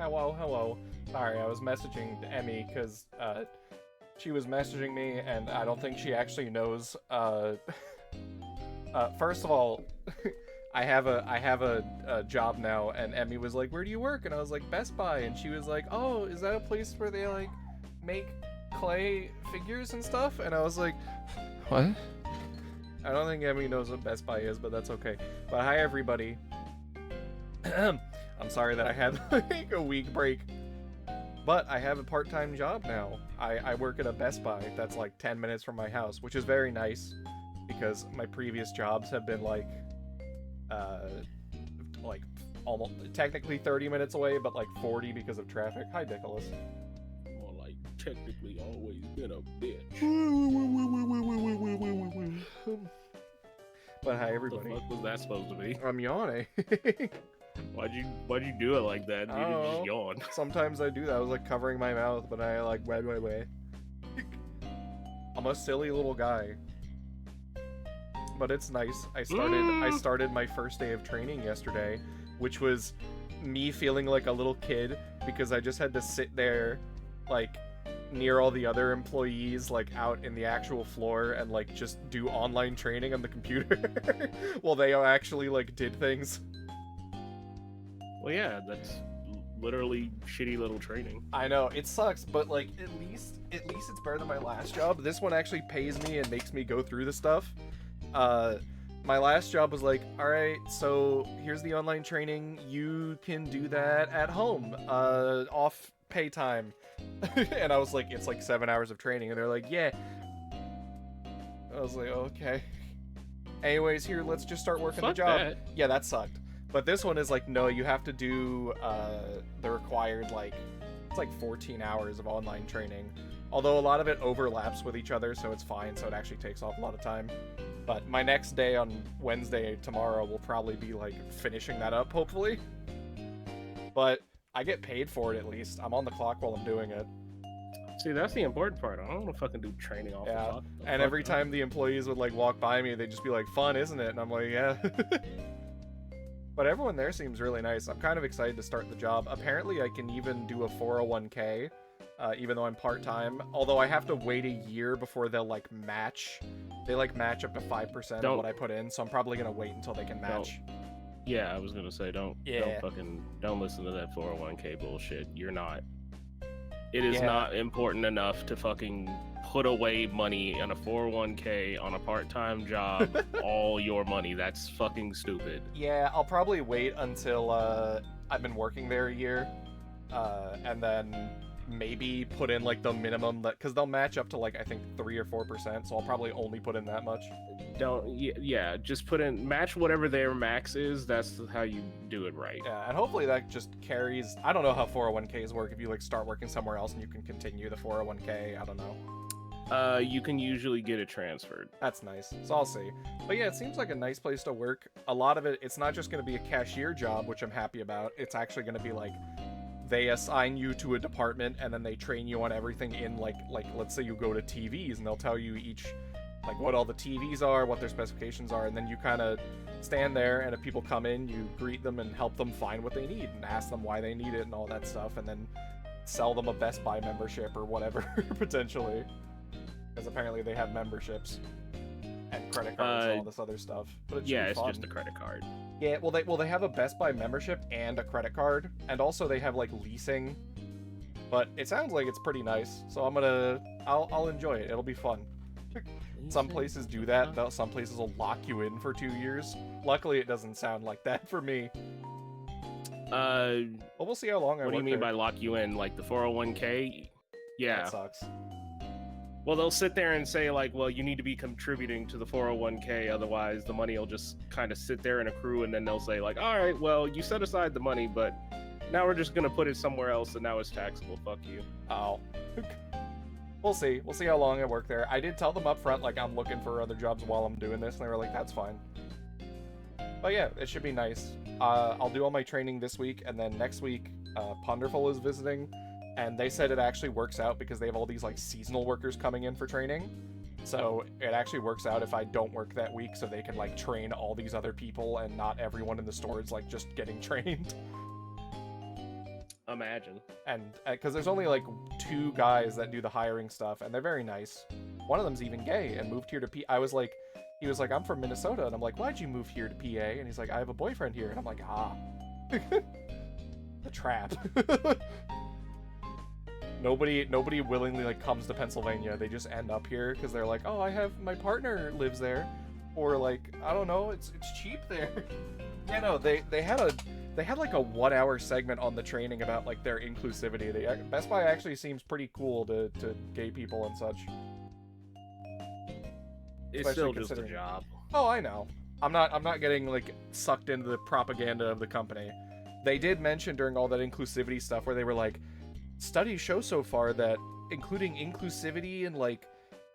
Hello, hello. Sorry, I was messaging Emmy because she was messaging me, and I don't think she actually knows. First of all, I have a job now, and Emmy was like, "Where do you work?" And I was like, "Best Buy," and she was like, "Oh, is that a place where they like make clay figures and stuff?" And I was like, "What?" I don't think Emmy knows what Best Buy is, but that's okay. But hi, everybody. I'm sorry that I had like a week break, but I have a part-time job now. I work at a Best Buy that's like 10 minutes from my house, which is very nice because my previous jobs have been uh, like almost technically 30 minutes away, but like 40 because of traffic. Hi, Nicholas. More like technically always been a bitch. But hi, What everybody. the fuck was that supposed to be? I'm yawning. Why'd you do it like that? You didn't just yawn. Sometimes I do that. I was like covering my mouth, but I like way. I'm a silly little guy. But it's nice. I started my first day of training yesterday, which was me feeling like a little kid because I just had to sit there like near all the other employees like out in the actual floor and like just do online training on the computer while they actually like did things. Well, yeah, that's literally shitty little training. I know, it sucks, but like at least it's better than my last job. This one actually pays me and makes me go through the stuff. My last job was like, all right, so here's the online training. You can do that at home, off pay time. And I was like, it's like 7 hours of training, and they're like, yeah. I was like, okay. Anyways, here, let's just start working the job. That. Yeah, that sucked. But this one is like, no, you have to do the required like, it's like 14 hours of online training. Although a lot of it overlaps with each other, so it's fine, so it actually takes off a lot of time. But my next day on Wednesday, tomorrow, will probably be like finishing that up, hopefully. But I get paid for it at least. I'm on the clock while I'm doing it. See, that's the important part. I don't want to fucking do training off the clock. And every time the employees would like walk by me, they'd just be like, fun, isn't it? And I'm like, yeah. But everyone there seems really nice. I'm kind of excited to start the job. Apparently I can even do a 401k, even though I'm part-time. Although I have to wait a year before they'll like match. They like match up to 5% of what I put in, so I'm probably gonna wait until they can match. Yeah, I was gonna say don't listen to that 401k bullshit. You're not. It is not important enough to fucking put away money on a 401k on a part-time job, all your money. That's fucking stupid. Yeah, I'll probably wait until I've been working there a year, and then maybe put in like the minimum, that because they'll match up to like I think 3 or 4%, so I'll probably only put in that much. Just put in, match whatever their max is. That's how you do it right. Yeah, and hopefully that just carries. I don't know how 401ks work, if you like start working somewhere else and you can continue the 401k. I don't know. You can usually get it transferred. That's nice, so I'll see. But yeah, it seems like a nice place to work. A lot of it's not just going to be a cashier job, which I'm happy about. It's actually going to be like, they assign you to a department and then they train you on everything in like let's say you go to TVs and they'll tell you each like what all the TVs are, what their specifications are, and then you kind of stand there, and if people come in, you greet them and help them find what they need and ask them why they need it and all that stuff, and then sell them a Best Buy membership or whatever potentially, because apparently they have memberships and credit cards and all this other stuff. But it's fun. Just a credit card. Yeah, well they have a Best Buy membership and a credit card, and also they have like leasing. But it sounds like it's pretty nice, so I'll enjoy it. It'll be fun. Some places do that, though. Some places will lock you in for 2 years. Luckily, it doesn't sound like that for me. Well, we'll see how long I work. What do you mean by lock you in? Like the 401k? Yeah. That sucks. Well, they'll sit there and say, like, well, you need to be contributing to the 401k, otherwise the money will just kind of sit there and accrue, and then they'll say, like, all right, well, you set aside the money, but now we're just going to put it somewhere else, and now it's taxable. Fuck you. Oh. We'll see. We'll see how long I work there. I did tell them up front, like, I'm looking for other jobs while I'm doing this, and they were like, that's fine. But yeah, it should be nice. I'll do all my training this week, and then next week, Ponderful is visiting, and they said it actually works out because they have all these, like, seasonal workers coming in for training. So it actually works out if I don't work that week, so they can, like, train all these other people, and not everyone in the store is, like, just getting trained. Imagine. And because there's only like 2 guys that do the hiring stuff, and they're very nice. One of them's even gay and moved here to P. He was like, I'm from Minnesota, and I'm like, why'd you move here to PA? And he's like, I have a boyfriend here, and I'm like, ah, the trap. Nobody willingly like comes to Pennsylvania. They just end up here because they're like, oh, I have my partner lives there, or like, I don't know, it's cheap there. Yeah, no, they had like a 1-hour segment on the training about like their inclusivity. Best Buy actually seems pretty cool to gay people and such. It's still just a job. Oh, I know. I'm not getting like sucked into the propaganda of the company. They did mention during all that inclusivity stuff where they were like, studies show so far that including inclusivity and like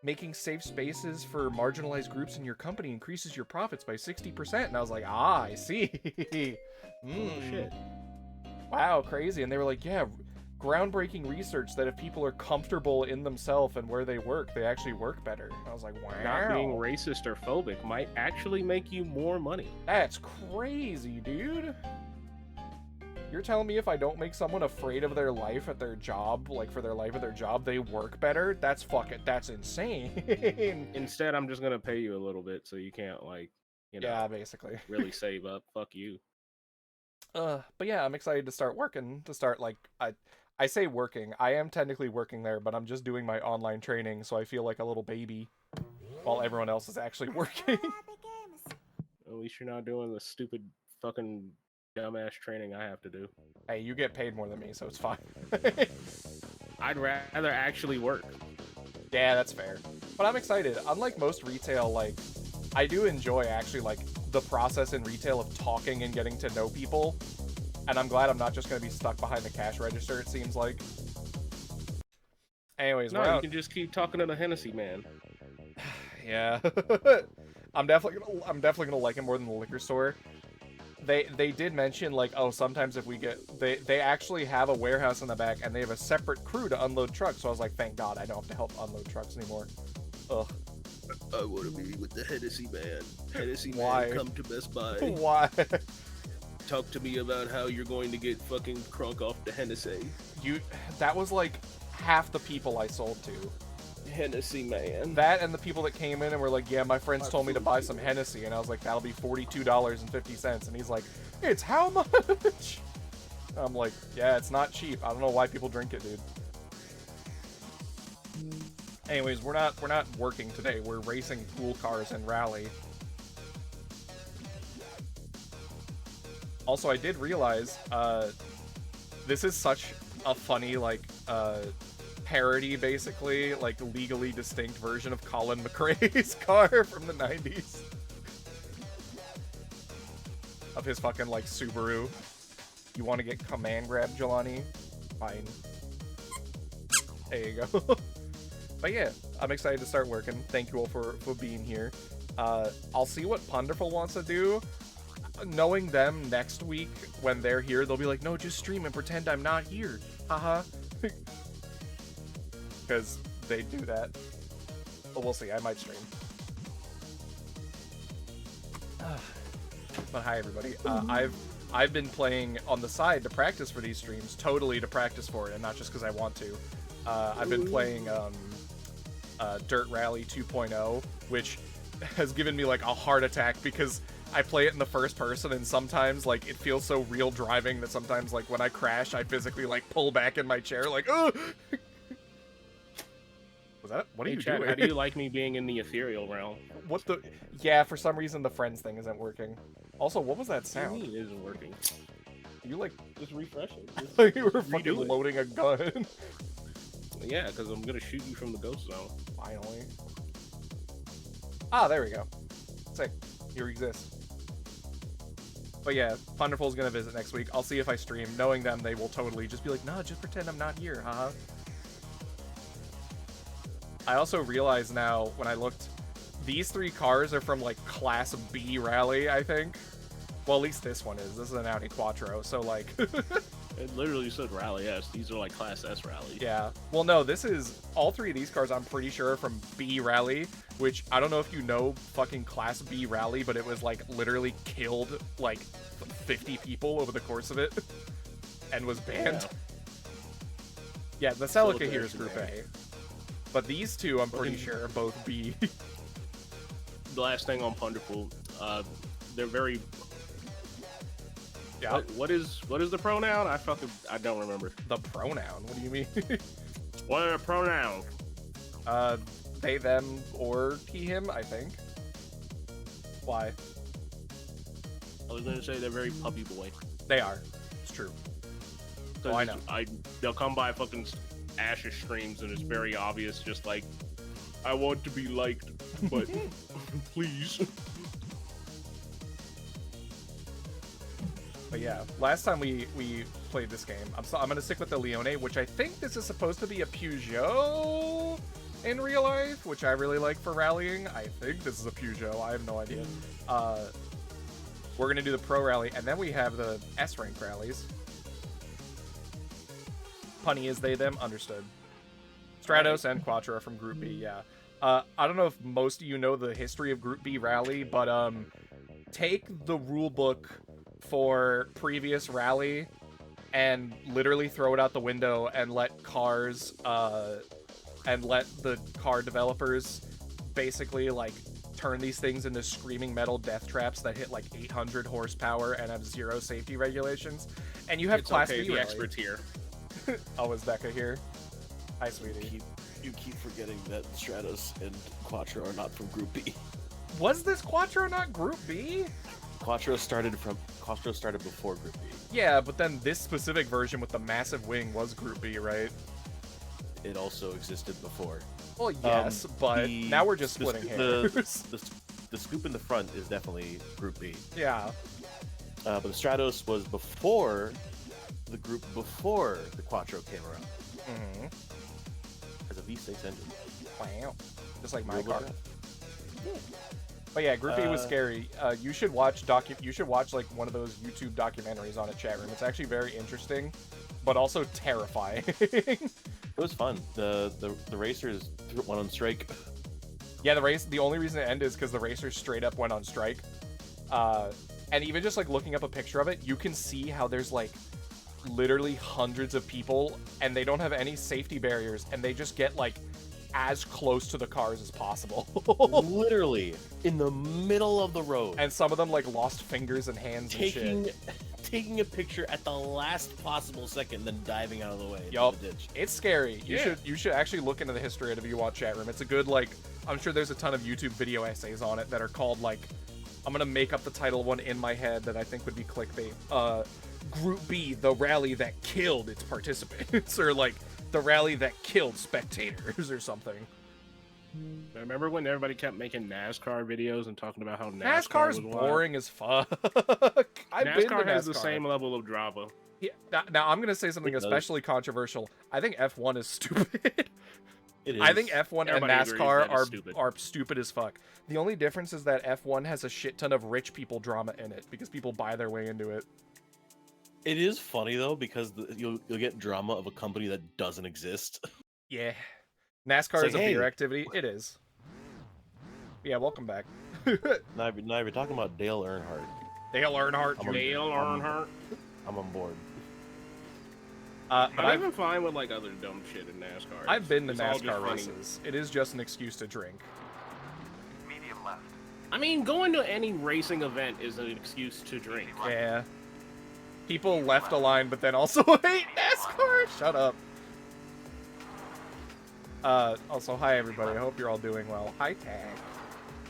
making safe spaces for marginalized groups in your company increases your profits by 60%. And I was like, ah, I see. Oh shit. Wow, crazy. And they were like, yeah, groundbreaking research that if people are comfortable in themselves and where they work, they actually work better. I was like, wow. Not being racist or phobic might actually make you more money. That's crazy, dude. You're telling me if I don't make someone afraid of their life at their job, like for their life at their job, they work better? That's that's insane. Instead, I'm just gonna pay you a little bit so you can't, like, you know, yeah, basically really save up. Fuck you. But yeah, I'm excited to start working. To start, like, I say working. I am technically working there, but I'm just doing my online training, so I feel like a little baby while everyone else is actually working. At least you're not doing the stupid fucking dumbass training I have to do. Hey, you get paid more than me, so it's fine. I'd rather actually work. Yeah, that's fair. But I'm excited. Unlike most retail, like, I do enjoy actually, like, the process in retail of talking and getting to know people. And I'm glad I'm not just going to be stuck behind the cash register, it seems like. Anyways, no, you can just keep talking to the Hennessy man. Yeah. I'm definitely gonna like it more than the liquor store. They did mention, like, oh, sometimes if we get... They actually have a warehouse in the back, and they have a separate crew to unload trucks. So I was like, thank God I don't have to help unload trucks anymore. Ugh. I want to be with the Hennessy man. Hennessy Why? man, come to Best Buy. Why? Talk to me about how you're going to get fucking crunk off the Hennessy. That was, like, half the people I sold to. Hennessy man. That and the people that came in and were like, yeah, my friends told me to buy some Hennessy, and I was like, that'll be $42.50, and he's like, it's how much? I'm like, yeah, it's not cheap. I don't know why people drink it, dude. Anyways, we're not working today. We're racing pool cars and rally. Also, I did realize this is such a funny, like, parody, basically, like, legally distinct version of Colin McRae's car from the 90s. Of his fucking, like, Subaru. You want to get command grab, Jelani? Fine. There you go. But yeah, I'm excited to start working. Thank you all for being here. I'll see what Punderful wants to do. Knowing them next week, when they're here, they'll be like, no, just stream and pretend I'm not here. Haha. Because they do that. But we'll see. I might stream. But hi, everybody. I've been playing on the side to practice for these streams, totally to practice for it, and not just because I want to. I've been playing Dirt Rally 2.0, which has given me, like, a heart attack because I play it in the first person, and sometimes, like, it feels so real driving that sometimes, like, when I crash, I physically, like, pull back in my chair, like, ugh! Was that? What are you doing? How do you like me being in the ethereal realm? What the? Yeah, for some reason the friends thing isn't working. Also, what was that sound? It isn't working. You, like, just refresh it. You were fucking loading a gun. Yeah, because I'm gonna shoot you from the ghost zone. Finally. Ah, there we go. Sick. You exist. But yeah, Thunderful's gonna visit next week. I'll see if I stream. Knowing them, they will totally just be like, nah, just pretend I'm not here, haha. I also realize now, when I looked, these 3 cars are from, like, Class B Rally, I think. Well, at least this one is. This is an Audi Quattro, so, like... It literally said Rally S. These are, like, Class S Rally. Yeah. Well, no, this is... All 3 of these cars, I'm pretty sure, are from B Rally, which, I don't know if you know fucking Class B Rally, but it was, like, literally killed, like, 50 people over the course of it, and was banned. Yeah, the Celica here is Group A. But these two, I'm pretty sure, are both B. The last thing on Punderful, they're very... Yeah. What is the pronoun? I don't remember. The pronoun? What do you mean? What are the pronouns? They, them, or he, him, I think. Why? I was gonna say they're very puppy boy. They are. It's true. Oh, I know. They'll come by fucking Ashes streams and it's very obvious, just like, I want to be liked, but please. But yeah, last time we played this game, I'm gonna stick with the Leone, which I think this is supposed to be a Peugeot in real life, which I really like for rallying. I think this is a Peugeot. I have no idea. We're gonna do the Pro Rally, and then we have the S rank rallies. Punny is they, them, understood. Stratos and Quattro are from Group B, yeah. I don't know if most of you know the history of Group B Rally, but take the rule book for previous rally and literally throw it out the window and let cars, and let the car developers basically, like, turn these things into screaming metal death traps that hit, like, 800 horsepower and have 0 safety regulations. And you have Class B the experts here. Oh, is Becca here? Hi, sweetie. You keep forgetting that Stratos and Quattro are not from Group B. Was this Quattro not Group B? Quattro started before Group B. Yeah, but then this specific version with the massive wing was Group B, right? It also existed before. Well, yes, but now we're just splitting hairs. The scoop in the front is definitely Group B. Yeah. But the Stratos was before the group before the Quattro came around. Mm-hmm. As a V6 engine. Wow. Just like my car. But yeah, Group B was scary. You should watch like one of those YouTube documentaries on a chat room. It's actually very interesting, but also terrifying. It was fun. The racers went on strike. Yeah, the only reason it ended is because the racers straight up went on strike. And even just like looking up a picture of it, you can see how there's like literally hundreds of people and they don't have any safety barriers and they just get like as close to the cars as possible. Literally in the middle of the road. And some of them like lost fingers and hands and shit. Taking a picture at the last possible second, then diving out of the way. Yup. The ditch. It's scary. You should actually look into the history of it if you watch chat room. It's a good, like, I'm sure there's a ton of YouTube video essays on it that are called, like, I'm gonna make up the title of one in my head that I think would be clickbait. Group B, the rally that killed its participants, or like the rally that killed spectators, or something. I remember when everybody kept making NASCAR videos and talking about how NASCAR's was boring as fuck. NASCAR has the same level of drama. Yeah, now I'm gonna say something especially controversial. I think F1 is stupid. It is. I think F1 Everybody and NASCAR are stupid as fuck. The only difference is that F1 has a shit ton of rich people drama in it because people buy their way into it. It is funny though because you'll get drama of a company that doesn't exist. Yeah, NASCAR is a beer activity. It is. Yeah, welcome back. Now you're talking about Dale Earnhardt. Dale Earnhardt. Dale Earnhardt. I'm on board. I'm even fine with like other dumb shit in NASCAR. I've been to It's all just NASCAR funny. races. It is just an excuse to drink. Medium left. I mean, going to any racing event is an excuse to drink. Yeah. People left a line, but then also hate NASCAR. Shut up. Also, hi everybody. I hope you're all doing well. Hi, Tack.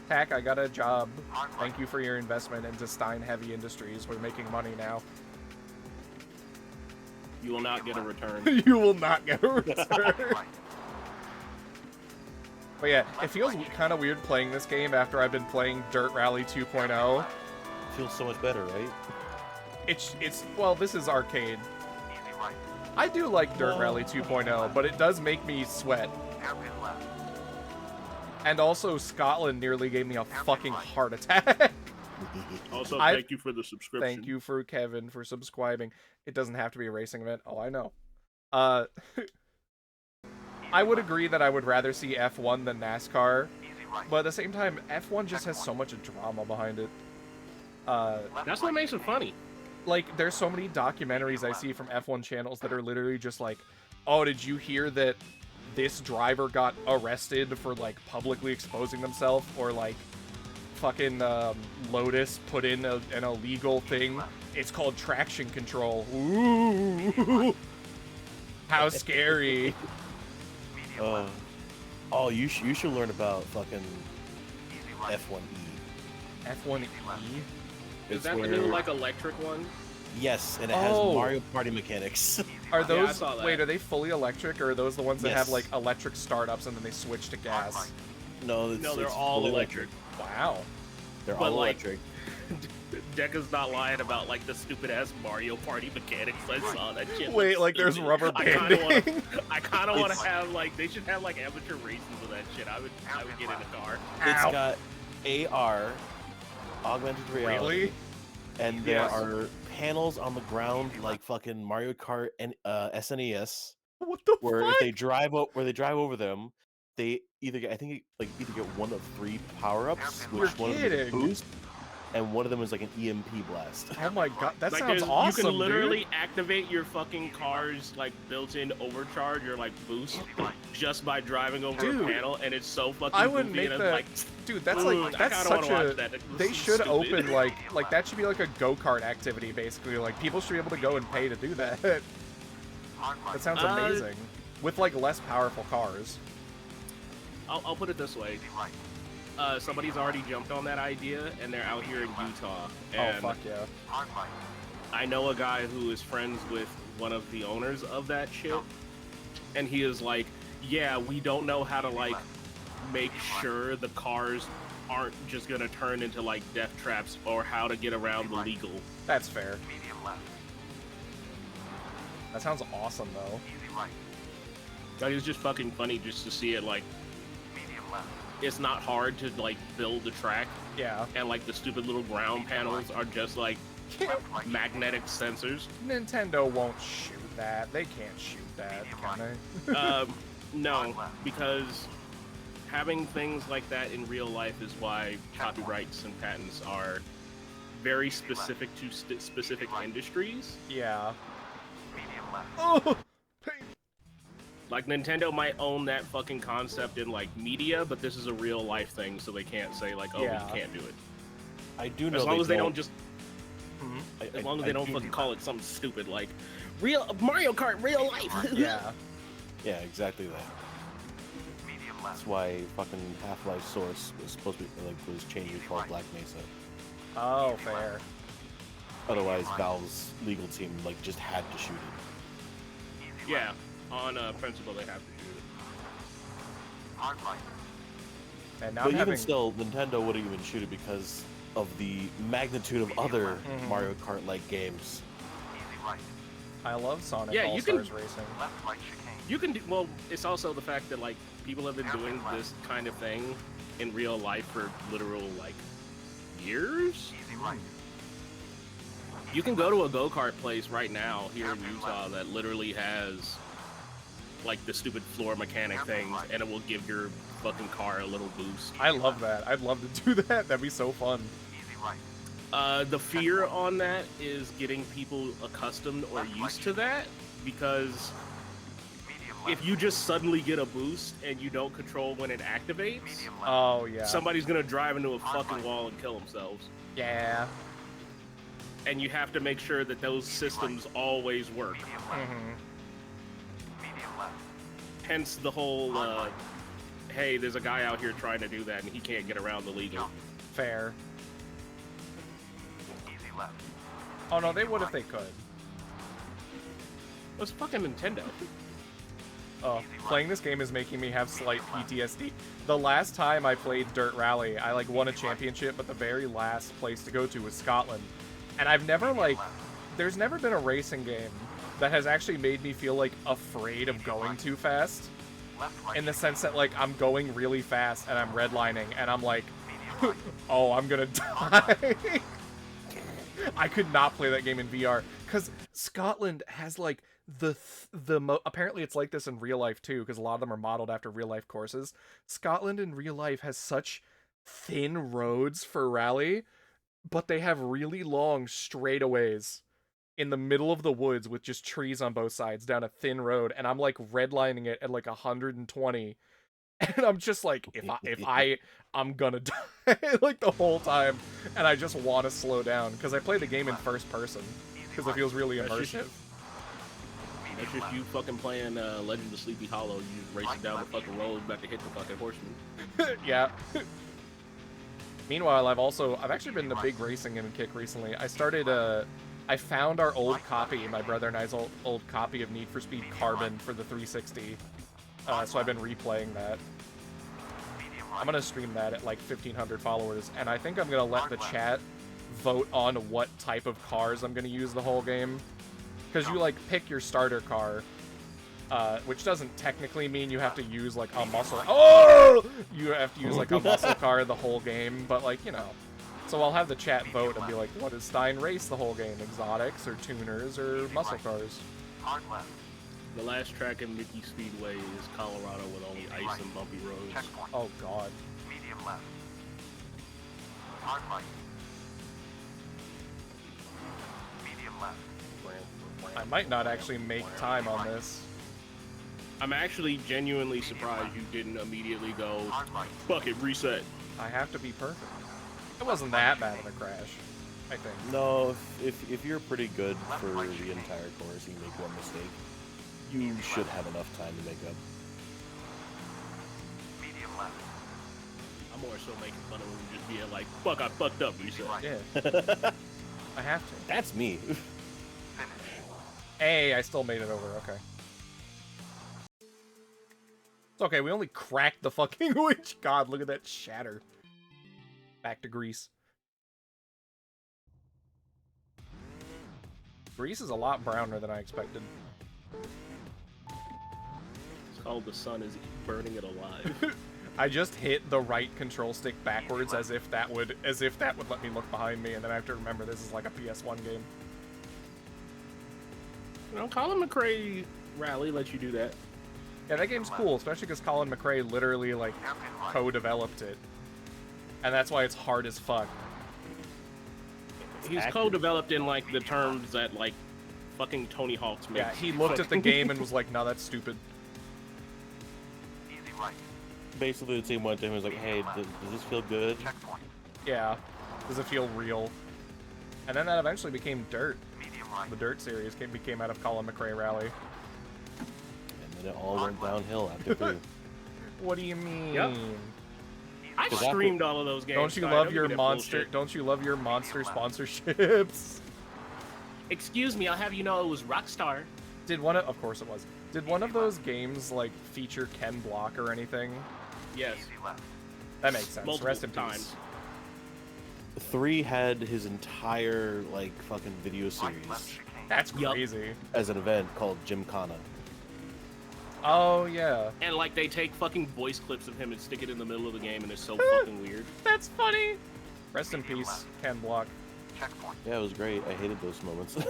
Tack, I got a job. Thank you for your investment into Stein Heavy Industries. We're making money now. You will not get a return. You will not get a return. But yeah, it feels kind of weird playing this game after I've been playing Dirt Rally 2.0. Feels so much better, right? Well, this is arcade. Easy right. I do like Dirt Rally 2.0, but it does make me sweat. Hairpin left. And also, Scotland nearly gave me a fucking heart attack. Also, thank you for the subscription. Thank you for Kevin for subscribing. It doesn't have to be a racing event. Oh, I know. I would agree that I would rather see F1 than NASCAR, Easy right. but at the same time, F1 just has so much drama behind it. That's what makes it funny. Like, there's so many documentaries I see from F1 channels that are literally just like, Oh, did you hear that this driver got arrested for, like, publicly exposing themselves? Or, like, fucking Lotus put in an illegal thing. It's called traction control. Ooh. How scary. Oh, you should learn about fucking F1E. F1E? Is that the new, like, electric one? Yes, and it has Mario Party mechanics. Are those, yeah, I saw that. wait, are they fully electric, or are those the ones that have, Yes. like, electric startups and then they switch to gas? No, They're all fully electric. Wow. They're But, all like, electric. Deca's not lying about, like, the stupid-ass Mario Party mechanics. I saw that shit. Wait, like, there's rubber banding? I kind of want to have, like, they should have, like, amateur races of that shit. I would get in a car. It's Ow. got AR, augmented reality, Really? and there Yes. are panels on the ground like fucking Mario Kart and SNES, What the where fuck? if they drive over them, they either get either get one of 3 power-ups, You're which one of them is kidding. boost, and one of them is like an EMP blast. Oh my god, that Like, sounds there's- awesome, You can literally dude. activate your fucking car's, like, built-in overcharge or, like, boost just by driving over Dude, a panel, and it's so fucking I wouldn't goofy, make and that. it's like, Dude, that's ooh, like I that's kinda wanna such a. watch that. This They is should stupid. open like that should be like a go-kart activity basically. Like people should be able to go and pay to do that. That sounds amazing. With like less powerful cars. I'll put it this way. Somebody's already jumped on that idea, and they're out here in Utah. And Oh fuck yeah. I know a guy who is friends with one of the owners of that shit, and he is like, yeah, we don't know how to, like, make sure the cars aren't just gonna turn into, like, death traps, or how to get around the legal. That's fair. That sounds awesome though. Like, it's just fucking funny just to see it, like, it's not hard to, like, build the track, Yeah. and, like, the stupid little ground panels are just, like, magnetic sensors. Nintendo won't shoot that. They can't shoot that, can they? No, because having things like that in real life is why copyrights and patents are very specific to specific industries. Yeah. Oh. Like, Nintendo might own that fucking concept in, like, media, but this is a real life thing, so they can't say, like, oh, Yeah. we can't do it. I do know As long as they don't just, I- as long as I they don't do- fucking call it something stupid like real Mario Kart real life. Yeah. Yeah, exactly that. That's why fucking Half-Life Source was supposed to be was changed to called Black Mesa. Oh, fair. Otherwise, Valve's legal team like just had to shoot it. Yeah, on principle they have to do And now But I'm even having. still, Nintendo wouldn't even shoot it because of the magnitude of other Mhm. Mario Kart-like games. I love Sonic Yeah, All you can- Stars Racing. it. You can do well. It's also the fact that, like, people have been doing this kind of thing in real life for literal, like, years. You can go to a go-kart place right now here in Utah that literally has, like, the stupid floor mechanic things, and it will give your fucking car a little boost. I love that. I'd love to do that. That'd be so fun. The fear on that is getting people accustomed or used to that, because if you just suddenly get a boost and you don't control when it activates, Oh yeah. somebody's gonna drive into a fucking wall and kill themselves. Yeah. And you have to make sure that those systems always work. Mm-hmm. Hence the whole, hey, there's a guy out here trying to do that and he can't get around the legal. Fair. Oh no, they would if they could. It's fucking Nintendo. Oh, playing this game is making me have slight PTSD. The last time I played Dirt Rally, I like won a championship, but the very last place to go to was Scotland. And I've never like, there's never been a racing game that has actually made me feel like afraid of going too fast. In the sense that like I'm going really fast and I'm redlining and I'm like, oh, I'm gonna die. I could not play that game in VR because Scotland has like apparently it's like this in real life too, because a lot of them are modeled after real life courses. Scotland in real life has such thin roads for rally, but they have really long straightaways. in the middle of the woods with just trees on both sides down a thin road, and I'm like redlining it at like 120, and I'm just like, I'm gonna die like the whole time, and I just want to slow down because I play the game in first person because it feels really immersive. That's just you fucking playing Legend of Sleepy Hollow. You racing down the fucking road about to hit the fucking horseman. Yeah. Meanwhile, I've actually been in a big racing game kick recently. I found our old copy, my brother and I's old copy of Need for Speed Carbon for the 360. So I've been replaying that. I'm gonna stream that at like 1,500 followers, and I think I'm gonna let the chat vote on what type of cars I'm gonna use the whole game. Because you like pick your starter car, which doesn't technically mean you have to use like a muscle. Oh! You have to use like a muscle car the whole game, but like, you know. So I'll have the chat vote and be like, what does Stein race the whole game? Exotics or tuners or muscle cars? Hard left. The last track in Mickey Speedway is Colorado with only ice and bumpy roads. Checkpoint. Oh god. Medium left. Hard right. Medium left. I might not actually make time on this. I'm actually genuinely surprised you didn't immediately go, Hard right. fuck it, reset. I have to be perfect. It wasn't that bad of a crash, I think. No, if you're pretty good for the entire course, you make one mistake, you should have enough time to make up. Medium left. I'm more so making fun of him just being like, fuck, I fucked up, reset. Yeah. I have to. That's me. Finish. Hey, I still made it over, okay. It's okay, we only cracked the fucking witch. God, look at that shatter. Back to Greece. Greece is a lot browner than I expected. It's called The Sun is Burning It Alive. I just hit the right control stick backwards as if that would let me look behind me, and then I have to remember this is like a PS1 game. You know, Colin McRae Rally lets you do that. Yeah, that game's cool, especially because Colin McRae literally like co-developed it. And that's why it's hard as fuck. He's co-developed in like the terms that like fucking Tony Hawk's make. Yeah, he looked at the game and was like, no, that's stupid. Easy right. Basically, the team went to him and was like, hey, does this feel good? Checkpoint. Yeah. Does it feel real? And then that eventually became Dirt. Medium right. The Dirt series became out of Colin McRae Rally. And then it all went downhill after 3. What do you mean? Yep. I Because streamed all of those games. Don't you Stein. love Don't your give me that monster? bullshit. Don't you love your monster sponsorships? Excuse me, I'll have you know it was Rockstar. Did of course it was. Did one of those games like feature Ken Block or anything? Yes. Easy left. That makes sense. Multiple Rest in times. peace. 3 had his entire like fucking video Right series left chicane. That's Yup. crazy. as an event called Gymkhana. Oh yeah. And like they take fucking voice clips of him and stick it in the middle of the game and it's so fucking weird. That's funny. Rest in peace, Ken Block. Checkpoint. Yeah, it was great. I hated those moments. It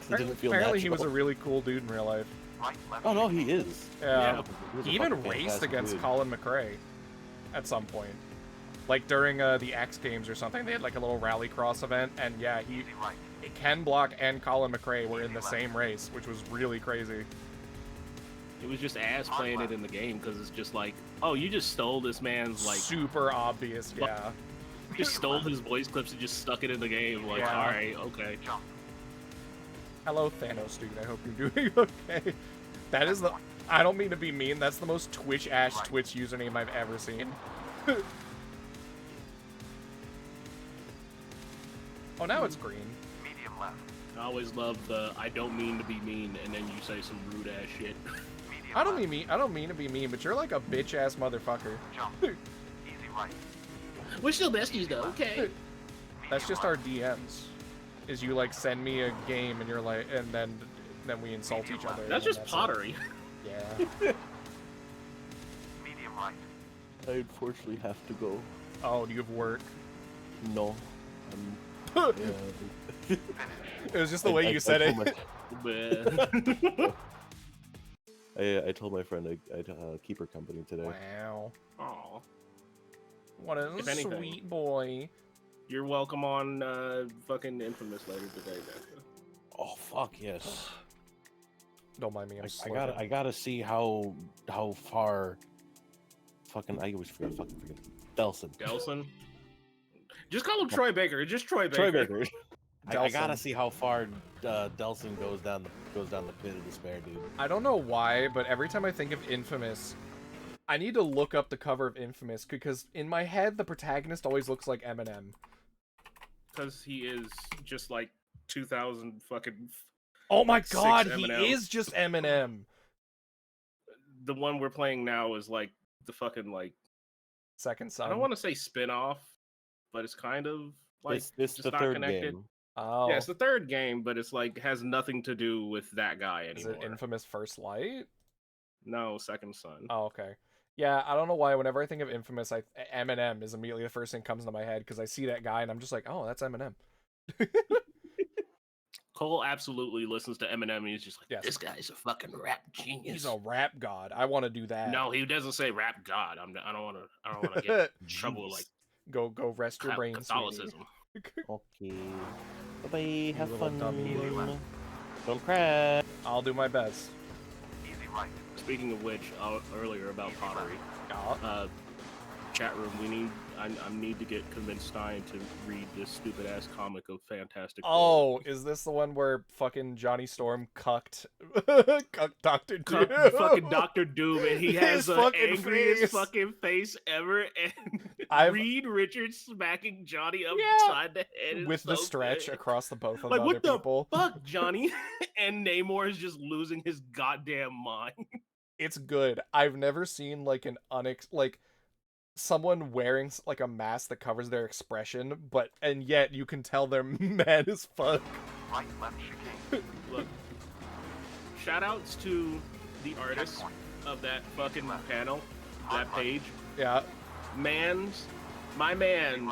didn't feel Apparently he was a natural. really cool dude in real life. Right left. Oh no, he is. Yeah. He was a He even fucking raced fantastic against dude. Colin McRae at some point. Like during the X Games or something, they had like a little rallycross event, and yeah, Easy right. Ken Block and Colin McRae were in the same race, which was really crazy. It was just ass playing it in the game because it's just like, oh, you just stole this man's like, Super obvious, yeah. just stole his voice clips and just stuck it in the game. Like, Yeah. all right, okay. Jump. Hello, Thanos dude. I hope you're doing okay. That is the. I don't mean to be mean. That's the most Twitch-ass Twitch username I've ever seen. Oh, now it's green. Medium left. I always love the I don't mean to be mean, and then you say some rude ass shit. Medium I don't left. mean I don't mean to be mean, but you're like a bitch-ass motherfucker. Jump. Easy right. We're still besties though, okay? That's just our DMs. Is you like send me a game and you're like, and then we insult each other. That's and just it. pottery. Yeah. Medium right. I unfortunately have to go. Oh, do you have work? No. It Yeah. was just the way you said it. But- I told my friend I'd keep her company today. Wow. Aw. What a If anything. sweet boy. You're welcome on fucking Infamous later today, then. Oh fuck yes. Don't mind me. I'm I gotta see how far. Fucking I always forget. Delson. Delson. Just call him Troy Baker. Just Troy Baker. Troy Baker. I Delson. gotta see how far Delson goes down the pit of despair, dude. I don't know why, but every time I think of Infamous, I need to look up the cover of Infamous because in my head the protagonist always looks like Eminem. Because he is just like 2000 fucking. Oh my god, he Eminem. is just Eminem. The one we're playing now is like the fucking like. Second Son. I don't want to say spin-off, but it's kind of like This just the not third connected. game. Oh. Yeah, it's the third game, but it's like has nothing to do with that guy Is anymore. it Infamous First Light? No, Second Son. Oh, okay. Yeah, I don't know why. Whenever I think of Infamous, Eminem is immediately the first thing that comes into my head because I see that guy and I'm just like, oh, that's Eminem. Cole absolutely listens to Eminem and he's just like, Yes. this guy's a fucking rap genius. He's a rap god. I want to do that. No, he doesn't say rap god. I don't want to get in trouble like go rest your brain, Catholicism. Okay. Bye. Have little fun. dummy. Don't crash. I'll do my best. Easy right. Speaking of which, earlier about pottery, Yeah. chat room, I need to get convinced Stein to read this stupid ass comic of Fantastic Four. Oh, is this the one where fucking Johnny Storm cucked Dr. Doom? Fucking Dr. Doom, and he has His the fucking angriest face. fucking face ever, and Reed Richards smacking Johnny upside the head is with the so stretch good. across the both of Like, the what other the people. fuck, Johnny? And Namor is just losing his goddamn mind. It's good. I've never seen like an someone wearing like a mask that covers their expression, and yet you can tell they're mad as fuck. Right, left, chicane. Look, shout outs to the artist of that fucking panel, that page. Yeah. My man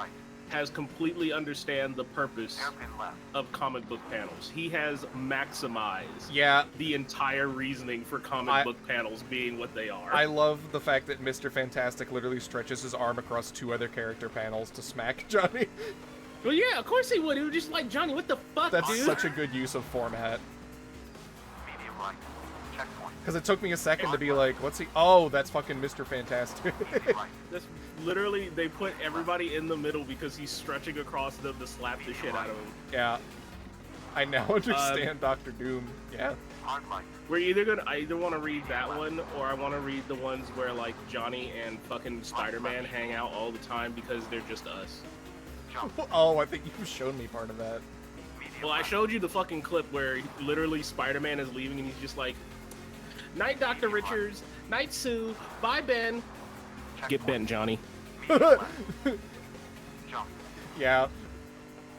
has completely understand the purpose Hairpin left. of comic book panels. He has maximized Yeah. the entire reasoning for comic book panels being what they are. I love the fact that Mr. Fantastic literally stretches his arm across two other character panels to smack Johnny. Well, yeah, of course he would. He was just like, Johnny, what the fuck, That's dude? such a good use of format. Medium right. Checkpoint. Because it took me a second to be like, what's he? Oh, that's fucking Mr. Fantastic. Easy right. That's literally, they put everybody in the middle because he's stretching across them to slap the shit out of him. Yeah. I now understand Dr. Doom. Yeah. Hard light. I either want to read that one, or I want to read the ones where, like, Johnny and fucking Spider-Man hang out all the time because they're just us. Jump. Oh, I think you've shown me part of that. Medium Well, I left. showed you the fucking clip where literally Spider-Man is leaving and he's just like, night, Dr. Richards. Night, Sue. Bye, Ben. Get Ben, Johnny. Medium left. Jump. Yeah.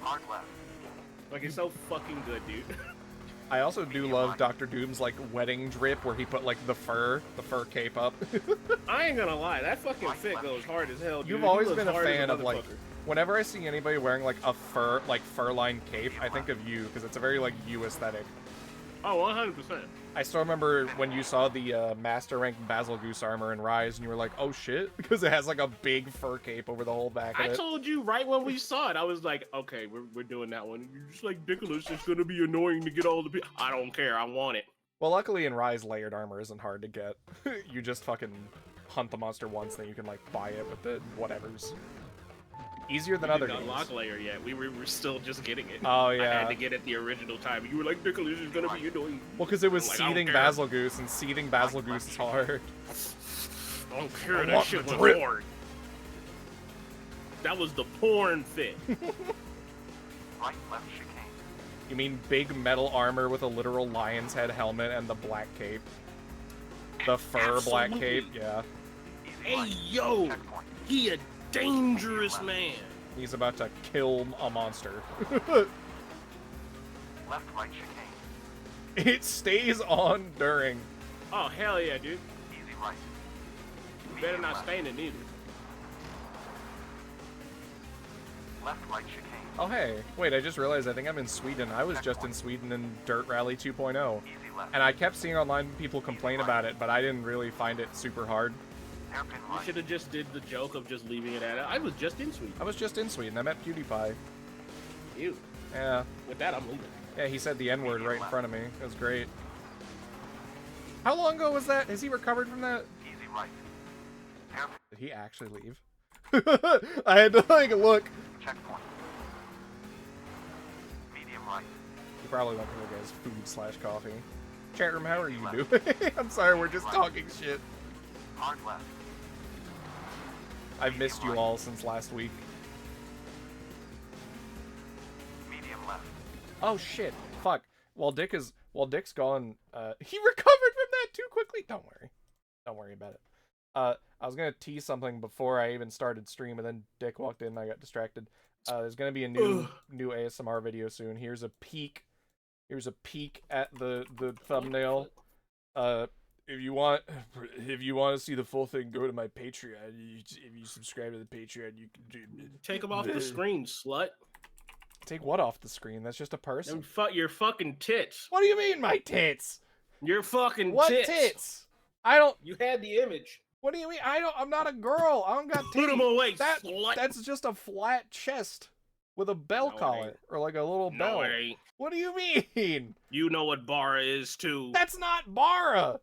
Hard left. Like, it's so fucking good, dude. I also do love Dr. Doom's like wedding drip where he put like the fur cape up. I ain't gonna lie, that fucking fit goes hard as hell, dude. You've He always goes been a hard as fan of like motherfucker. whenever I see anybody wearing like a fur-lined cape, I think of you because it's a very like you aesthetic. Oh, 100%. I still remember when you saw the master rank Basil Goose armor in Rise, and you were like, "Oh shit," because it has like a big fur cape over the whole back of I it. told you right when we saw it, I was like, okay, we're doing that one. You're just like, Nicholas, it's gonna be annoying to get all the people. I don't care, I want it. Well, luckily in Rise, layered armor isn't hard to get. You just fucking hunt the monster once, then you can like buy it with the whatevers. Easier than other didn't games. unlock layer yet. We were still just getting it. Oh I yeah. had to get it the original time. You were like, Nicholas is gonna be annoying. Well, because it was I'm like, I don't seething care. Basil Goose, and seething Basil Goose is hard. I don't care, I that want shit the was drip. hard. That was the porn fit. Right, left, chicane. You mean big metal armor with a literal lion's head helmet and the black cape? The fur black cape, yeah. Easy Hey, right. yo, Checkpoint. he a dangerous man. He's about to kill a monster. Left, right, chicane. It stays on during. Oh, hell yeah, dude. Easy right. You better Medium not left. stain it either. Left, right, chicane. Oh hey, wait, I just realized I think I'm in Sweden. I was just in Sweden in Dirt Rally 2.0. Easy left. And I kept seeing online people complain about it, but I didn't really find it super hard. Hairpin You right. should have just did the joke of just leaving it at it. I was just in Sweden. I was just in Sweden. I met PewDiePie. Ew. Yeah. With that, I'm leaving. Yeah, he said the N-word right in front of me. It was great. How long ago was that? Has he recovered from that? Easy right. Hairpin. Did he actually leave? I had to, like, look. Checkpoint. Medium right. He probably went to look at his food/coffee. Chat room, how are you doing? I'm sorry, we're just talking shit. Hard left. I've missed you all since last week. Medium left. Oh shit! Fuck. While Dick's gone, he recovered from that too quickly. Don't worry about it. I was gonna tease something before I even started stream, and then Dick walked in and I got distracted. There's gonna be a new ASMR video soon. Here's a peek. Here's a peek at the thumbnail. If you want to see the full thing, go to my Patreon. If you subscribe to the Patreon, you can do. Take them off the screen, slut. Take what off the screen? That's just a person. Your fucking tits. What do you mean, my tits? Your fucking What tits. tits? I don't. You had the image. What do you mean? I'm not a girl. I don't got titties. Put them away, That, slut. that's just a flat chest with a bell No, it collar ain't. or like a little bell. No, it ain't. What do you mean? You know what Bara is too. That's not Bara.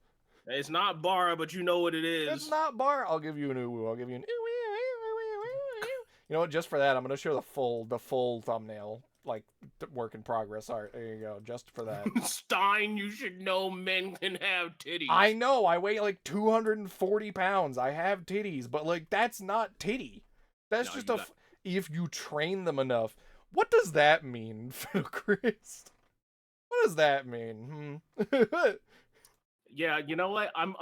It's not Bara, but you know what it is. It's not Bara. I'll give you an ooh. I'll give you an ooh. You know what? Just for that, I'm gonna show the full thumbnail, like work in progress art. There you go. Just for that. Stein, you should know men can have titties. I know. I weigh like 240 pounds. I have titties, but like that's not titty. That's No, just if you train them enough. What does that mean, Phil Chris? What does that mean? Yeah, you know what? I'm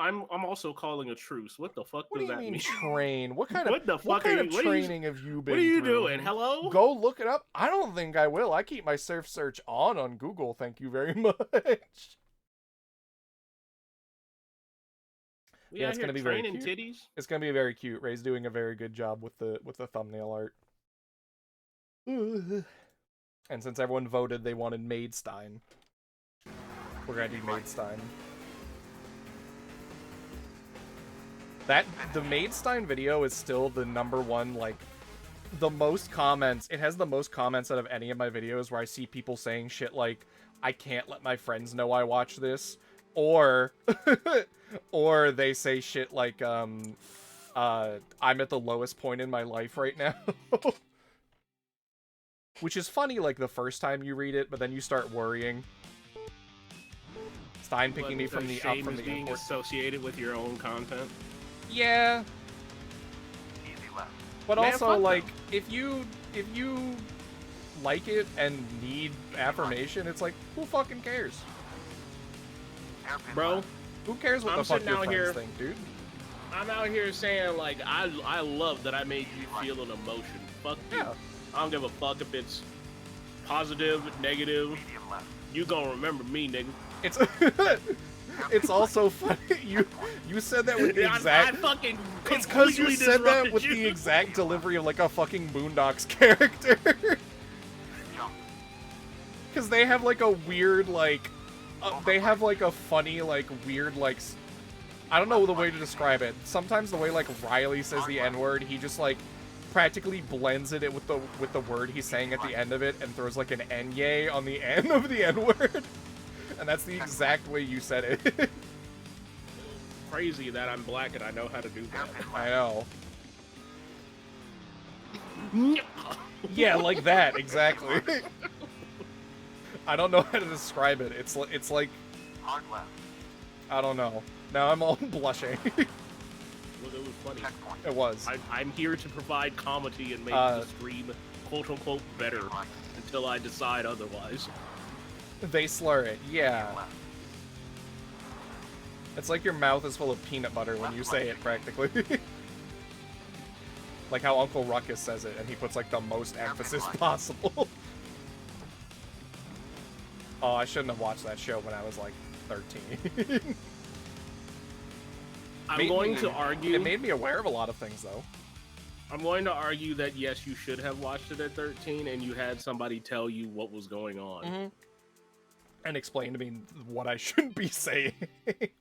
also calling a truce. What the fuck What does do you that mean mean? train? What kind of What the what fuck kind are of you- what are you- training have you been What are you through? doing? Hello? Go look it up. I don't think I will. I keep my surf search on Google. Thank you very much. Yeah, it's gonna be very training cute. titties. It's gonna be very cute. Ray's doing a very good job with the thumbnail art. And since everyone voted they wanted Maidstein, we're gonna do Maidstein. The Maidstein video is still the #1, like, the most comments. It has the most comments out of any of my videos where I see people saying shit like, I can't let my friends know I watch this, or or they say shit like, I'm at the lowest point in my life right now. Which is funny, like, the first time you read it, but then you start worrying. Stein picking me from the up from the being airport. associated with your own content. Yeah, Easy left. but Man, also, fuck like, them. if you like it and need affirmation, it's like, who fucking cares? Hairpin Bro, left. Who cares what I'm the fuck sitting your out friends here- think, dude? I'm out here saying, like, I love that I made you feel an emotion. Fuck you. Yeah. I don't give a fuck if it's positive, negative. Medium left. You gonna remember me, nigga. It's it's also funny. You said that with the I exact. fucking It's because you completely said that disrupted with you. the exact delivery of like a fucking Boondocks character. Jump. Because they have like a weird like, they have like a funny like weird like, I don't know the way to describe it. Sometimes the way like Riley says the N-word, he just like practically blends it with the word he's saying at the end of it and throws like an N-yay on the end of the N-word. And that's the exact way you said it. Crazy that I'm black and I know how to do that. I know. Yeah, like that, exactly. I don't know how to describe it. It's like, Hard left. I don't know. Now I'm all blushing. Well, it was funny. Checkpoint. It was. I'm here to provide comedy and make the stream quote unquote better Right. until I decide otherwise. They slur it, yeah. Left. It's like your mouth is full of peanut butter when you say it, practically. Like how Uncle Ruckus says it, and he puts like the most emphasis possible. Oh, I shouldn't have watched that show when I was like 13. I'm going to argue. It made me aware of a lot of things, though. I'm going to argue that yes, you should have watched it at 13, and you had somebody tell you what was going on. and explain to me what I shouldn't be saying.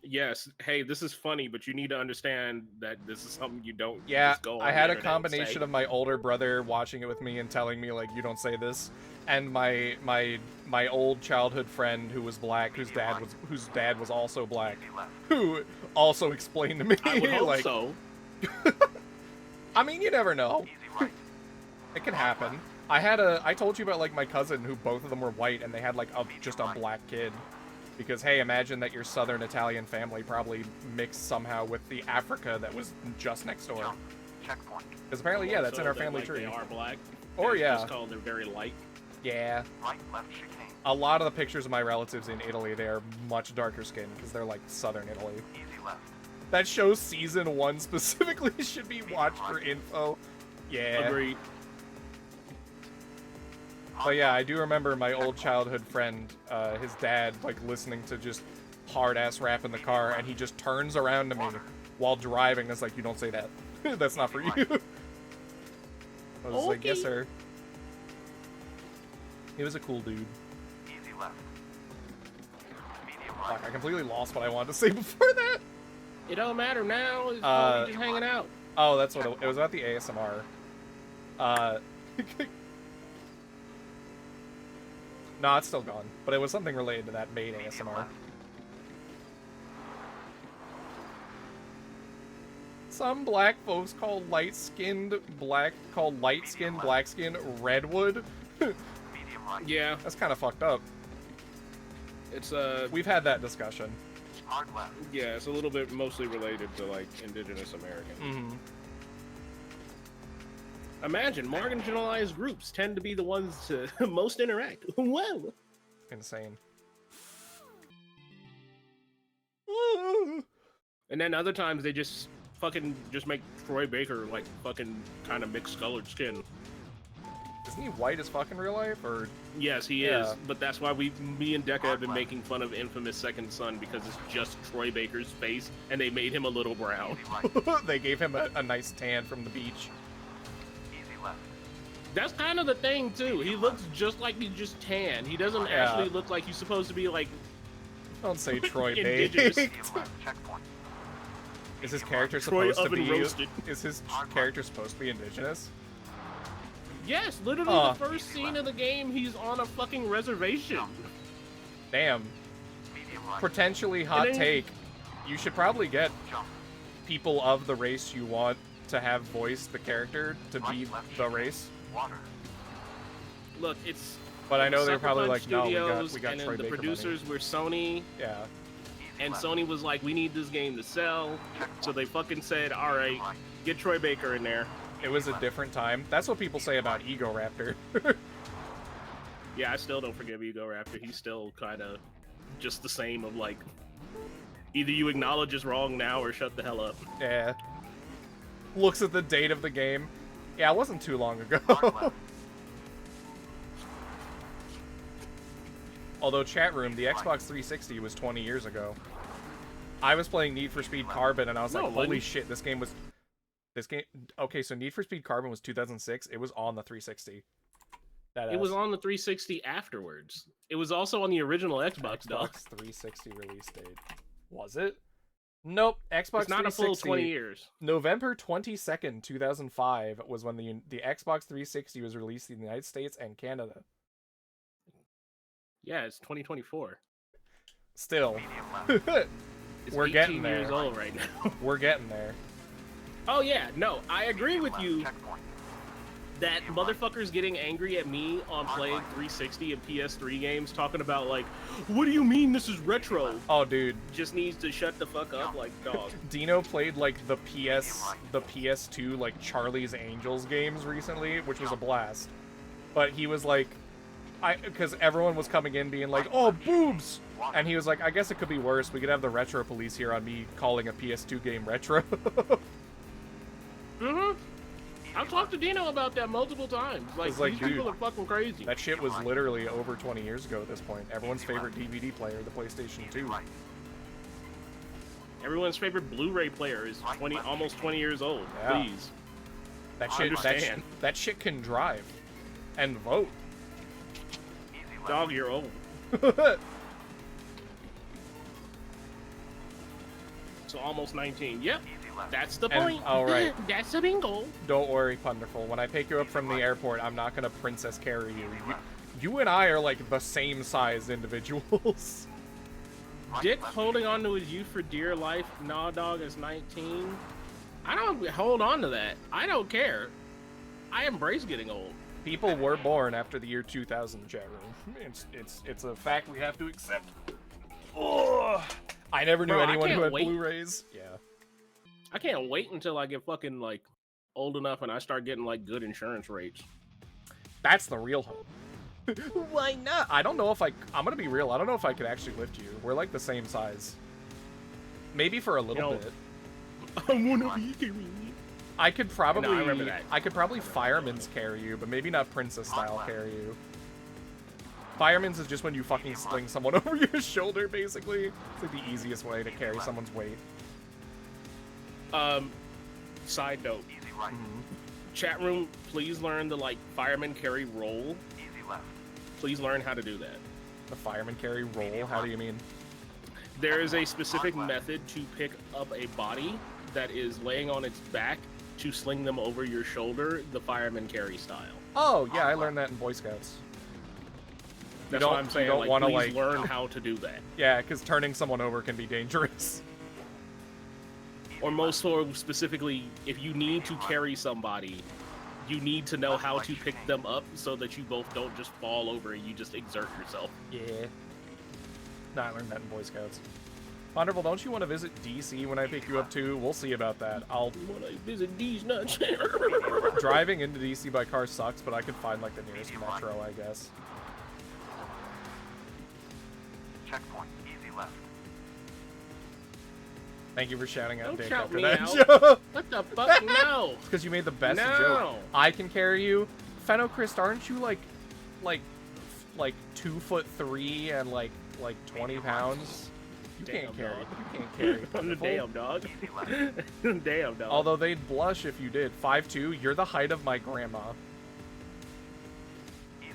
Yes, hey, this is funny, but you need to understand that this is something you don't Yeah, just go on I had the a internet and combination say. of my older brother watching it with me and telling me like, you don't say this, and my old childhood friend who was black, whose dad was also black, Easy left. who also explained to me I would hope like, so. I mean, you never know. Easy right. It can happen. I told you about like my cousin who both of them were white and they had like just a black kid. Because hey, imagine that your southern Italian family probably mixed somehow with the Africa that was just next door. Jump. Checkpoint. Because apparently, yeah, that's in our So that, family like, tree. They are black. Or It's yeah, just called they're very light. yeah. Right, left chicane. A lot of the pictures of my relatives in Italy, they are much darker skinned because they're like southern Italy. Easy left. That show season 1 specifically should be watched for info. Yeah. Agreed. But yeah, I do remember my old childhood friend, his dad, like listening to just hard ass rap in the car, and he just turns around to me while driving. It's like, you don't say that. That's not for you. I was like, yes, sir. He was a cool dude. Easy left. Medium Fuck, right. I completely lost what I wanted to say before that. It don't matter now. It's Uh, just hanging out. Oh, that's what it was about the ASMR. No, it's still gone, but it was something related to that main Medium ASMR. left. Some black folks call light-skinned black skin redwood. Medium right. Yeah, That's kind of fucked up. it's We've had that discussion. Hard left. yeah, it's a little bit mostly related to like indigenous Americans. Mm-hmm. Imagine marginalized groups tend to be the ones to most interact. Whoa. Insane. And then other times they just fucking just make Troy Baker like fucking kind of mixed colored skin. Isn't he white as fuck in real life, or? Yes, he Yeah. is. But that's why me and Deca have been making fun of Infamous Second Son because it's just Troy Baker's face and they made him a little brown. Easy right. They gave him a nice tan from the beach. Easy left. That's kind of the thing too. He looks just like he's just tan. He doesn't Yeah. actually look like he's supposed to be like. Don't say Troy Indigenous. baked. Medium left. Checkpoint. Is his character Troy supposed to oven be? roasted. Is his character supposed to be indigenous? Yes, literally Huh. the first scene of the game, he's on a fucking reservation. Damn. Medium right. Potentially hot And then- take. You should probably get Jump. people of the race you want to have voiced the character to be Right, left, the chicane. race. Water. Look, it's. But I know they're Sucker probably Punch like, no, Studios, we got and then Troy the Baker producers were Sony, money. Yeah. Easy and left. Sony was like, we need this game to sell, Checkpoint. so they fucking said, all right, Right. get Troy Baker in there. It was a different time. That's what people say about Ego Raptor. Yeah, I still don't forgive Ego Raptor. He's still kind of just the same of like, either you acknowledge it's wrong now or shut the hell up. Yeah. Looks at the date of the game. Yeah, it wasn't too long ago. Hard left. Although chat room, the Xbox 360 was 20 years ago. I was playing Need for Speed Carbon and I was No, like, it holy wasn't. shit, this game. Okay, so Need for Speed Carbon was 2006. It was on the 360. It was on the 360 afterwards. It was also on the original Xbox, dog. Xbox 360 release date. Was it? Nope. Xbox It's not a 360. full 20 years. November 22nd, 2005 was when the Xbox 360 was released in the United States and Canada. Yeah, it's 2024. Still. Medium left. It's We're 18 getting years there. old right now. We're getting there. Oh yeah, no, I agree with Left. you Checkpoint. that motherfuckers getting angry at me on playing 360 and PS3 games talking about like, what do you mean this is retro? Oh, dude. Just needs to shut the fuck up, like dog. Dino played like the PS2 like Charlie's Angels games recently, which was a blast. But he was like, because everyone was coming in being like, oh, boobs! And he was like, I guess it could be worse. We could have the retro police here on me calling a PS2 game retro. Mm-hmm. I've talked to Dino about that multiple times. Like, It's like, these dude, people are fucking crazy. That shit was literally over 20 years ago at this point. Everyone's favorite DVD player, the PlayStation 2. Right. Everyone's favorite Blu-ray player is almost 20 years old. Yeah. Please. That that shit can drive and vote. Easy left. Dog, you're old. So almost 19. Yep. Easy left. That's the And- point. all right. That's the bingo. Don't worry, Punderful. When I pick you up from the airport, I'm not gonna princess carry you. You and I are like the same size individuals. Dick holding on to his youth for dear life. Nah, dog is 19. I don't hold on to that. I don't care. I embrace getting old. People were born after the year 2000, chat room. It's a fact we have to accept. Ugh. I never knew Bro, I anyone who can't had wait. Blu-rays. Yeah. I can't wait until I get fucking like old enough and I start getting like good insurance rates. That's the real hope. Why not? I don't know if I'm gonna be real. I don't know if I could actually lift you. We're like the same size. Maybe for a little know, bit. I wanna be carried. I could probably. I remember that. I could probably fireman's carry you, but maybe not princess style carry you. Fireman's is just when you fucking sling someone over your shoulder, basically. It's like the easiest way to carry someone's weight. Side note. Easy right. Chat room, please learn the like fireman carry roll. Easy left. Please learn how to do that. The fireman carry roll. How do you mean? There is a specific method to pick up a body that is laying on its back to sling them over your shoulder, the fireman carry style. Oh yeah, I learned that in Boy Scouts. That's don't- what I'm you saying. don't Like, wanna, please like- learn how to do that. Yeah, because turning someone over can be dangerous. Or most so specifically, if you need to carry somebody, you need to know how to pick them up so that you both don't just fall over and you just exert yourself. Yeah. No, I learned that in Boy Scouts. Wonderful, don't you want to visit DC when I pick you up too? We'll see about that. I'll When I visit these nuts. driving into DC by car sucks, but I could find like the nearest metro, I guess. Checkpoint. Easy left. Thank you for shouting out Don't Dick shout after me that out. joke. What the fuck? No. Because you made the best No. joke. I can carry you. Fenochrist, aren't you like 2'3" and like 20 pounds? You Damn, can't carry. dog. You can't carry. Wonderful. Damn, dog. Damn, dog. Although they'd blush if you did. 5'2", you're the height of my grandma.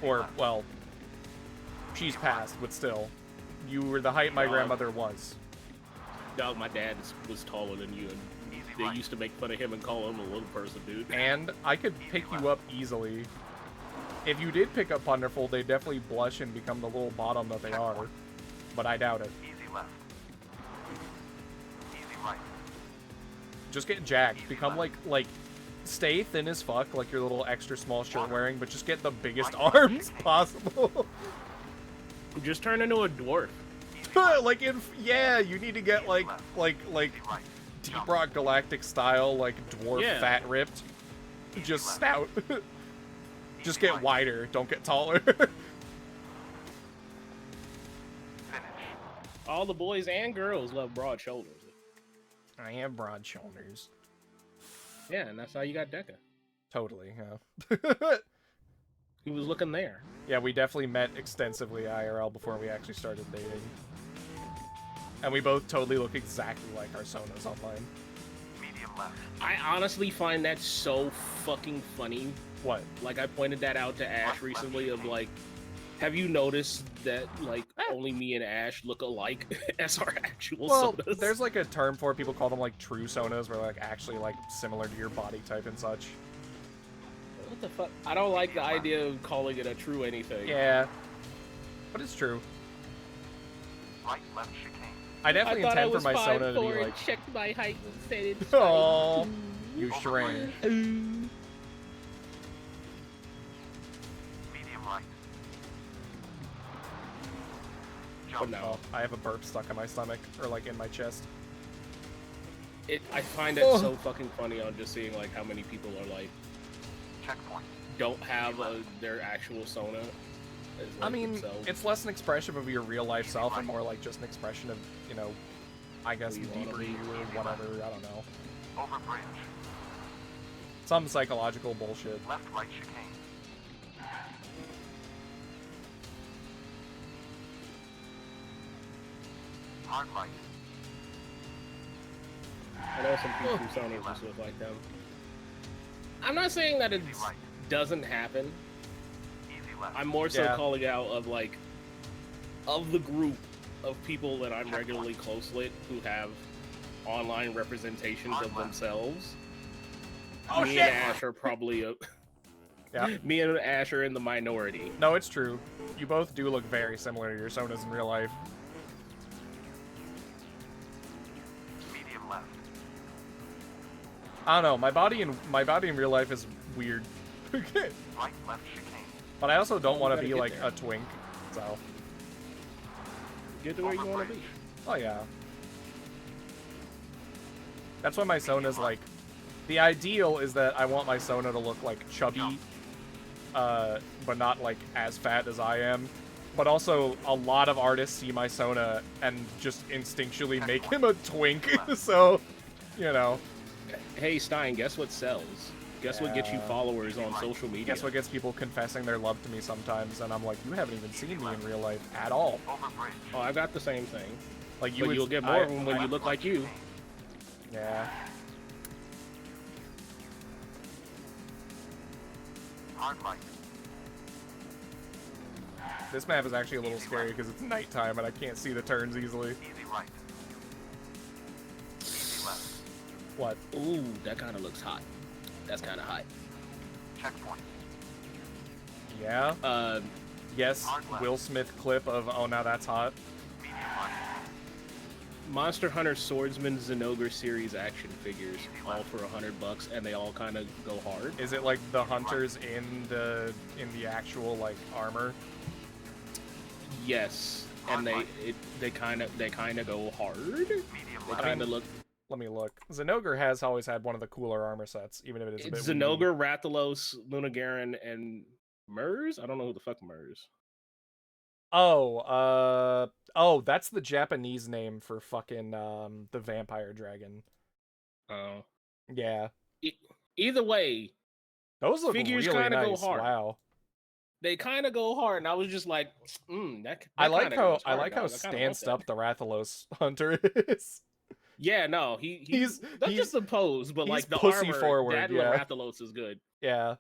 Or, well, she's passed, but still. You were the height my Dog. grandmother was. Dog, my dad was taller than you, and they used to make fun of him and call him a little person, dude. And I could pick you up easily. If you did pick up Wonderful, they'd definitely blush and become the little bottom that they are. But I doubt it. Easy left. Easy right. Just get jacked. Become like stay thin as fuck, like your little extra small shirt wearing, but just get the biggest arms possible. Just turn into a dwarf. Like yeah, you need to get like Deep Rock Galactic style, like dwarf Yeah. fat ripped. Just stout. Just get wider, don't get taller. Finish. All the boys and girls love broad shoulders. I have broad shoulders. Yeah, and that's how you got Deca. Totally, yeah. He was looking there. Yeah, we definitely met extensively IRL before we actually started dating. And we both totally look exactly like our Sonas online. Medium left. I honestly find that so fucking funny. What? Like, I pointed that out to Ash recently of, like, have you noticed that, like, only me and Ash look alike as our actual Well, sodas? there's like a term for it. People call them like true Sonas, where they're like actually like similar to your body type and such. What the fuck? I don't like the idea of calling it a true anything. Yeah. But it's true. Right left chicane. I definitely I thought I intend for was my Sona to be 5'4" and like, checked my height and said it's oh, you shrank. Medium right. But Jump. no. Oh, I have a burp stuck in my stomach, or like in my chest. I find it so fucking funny on just seeing, like, how many people are, like, Checkpoint. don't have their actual Sona. As, like, I mean, themselves. it's less an expression of your real life self and more like just an expression of, you know, I guess Who you wanna deeper be. you or whatever, I don't know. Over bridge. Some psychological bullshit. Left right chicane. Hard light. I know some people from Sony just look like them. I'm not saying that it Easy right. doesn't happen. Easy left. I'm more so Yeah. calling out of, like, of the group of people that I'm regularly close with who have online representations of themselves, Oh, me shit! and Ash are probably Yeah. me and Ash are in the minority. No, it's true. You both do look very similar to your Sonas in real life. Medium left. I don't know. My body in real life is weird. Right left chicane. But I also don't Well, want you to gotta be get like there. a twink. So. Get to where you want to be. Oh yeah. That's why my Sona's like. The ideal is that I want my Sona to look like chubby, but not like as fat as I am. But also, a lot of artists see my Sona and just instinctually make him a twink. So, you know. Hey Stein, guess what sells? Guess what gets you Yeah. followers on social media? Guess what gets people confessing their love to me sometimes, and I'm like, you haven't even seen me in real life at all. Over bridge. Oh, I got the same thing. Like But you'll get more of them when you Left look like you. Yeah. Hard light. This map is actually a little scary because it's nighttime and I can't see the turns easily. Easy right. Easy left. What? Ooh, that kind of looks hot. That's kind of hot. Checkpoint. Yeah? Yes, Hard left. Will Smith clip of, oh, now that's hot. Medium right. Monster Hunter Swordsman Zenogre series action figures, all for $100, and they all kind of go hard. Is it like the hunters in the actual, like, armor? Yes, and they kind of go hard. Medium They left. kind of look. Let me look. Xenogre has always had one of the cooler armor sets, even if it is a bit It's weedy. Zenogre, Rathalos, Lunagarin, and Mers. I don't know who the fuck Mers. Oh, that's the Japanese name for fucking, the vampire dragon. Oh. Yeah. Either way, Those look Figures really kinda go nice. hard. Wow. they kind of go hard, and I was just like, I like kinda how goes hard, guys. I kinda stanced want up the Rathalos hunter is. that. Yeah, no, He's- that's he's- just the pose, but he's like the pussy armor, forward, that yeah. Rathalos is good. Yeah.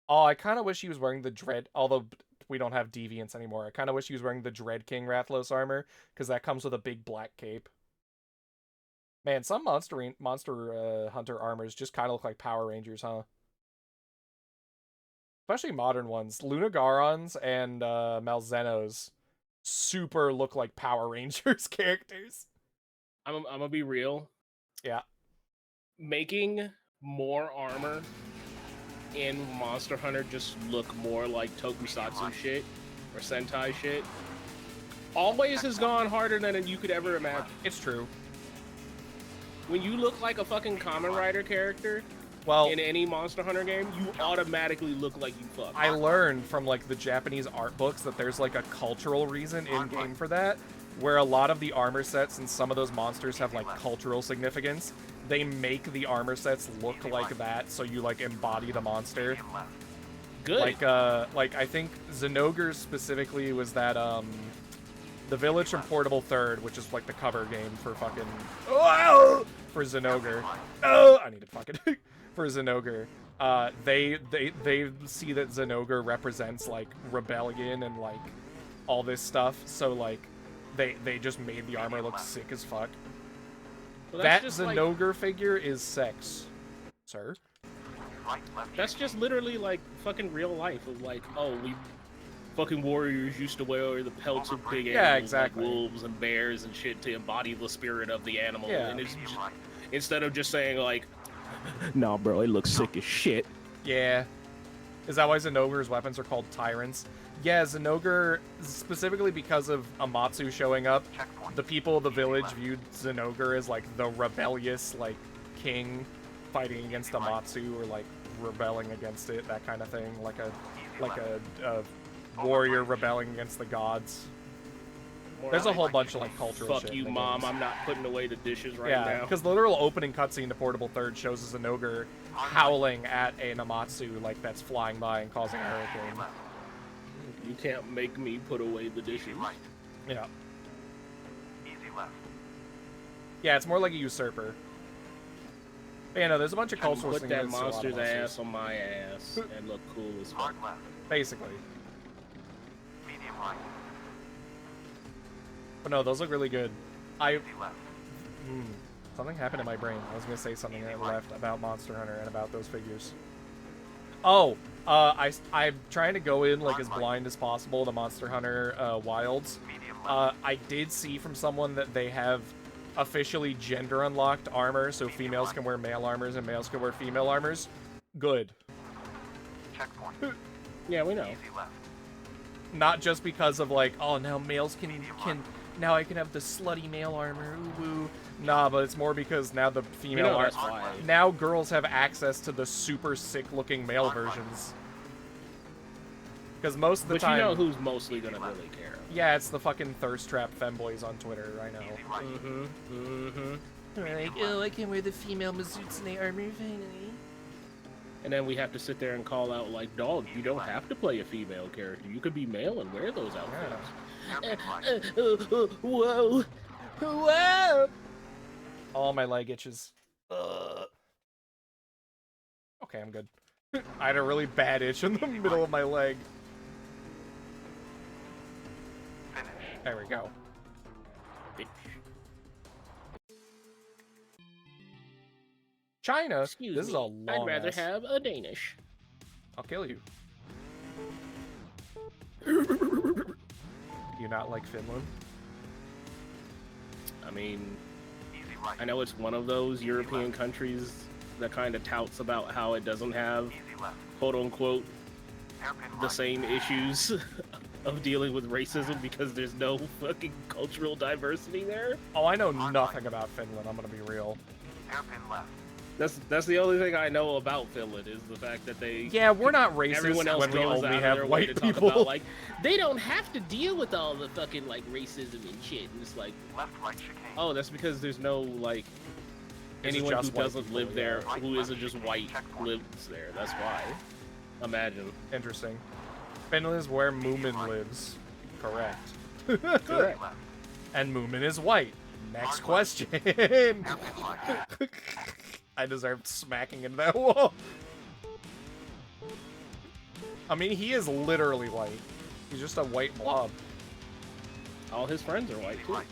Oh, I kind of wish he was wearing the Dread, although we don't have Deviants anymore. I kind of wish he was wearing the Dread King Rathalos armor, because that comes with a big black cape. Man, some Monster Hunter armors just kind of look like Power Rangers, huh? Especially modern ones. Lunagarons and Malzenos super look like Power Rangers characters. I'm gonna be real. Yeah. Making more armor in Monster Hunter just look more like Tokusatsu shit or Sentai shit always has gone harder than you could ever imagine. It's true. When you look like a fucking Kamen Rider character Well, in any Monster Hunter game, you automatically look like you fuck. I learned from like the Japanese art books that there's like a cultural reason in game for that, where a lot of the armor sets and some of those monsters have like cultural significance. They make the armor sets look like that, so you like embody the monster. Medium left. Good. Like I think Zenogre specifically was that the Village from Portable Third, which is like the cover game for fucking for Zenogre. I need to fucking for Zenogre. They see that Zenogre represents like rebellion and like all this stuff, so like they just made the armor look sick as fuck. Well, That that's just Zenogre figure is sex, sir. Right left. That's just literally like fucking real life of like, oh, we fucking warriors used to wear the pelts of big Yeah, animals exactly. like wolves and bears and shit to embody the spirit of the animal. Yeah. And it's Medium just, right. instead of just saying like, nah, bro, it looks sick as shit. Yeah. Is that why Zenogre's weapons are called tyrants? Yeah, Zenogre, specifically because of Amatsu showing up, Checkpoint. the people of the village viewed Zenogre as like the rebellious like king fighting against Amatsu or like rebelling against it, that kind of thing, like a warrior rebelling against the gods. More There's a like, whole bunch of like cultural fuck shit. you, in the mom, games. I'm not putting away the dishes right Yeah, now. because the literal opening cutscene to Portable Third shows Zenogre howling at an Amatsu like that's flying by and causing a hurricane. Left. You can't make me put away the dishes. Right. Yeah. Easy left. Yeah, it's more like a usurper. But, yeah, no, there's a bunch of I can cultural put that significance to a lot of monster's monsters. ass on my ass and look cool as fuck. Hard left. Basically. Medium right. But no, those look really good. Easy left. Something happened in my brain. I was gonna say something that left about Monster Hunter and about those figures. Oh, I'm trying to go in like as blind as possible to Monster Hunter Wilds. Medium left. I did see from someone that they have officially gender unlocked armor, so females can wear male armors and males can wear female armors. Good. Checkpoint. Yeah, we know. Easy left. Not just because of like, oh, now males can now I can have the slutty male armor. Ooh, woo. Nah, but it's more because now the female You know armor. that's why. Now girls have access to the super sick looking male versions. Because most of the But time, you know who's mostly gonna really care. yeah, it's the fucking thirst trap femboys on Twitter. I know. Easy right. Like, oh, I can wear the female Mizutsune armor finally. And then we have to sit there and call out like, dog, you don't have to play a female character. You could be male and wear those outfits. Hairpin right. Whoa. Whoa. All my leg itches. Okay, I'm good. I had a really bad itch in the middle of my leg. Finish. There we go. China? Excuse this me. is a long I'd rather ass- have a Danish. I'll kill you. You not like Finland? I mean, Easy right. I know it's one of those European countries that kind of touts about how it doesn't have, Easy left. quote unquote, Hairpin the right. same issues of dealing with racism because there's no fucking cultural diversity there. Oh, I know nothing about Finland, I'm gonna be real. Hairpin left. That's the only thing I know about Finland is the fact that they Yeah, we're not racist everyone else when we goes only out of have their way white to talk people. about like they don't have to deal with all the fucking like racism and shit. And it's like, Left right chicane. oh, that's because there's no like It's anyone who just white doesn't people, live there yeah. who isn't just white lives there. That's why. Imagine. Interesting. Finland is where Moomin lives. Correct. Correct. Left. And Moomin is white. Next question. Hairpin right. I deserved smacking into that wall. I mean, he is literally white. He's just a white blob. All his friends are white Easy too. right.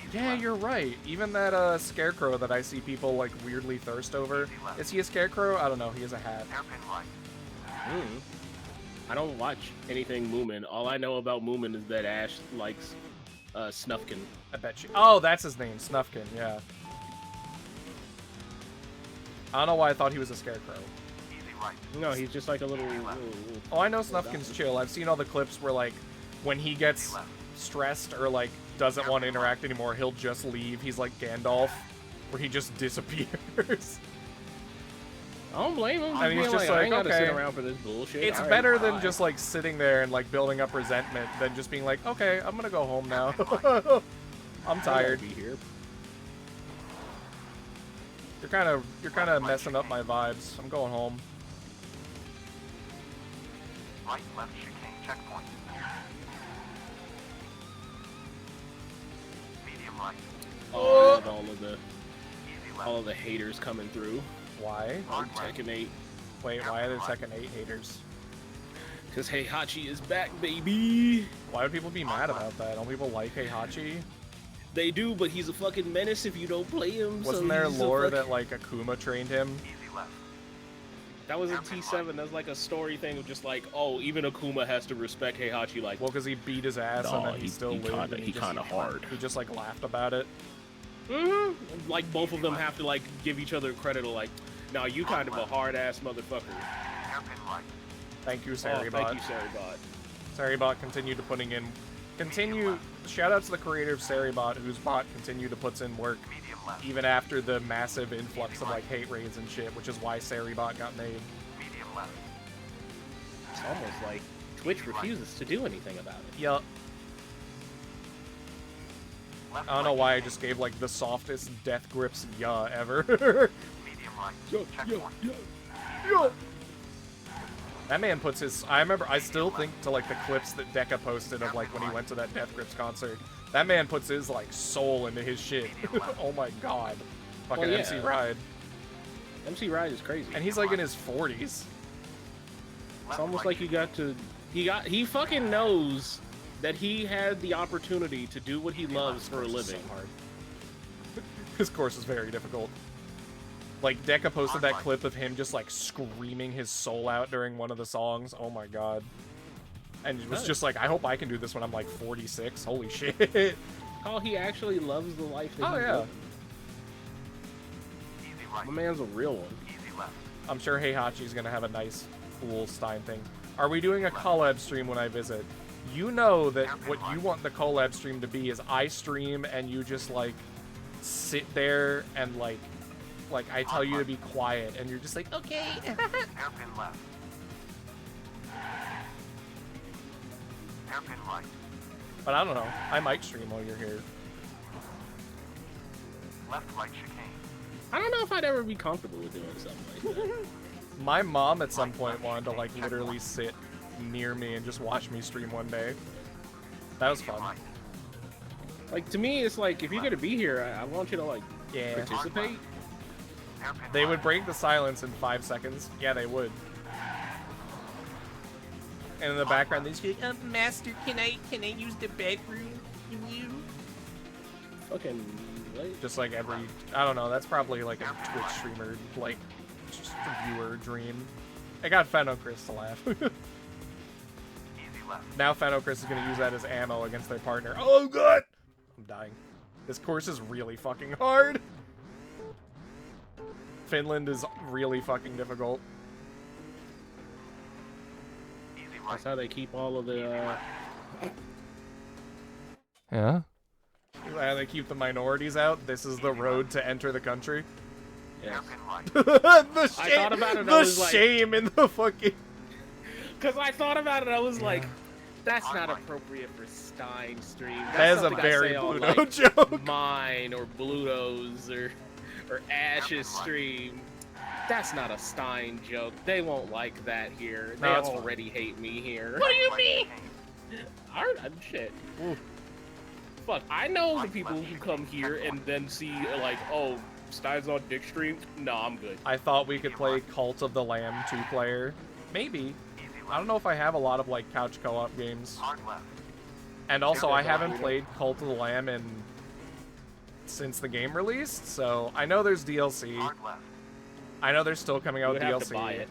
Easy Yeah, left. you're right. Even that scarecrow that I see people like weirdly thirst over. Is he a scarecrow? I don't know. He has a hat. Hairpin right. Mm. I don't watch anything Moomin. All I know about Moomin is that Ash likes Snufkin. I bet you. Oh, that's his name, Snufkin. Yeah. I don't know why I thought he was a scarecrow. Easy right. No, he's just like a little. Oh, I know Snufkin's chill. I've seen all the clips where like when he gets stressed or like doesn't want to interact anymore, he'll just leave. He's like Gandalf, where he just disappears. I don't blame him. I mean, he's Feel just I like, ain't gotta okay. sit around for this bullshit. It's All right, better than bye. just like sitting there and like building up resentment than just being like, okay, I'm gonna go home now. I'm tired. Be here. You're kind of messing up my vibes. I'm going home. Right left chicane. Checkpoint. Medium right. Oh, and all of the Easy left. all of the haters coming through. Why? Hard right. Tekken 8. Wait, why are there Tekken 8 haters? Cause Heihachi is back, baby. Why would people be mad about that? Don't people like Heihachi? They do, but he's a fucking menace if you don't play him. Wasn't so there he's a lore fuck- that like Akuma trained him? Easy left. That was in T7. That's like a story thing of just like, oh, even Akuma has to respect Heihachi. Like, Well, because he beat his ass and then he still lived. And he just, kind of hard. He just like laughed about it. Like both of them have to like give each other credit. Of, like, now you kind of a hard ass motherfucker. Hairpin right. Thank you, Oh, Saribot. thank you, Saribot. Saribot continued to putting in. Shout out to the creator of Saribot, whose bot continued to puts in work Medium left. even after the massive influx of like hate raids and shit, which is why Saribot got made. Medium left. It's almost like Twitch refuses to do anything about it. Yup. Left I don't know right why I chicane. just gave like the softest death grips ever. Medium right. Checkpoint. Yo. That man puts his. I still think to like the clips that Deca posted of like when he went to that Death Grips concert. That man puts his like soul into his shit. Oh my god. Fucking Well, yeah. MC Ride. MC Ride is crazy. And he's like in his 40s. It's almost like you got to. He fucking knows that he had the opportunity to do what he loves for a living. So hard. His course is very difficult. Like, Deca posted that clip of him just, like, screaming his soul out during one of the songs. Oh my god. And it was just like, I hope I can do this when I'm, like, 46. Holy shit. Oh, he actually loves the life that Oh, he's yeah. living. My man's a real one. I'm sure Heihachi's gonna have a nice, cool Stein thing. Are we doing a collab stream when I visit? You know that what you want the collab stream to be is I stream and you just, like, sit there and, like I tell you to be quiet and you're just like, okay. Hairpin left. Hairpin right. But I don't know. I might stream while you're here. Left right chicane. I don't know if I'd ever be comfortable with doing something like that. My mom at some point wanted to, like, literally sit near me and just watch me stream one day. That was fun. Like, to me, it's like, if you're gonna be here, I want you to, like, Yeah. participate. They would break the silence in 5 seconds. Yeah, they would. And in the background, they just be like, Master, can I use the bedroom? Can you? Fucking, what? Just like every, I don't know, that's probably like a Twitch streamer, like, just viewer dream. I got Feno Chris to laugh. Easy left. Now Feno Chris is gonna use that as ammo against their partner. Oh god! I'm dying. This course is really fucking hard. Finland is really fucking difficult. Easy That's right. how they keep all of the, Yeah? And they keep the minorities out. This is the road to enter the country. yes. Hairpin right. The shame, I thought about it, I the was like- shame in the fucking... Because I thought about it, I was like, that's not appropriate for Stein stream. That's That is a something I very say on, Pluto like, joke. mine or Bluto's or Ash's stream. That's not a Stein joke. They won't like that here. They No, it's fine. already hate me here. What do you mean? Shit. Ooh. Fuck, I know the people who come here and then see, like, oh, Stein's on Dick stream. No, I'm good. I thought we could play Cult of the Lamb 2-player. Maybe. I don't know if I have a lot of, like, couch co-op games. Hard left. And also, I haven't played Cult of the Lamb since the game released, so I know there's DLC. Hard left. I know they're still coming You out would DLC. have to buy it.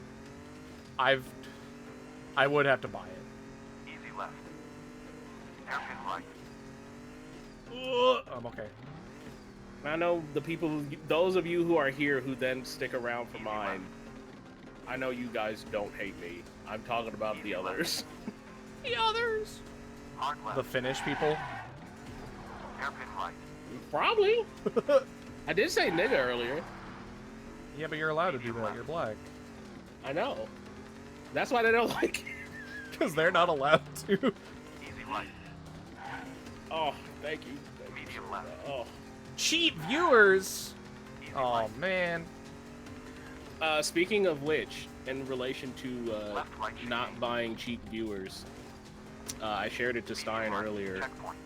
I would have to buy it. Easy left. Hairpin right. I'm okay. I know the people, those of you who are here who then stick around for mine, I know you guys don't hate me. I'm talking about the others. The others. Hard left. The Finnish people. Hairpin right. Probably. I did say nigga earlier. Yeah, but you're allowed to do that. You're black. I know. That's why they don't like it. Because they're not allowed to. Easy right. Oh, thank you. Thank you. Medium left. Oh. Cheap viewers. Easy Oh, right. man. Speaking of which, in relation to Left, right, chicane. not buying cheap viewers, I shared it to Stein earlier. Checkpoint.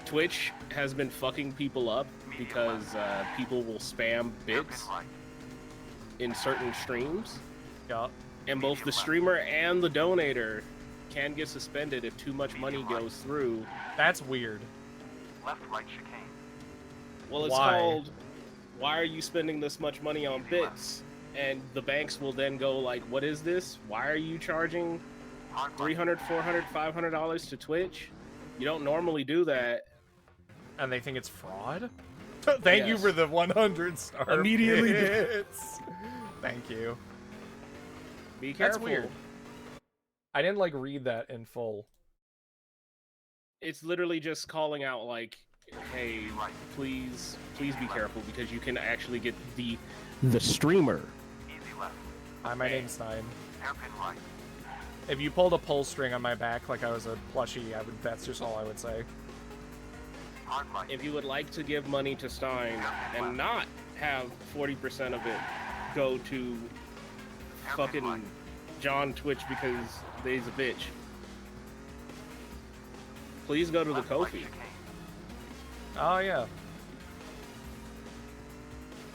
Twitch has been fucking people up because people will spam bits Hairpin right. in certain streams, Yeah. and both the streamer and the donator can get suspended if too much money goes through. That's weird. Left right chicane. Well, it's Why? called, why are you spending this much money on bits? And the banks will then go like, what is this? Why are you charging Hard left. $300, $400, $500 to Twitch? You don't normally do that. And they think it's fraud? Thank you Yes. for the 100 star Immediately. bits. Thank you. Be That's careful. weird. I didn't, like, read that in full. It's literally just calling out like, hey, please be careful because you can actually get the streamer. Easy left. Hi, my name's Stein. Hairpin right. If you pulled a pull string on my back like I was a plushie, that's just all I would say. Hard right. If you would like to give money to Stein and not have 40% of it go to fucking John Twitch because they's a bitch, please go to the Left right Kofi. chicane. Oh, yeah.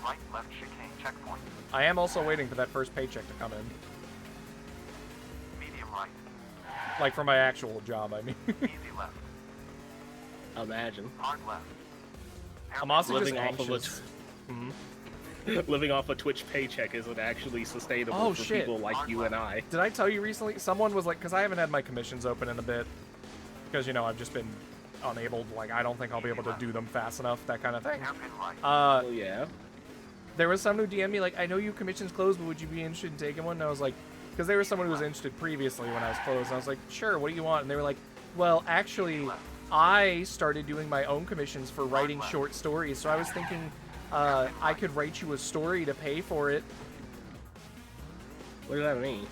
Right left chicane. Checkpoint. I am also waiting for that first paycheck to come in. Medium right. Like for my actual job, I mean. Easy left. Imagine. Hard left. I'm also Living just off of a anxious. living off a Twitch paycheck isn't actually sustainable Oh, for shit. people like you and I. Did I tell you recently? Someone was like, because I haven't had my commissions open in a bit, because you know I've just been unable. Like I don't think I'll be able to do them fast enough. That kind of thing. Hairpin right. Well, yeah. There was someone who DM'd me like, I know you commissions closed, but would you be interested in taking one? And I was like, because there was someone who was interested previously when I was closed. And I was like, sure, what do you want? And they were like, well, actually, I started doing my own commissions for writing short stories. So I was thinking I could write you a story to pay for it. What does that mean?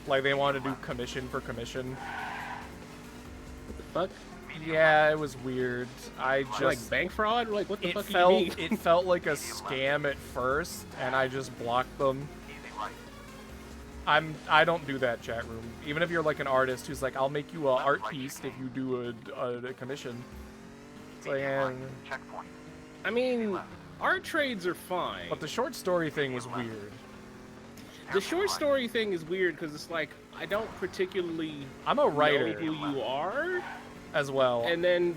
Like they wanted to do commission for commission. What the fuck? Yeah, it was weird. I just Like bank fraud? Like what the it fuck felt do you mean? it felt like a scam at first, and I just blocked them. Easy right. I don't do that, chat room. Even if you're like an artist who's like, I'll make you an art piece if you do a commission. It's like, Medium right. Checkpoint. I mean, art trades are fine. but the short story thing was weird. The short story thing is weird because it's like I don't particularly I'm a writer know who you are, as well. and then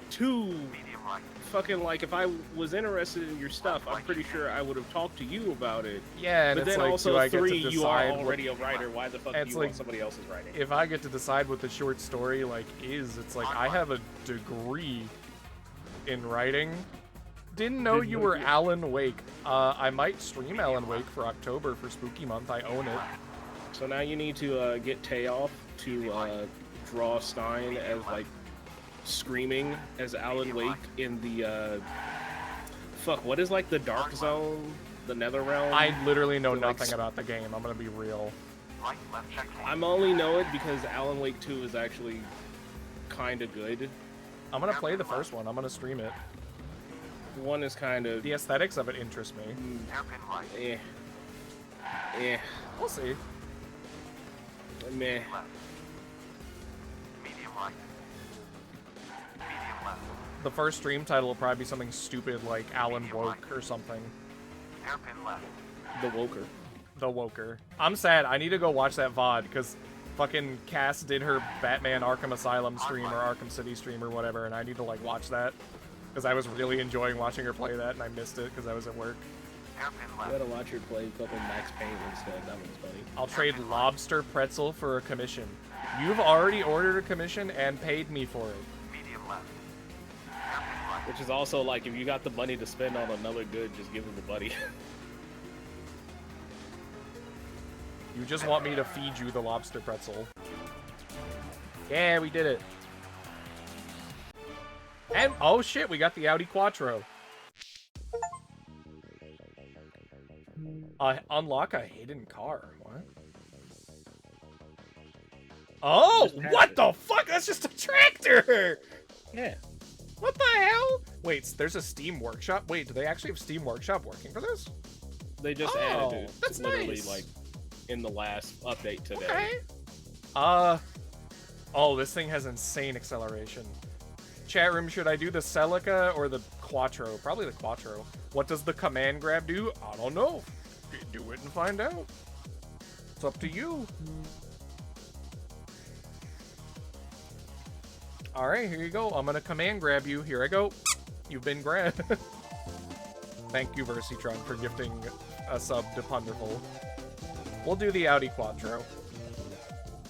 two, Medium right. fucking like if I was interested in your stuff, I'm pretty sure I would have talked to you about it. Yeah, and But it's then like, also do I get three, to you are decide already a writer. Why the fuck do It's you like- want somebody else's writing? if I get to decide what the short story like is? It's like I have a degree in writing. Didn't know you were Alan Wake. I might stream Alan Wake for October for Spooky Month. I own it. So now you need to get Tay off to draw Stein as like screaming as Alan Wake in the fuck. What is like the Dark Zone, the Nether Realm? I literally know So, like, nothing about the game. I'm gonna be real. Right. Left checkpoint. I'm only know it because Alan Wake 2 is actually kind of good. I'm gonna play the first one. I'm gonna stream it. One is kind of The aesthetics of it interest me. Hairpin right. We'll see. Meh. Left. Medium right. Medium left. The first stream title will probably be something stupid like Alan Woke or something. Hairpin left. The Woker. The Woker. I'm sad. I need to go watch that VOD because fucking Cass did her Batman Arkham Asylum stream or Arkham City stream or whatever, and I need to like watch that because I was really enjoying watching her play that, and I missed it because I was at work. Hairpin You left. gotta watch her play fucking Max Payne instead. That one's funny. I'll trade lobster pretzel for a commission. You've already ordered a commission and paid me for it. Medium left. Hairpin right. Which is also like if you got the money to spend on another good, just give him the money. You just want me to feed you the lobster pretzel. Yeah, we did it. And, oh shit, we got the Audi Quattro. Unlock a hidden car. What? Oh, Just what have the fuck? That's just a tractor! Yeah. What the hell? Wait, there's a Steam Workshop? Wait, do they actually have Steam Workshop working for this? They just Oh, added it that's literally nice. like in the last update today. Okay. Oh, this thing has insane acceleration. Chat room, should I do the Celica or the Quattro? Probably the Quattro. What does the command grab do? I don't know. Do it and find out. It's up to you. Alright, here you go. I'm gonna command grab you. Here I go. You've been grabbed. Thank you, Versitron, for gifting a sub to Punderful. We'll do the Audi Quattro.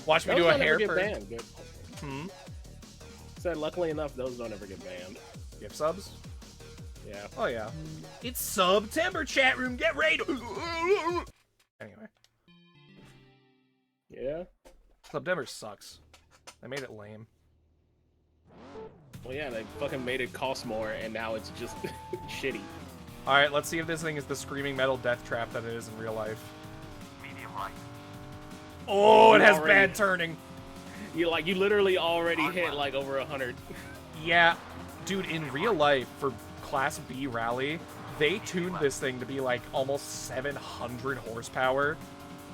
Watch me Those do a don't ever hair get for... banned. But said luckily enough, those don't ever get banned. Gift subs? Yeah. Oh, yeah. It's September, chat room. Get ready. Anyway. Yeah. September sucks. They made it lame. Well, yeah, they fucking made it cost more, and now it's just shitty. Alright, let's see if this thing is the screaming metal death trap that it is in real life. Medium right. Oh, it You has already- bad turning. You literally already hit like over 100. Yeah. Dude, in real life, for Class B Rally, they tuned this thing to be like almost 700 horsepower,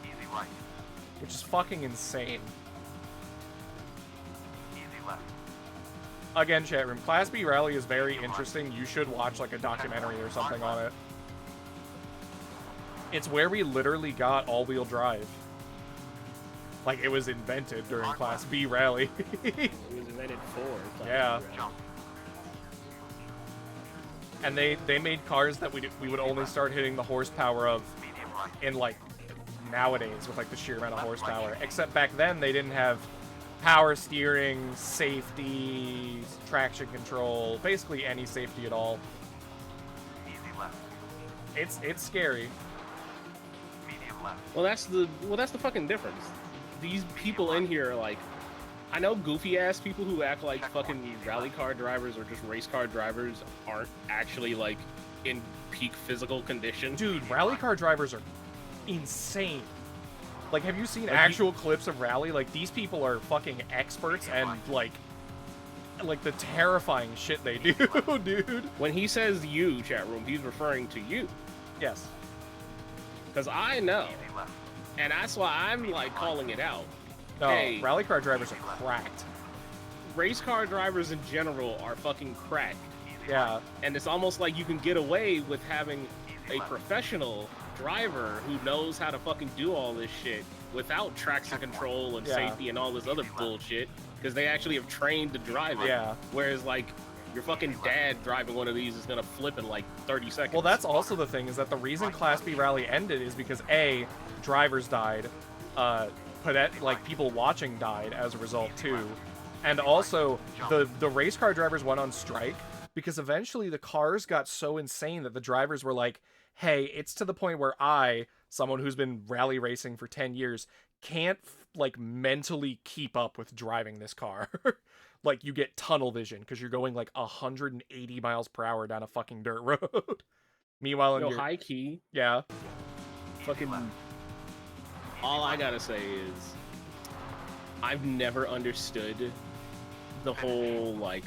Easy right. which is fucking insane. Easy left. Again, chat room, Class B Rally is very interesting. You should watch like a documentary or something on it. It's where we literally got all-wheel drive. Like, it was invented during Class B rally. It was invented for. Yeah. Jump. And they made cars that we would only start hitting the horsepower of Medium right. in, like, nowadays with, like, the sheer amount of horsepower. Except back then, they didn't have power steering, safety, traction control, basically any safety at all. Easy left. It's scary. Medium left. Well, that's the fucking difference. These people in here are like, I know goofy ass people who act like fucking rally car drivers or just race car drivers aren't actually like in peak physical condition. Dude, rally car drivers are insane. Like, have you seen Like, actual clips of rally? Like, these people are fucking experts, and like the terrifying shit they do, dude. When he says you, chat room, he's referring to you. Yes. Because I know, Easy left. and that's why I'm like calling it out. No, Hey. rally car drivers are cracked. Race car drivers in general are fucking cracked. Yeah. And it's almost like you can get away with having a professional driver who knows how to fucking do all this shit without traction control and Yeah. safety and all this other bullshit, because they actually have trained to drive it. Yeah. Whereas like your fucking dad driving one of these is gonna flip in like 30 seconds. Well, that's also the thing, is that the reason Class B rally ended is because A, drivers died, like people watching died as a result too, and also the race car drivers went on strike because eventually the cars got so insane that the drivers were like, hey, it's to the point where I, someone who's been rally racing for 10 years, can't like mentally keep up with driving this car. Like, you get tunnel vision because you're going like 180 miles per hour down a fucking dirt road. Meanwhile, in Yo, your high key, yeah, fucking. All I gotta say is, I've never understood the whole like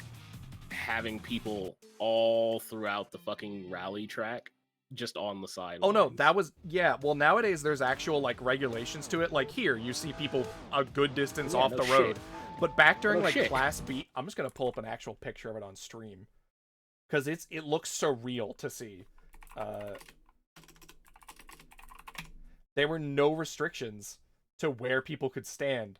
having people all throughout the fucking rally track just on the side. oh no, that was, yeah, well, nowadays there's actual like regulations to it. Like, here you see people a good distance Yeah, off no the road. shit. But back during No like shit. Class B, I'm just gonna pull up an actual picture of it on stream because it looks surreal to see. There were no restrictions to where people could stand,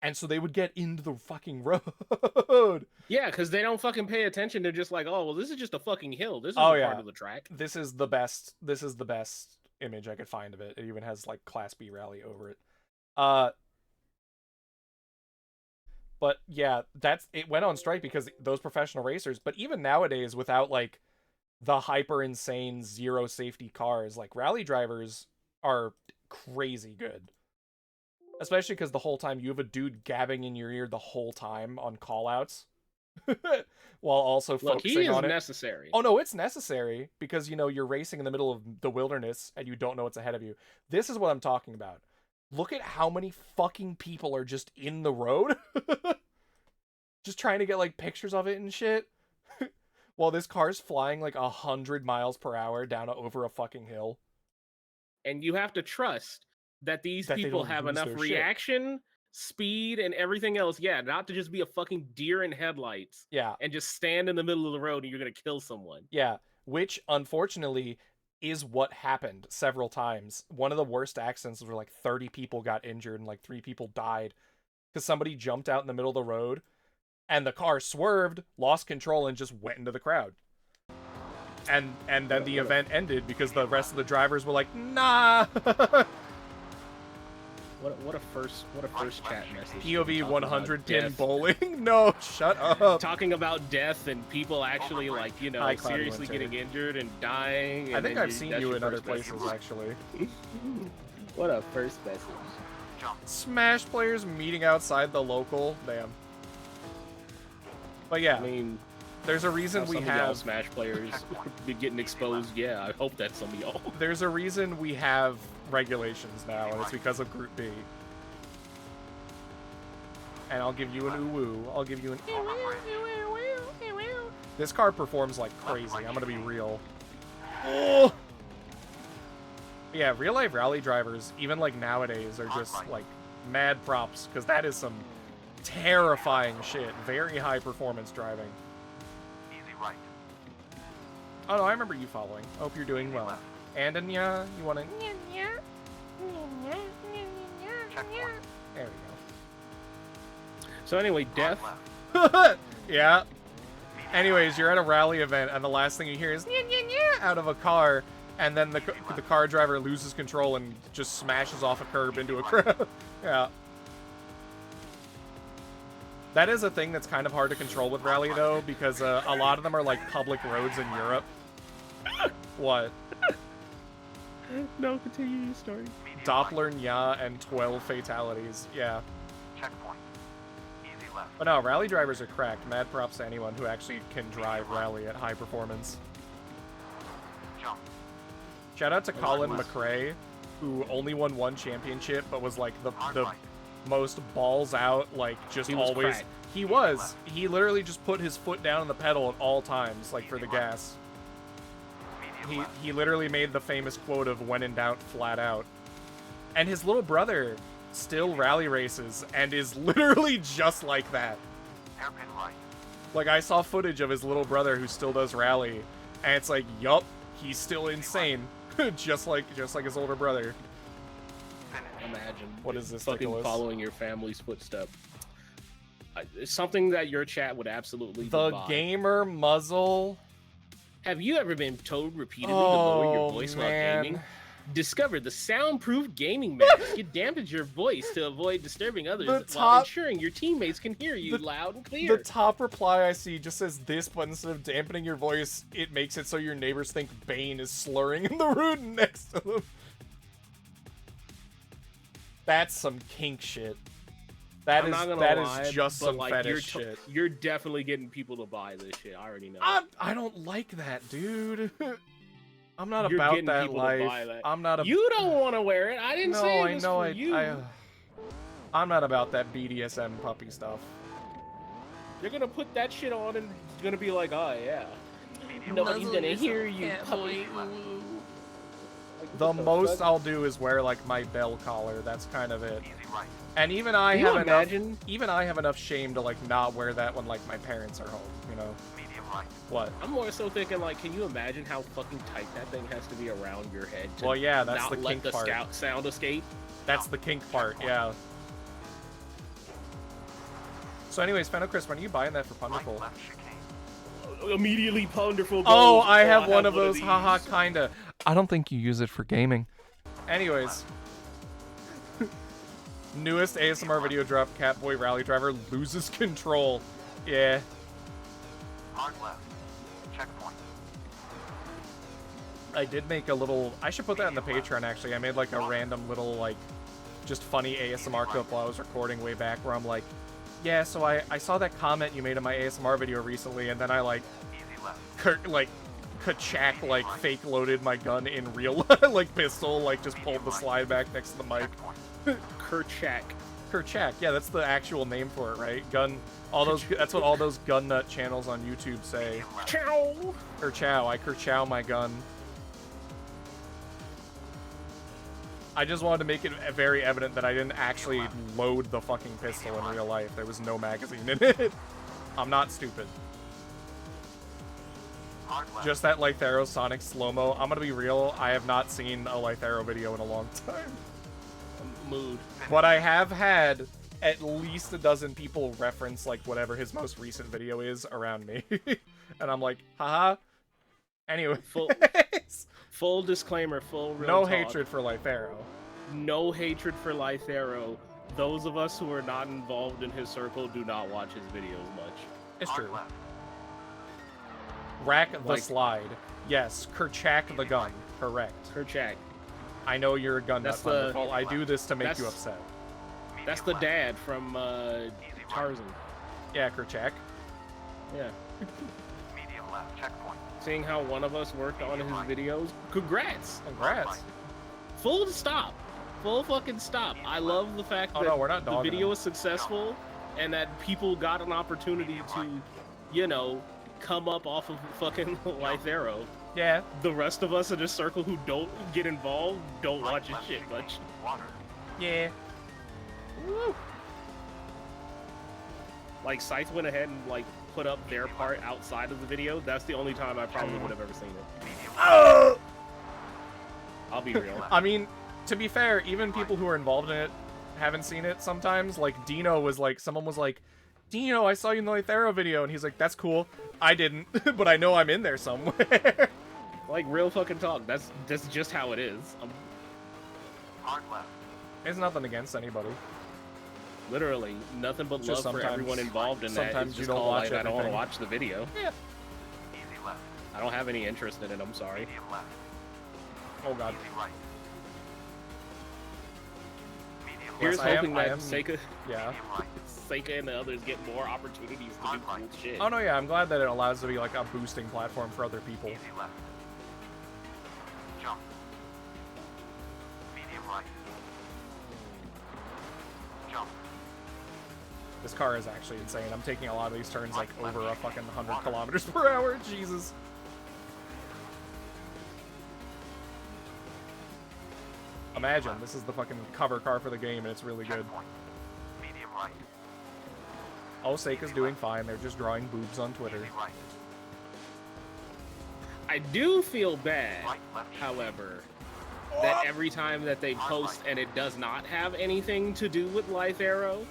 and so they would get into the fucking road. Yeah, because they don't fucking pay attention. They're just like, oh, well, this is just a fucking hill. This is Oh, a yeah. part of the track. This is the best image I could find of it. It even has like Class B rally over it. But yeah, it went on strike because those professional racers, but even nowadays without like the hyper insane zero safety cars, like rally drivers are crazy good. Especially because the whole time you have a dude gabbing in your ear the whole time on callouts. While also Look, focusing he is on it. necessary. Oh no, it's necessary because, you know, you're racing in the middle of the wilderness and you don't know what's ahead of you. This is what I'm talking about. Look at how many fucking people are just in the road. Just trying to get like pictures of it and shit. While this car's flying like 100 miles per hour down over a fucking hill. And you have to trust that these That they people don't have lose enough their shit. reaction, speed, and everything else. Yeah, not to just be a fucking deer in headlights Yeah, and just stand in the middle of the road and you're gonna kill someone. yeah. Which, unfortunately, is what happened several times. One of the worst accidents was where like 30 people got injured and like 3 people died because somebody jumped out in the middle of the road and the car swerved, lost control, and just went into the crowd. And then the event ended because the rest of the drivers were like, nah. What a first chat message. POV Talking 100 about pin death. bowling? No, shut up. Talking about death and people actually like, you know, Hi, Cloudy seriously Winter. getting injured and dying. I and think then I've seen that's you your in other first message. places, actually. What a first message. Smash players meeting outside the local. Damn. But yeah, I mean, there's a reason some we of y'all have Smash players be getting exposed. Yeah, I hope that's some of y'all. there's a reason we have regulations now, and it's because of Group B. And I'll give you an ooh-woo. I'll give you an ooh-woo. This car performs like crazy. I'm gonna be real. Oh! Yeah, real-life rally drivers, even like nowadays, are just like mad props, because that is some terrifying shit. Very high performance driving. Easy right. Oh no, I remember you following. Hope you're doing well. And Anya, you wanna Checkpoint. There we So anyway, Death. go. Yeah. Anyways, you're at a rally event, and the last thing you hear is "nya, nya, nya" out of a car, and then the car driver loses control and just smashes off a curb into a crowd. Yeah. That is a thing that's kind of hard to control with rally, though, because a lot of them are like public roads in Europe. What? No, continue your story. Doppler, Nya, and 12 fatalities. Yeah. Checkpoint. Easy left. But no, rally drivers are cracked. Mad props to anyone who actually can drive rally at high performance. Jump. Shout out to Colin McRae, who only won one championship, but was like the most balls out, like just He was always. cracked. He was. He literally just put his foot down on the pedal at all times, like for the gas. He literally made the famous quote of "when in doubt, flat out." And his little brother still rally races and is literally just like that. Hairpin right. Like, I saw footage of his little brother who still does rally, and it's like, yup, he's still insane, just like his older brother. Imagine. What is this, Fucking Nicholas? following your family's footsteps. It's something that your chat would absolutely The divide. gamer muzzle. Have you ever been told repeatedly to lower your Oh, voice man. while gaming? Discover the soundproof gaming mask. It dampens your voice to avoid disturbing others while ensuring your teammates can hear you loud and clear. The top reply I see just says this, but instead of dampening your voice, it makes it so your neighbors think Bane is slurring in the room next to them. That's some kink shit. That I'm is not gonna that lie, is just but, some like, fetish shit. You're definitely getting people to buy this shit. I already know. I don't like that, dude. I'm not You're about getting that people to life. buy that. I'm not. You don't want to wear it. I didn't No, say it I was know. for you. I'm not about that BDSM puppy stuff. You're gonna put that shit on and it's gonna be like, oh yeah. Nobody's gonna hear you, puppy. The most I'll do is wear like my bell collar. That's kind of it. Easy right. And even I Can you have imagine? enough. Even I have enough shame to like not wear that when like my parents are home. You know Medium right. what? I'm more so thinking like, can you imagine how fucking tight that thing has to be around your head to Well, yeah, that's not the let kink the part. sound escape? That's the kink part. Yeah. So, anyways, Fennel Chris, when are you buying that for Right Punderful? left chicane. Immediately ponderful. Oh, goes, I have one of these. those. Haha, kinda. I don't think you use it for gaming. Anyways. Newest ASMR video drop, Catboy rally driver loses control. Yeah. Hard left. Checkpoint. I did make a little... I should put that in the Patreon, actually. I made, like, a random little, like, just funny ASMR clip while I was recording way back where I'm like, yeah, so I saw that comment you made in my ASMR video recently, and then I, like, Easy left. Kachak, like, fake-loaded my gun in real, like, pistol, like, just pulled the slide back next to the mic. Checkpoint. Kerchak. Kerchak, yeah, that's the actual name for it, right? Gun... All those... That's what all those gun nut channels on YouTube say. Chow. Kerchow. I kerchow my gun. I just wanted to make it very evident that I didn't actually load the fucking pistol in real life. There was no magazine in it. I'm not stupid. Hard left. Just that Lythero Sonic slow-mo. I'm gonna be real, I have not seen a Lythero video in a long time. Mood. But I have had at least a dozen people reference, like, whatever his most recent video is around me. And I'm like, haha. Anyway. Full disclaimer, full real No talk. hatred for Lythero. No hatred for Lythero. Those of us who are not involved in his circle do not watch his videos much. It's Hard true. left. Rack the Like- slide. Yes, Kerchak the gun. Correct. Kerchak. I know you're a gun nut, That's the- Wonderful. I do this to make you that's- upset. That's the dad from Tarzan. Yeah, Kerchak. Yeah. Medium left. Checkpoint. Seeing how one of us worked on his videos, congrats. Congrats. Full stop. Full fucking stop. I love the fact Oh, that no, we're not the dogging video him. was successful and that people got an opportunity to, you know, come up off of fucking Lythero. Yeah. The rest of us in this circle who don't get involved don't watch his Left shit chicane. much. Water. Yeah. Woo. Like, Scythe went ahead and, like, put up their part outside of the video. That's the only time I probably would have ever seen it. Medium Oh! I'll be real. I mean, to be fair, even people who are involved in it haven't seen it sometimes. Like, Dino was like, someone was like, Dino, I saw you in the Lythero video, and he's like, that's cool. I didn't, but I know I'm in there somewhere. Like, real fucking talk. That's just how it is. Hard left. There's nothing against anybody. Literally, nothing but Just love for sometimes- everyone involved in that. sometimes It's you just don't called, watch like, I don't want to everything. watch the video. Yeah. Easy left. I don't have any interest in it, I'm sorry. Medium left. Oh god. Easy right. Medium Here's Yes, I am- hoping I that am- Seika, Yeah. Medium right. Seika and the others get more opportunities to do cool shit. Oh no, yeah, I'm glad that it allows to be like a boosting platform for other people. Easy left. Jump. Medium right. Jump. This car is actually insane. I'm taking a lot of these turns like over a fucking 100 kilometers per hour. Jesus. Imagine, this is the fucking cover car for the game, and it's really good. Checkpoint. Medium right. Oh, Seika's doing fine. They're just drawing boobs on Twitter. Easy right. I do feel bad, Right, left. however, that every time that they post and it does not have anything to do with Life Arrow,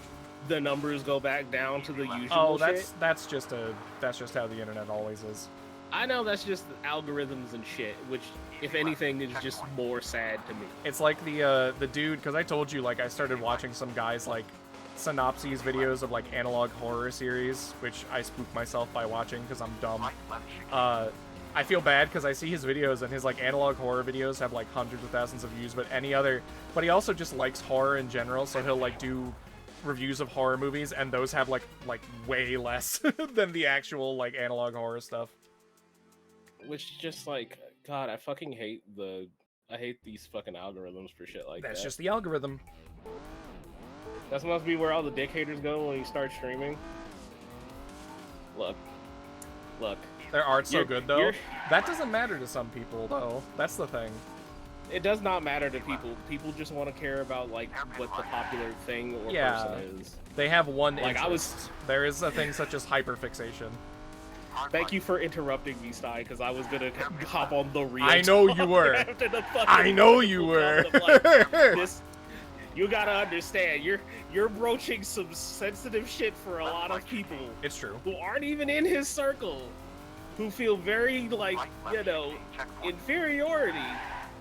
the numbers go back down to the usual Oh, shit. that's just how the internet always is. I know that's just algorithms and shit, which, if anything, is just more sad to me. It's like the dude, because I told you, like, I started watching some guys like synopses videos of like analog horror series, which I spook myself by watching because I'm dumb. Right, left. Chicane. I feel bad because I see his videos and his like analog horror videos have like hundreds of thousands of views, but he also just likes horror in general, so he'll like do reviews of horror movies, and those have like way less than the actual like analog horror stuff. Which just like, God, I fucking hate these fucking algorithms for shit like That's that. just the algorithm. That must be where all the dick haters go when you start streaming. Look. Their art's so You're- good though. you're- That doesn't matter to some people though. That's the thing. It does not matter to people. People just want to care about like what the popular thing or Yeah. person is. They have one Like, I was- interest. There is a thing such as hyperfixation. Hard Thank right. you for interrupting me, Sty, because I was gonna hop on the real. I know you talk were. After the fucking I know you were. like, this, you gotta understand, you're broaching some sensitive shit for a lot of people It's true. who aren't even in his circle, who feel very like Right, left. you know Chicane. Checkpoint. inferiority.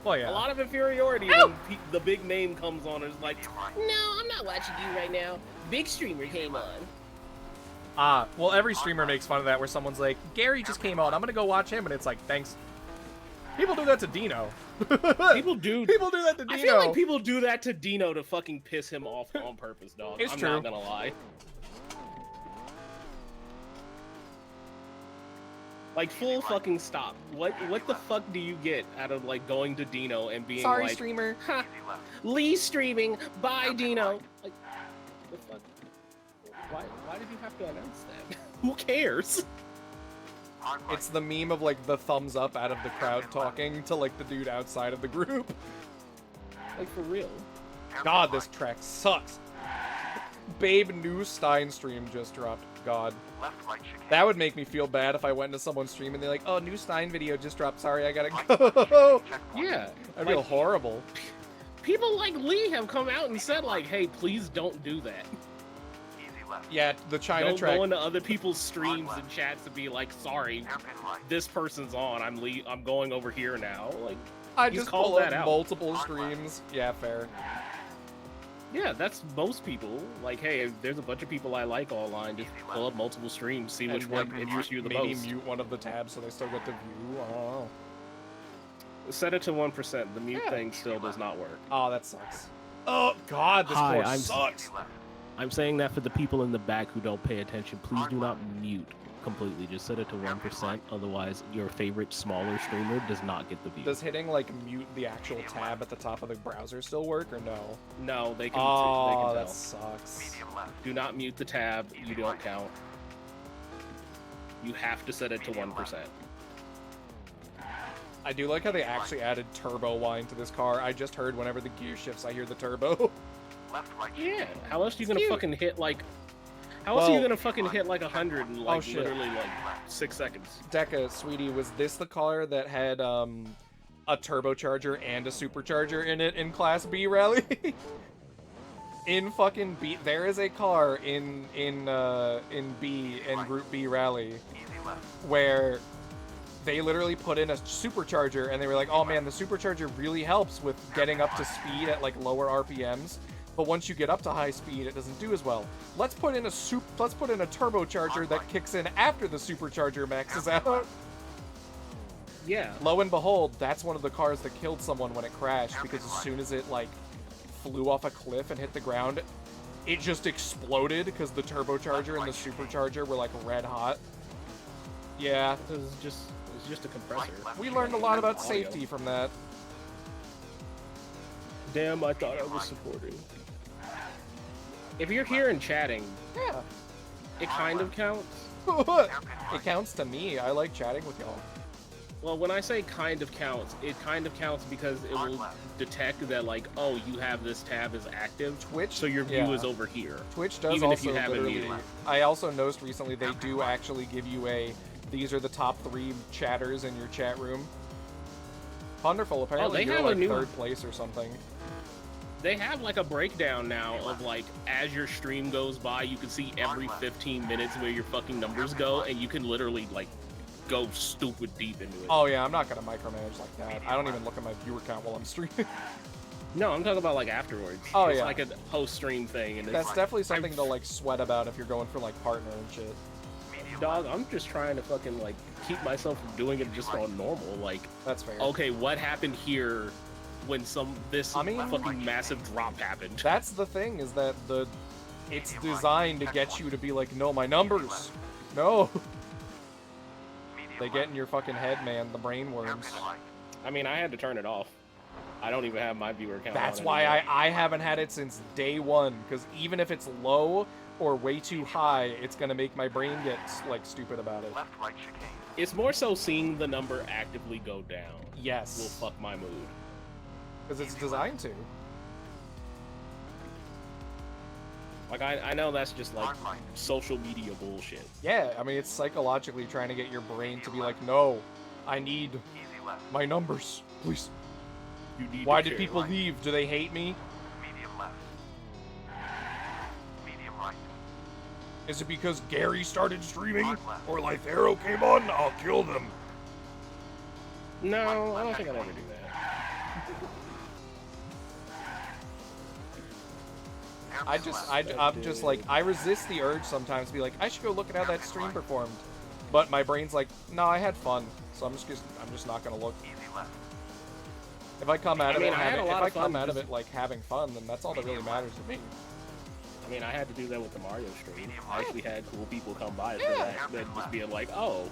Well, yeah. A lot of inferiority when the big name comes on and is like, Medium right. no, I'm not watching you right now. Big streamer came on. Well, every streamer makes fun of that where someone's like, Gary just came out, I'm gonna go watch him, and it's like, thanks. People do that to Dino. People do. People do that to Dino. I feel like people do that to Dino to fucking piss him off on purpose, dog. It's I'm true. not gonna lie. Like, full fucking stop. What the fuck do you get out of like going to Dino and being Sorry, like, streamer. "Ha, Easy left. Lee's streaming. Bye, Dino." Like, the fuck? Why did you have to announce that? Who cares? Hard right. It's the meme of like the thumbs up out of the crowd talking to like the dude outside of the group. Like, for real. God, this track sucks. Babe, new Stein stream just dropped. God. Left, right, chicane. That would make me feel bad if I went into someone's stream and they're like, oh, new Stein video just dropped. Sorry, I gotta go. Checkpoint. Yeah. I feel Like, horrible. people like Lee have come out and said like, "Hey, please don't do that. Easy left. Yeah, the China Don't track. go into other people's streams and chats and be like, sorry, Hairpin right. this person's on. I'm going over here now." Like, I he's just called pull up that out. multiple streams. Yeah, fair. yeah, that's most people. Like, hey, if there's a bunch of people I like online. Just pull up multiple streams, see which And one then interests you the maybe most. mute one of the tabs so they still get the view. Oh, Set it to 1%. The mute Yeah. thing still does not work. oh that sucks. Oh God, this Hi, course I'm- sucks. Easy left. I'm saying that for the people in the back who don't pay attention. Please do not mute completely. Just set it to 1%. Otherwise, your favorite smaller streamer does not get the view. Does hitting like mute the actual tab at the top of the browser still work or no? No, they can. Oh, they can that tell. sucks. Medium left. Do not mute the tab. You don't count. You have to set it to 1%. I do like how they actually added turbo whine to this car. I just heard whenever the gear shifts, I hear the turbo. Left, right, Yeah. chicane. How else are you gonna cute. fucking hit like? How else are you Well- gonna fucking hit like 100 in like shit. literally like 6 seconds? Deca, sweetie, was this the car that had a turbocharger and a supercharger in it in Class B rally? In fucking B, there is a car in B, in Group B Rally, Easy left. where they literally put in a supercharger, and they were like, oh man, the supercharger really helps with getting up to speed at like lower RPMs, but once you get up to high speed, it doesn't do as well. Let's put in a turbocharger that kicks in after the supercharger maxes out. Yeah. Lo and behold, that's one of the cars that killed someone when it crashed, because as soon as it like flew off a cliff and hit the ground, it just exploded because the turbocharger and the supercharger were like red hot. Yeah, It's just a compressor. we learned a lot about safety from that. Damn, I thought I was supporting. If you're here and chatting, Yeah. it kind of counts. It counts to me. I like chatting with y'all. Well, when I say kind of counts, it kind of counts because it will detect that, like, oh, you have this tab as active, Twitch, so your view yeah. is over here. Twitch does Even if also you haven't literally. muted. I also noticed recently they do actually give you a. These are the top 3 chatters in your chat room. Wonderful. Apparently, they you're have a like new- 3rd place or something. They have, like, a breakdown now of, like, as your stream goes by, you can see every 15 minutes where your fucking numbers go, and you can literally, like, go stupid deep into it. Oh yeah, I'm not gonna micromanage like that. I don't even look at my viewer count while I'm streaming. No, I'm talking about, like, afterwards. Oh, it's yeah. like a post-stream thing, and That's it's definitely something to like sweat about if you're going for like partner and shit. dog, I'm just trying to fucking, like, keep myself from doing it just on normal. Like, That's fair. okay, what happened here when this I mean- fucking massive drop happened? That's the thing, is that it's designed to get you to be like, no, my numbers. No. They get in your fucking head, man. The brain worms. I mean, I had to turn it off. I don't even have my viewer count. That's on why anymore. I haven't had it since day one. Because even if it's low or way too high, it's gonna make my brain get like stupid about it. Left, right chicane. It's more so seeing the number actively go down will Yes. fuck my mood. Because it's designed to. Like, I know that's just, like, social media bullshit. Yeah, I mean, it's psychologically trying to get your brain to be like, no, I need Easy left. my numbers, please. You need Why to did care. people leave? Do they hate me? Medium left. Medium right. Is it because Gary started streaming? Hard left. Or Life Arrow came on? I'll kill them. No, I don't think I'd ever do that. I'm just like, I resist the urge sometimes to be like, I should go look at how that stream performed. But my brain's like, no, I had fun, so I'm just not gonna look. Easy left. If I come out of I mean, it, I had a if lot I of fun come out of just- it like having fun, then that's all that really matters to me. I mean, I had to do that with the Mario stream. I actually had cool people come by for Yeah. that, then just being like, oh,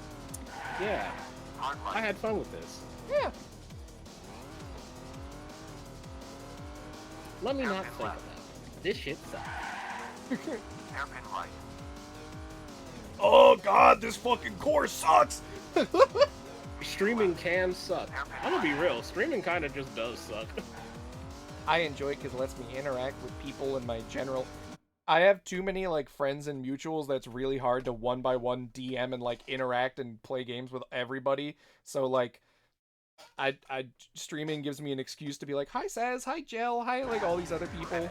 yeah, Hard I left. had fun with this. Yeah. Let me not think about it. This shit sucks. Hairpin right. Oh god, this fucking course sucks! Streaming can suck. I'm gonna be real, streaming kind of just does suck. I enjoy it because it lets me interact with people in my general... I have too many, like, friends and mutuals that's really hard to one-by-one DM and, like, interact and play games with everybody. So, like, streaming gives me an excuse to be like, hi, Saz, hi, Jel, hi, like, all these other people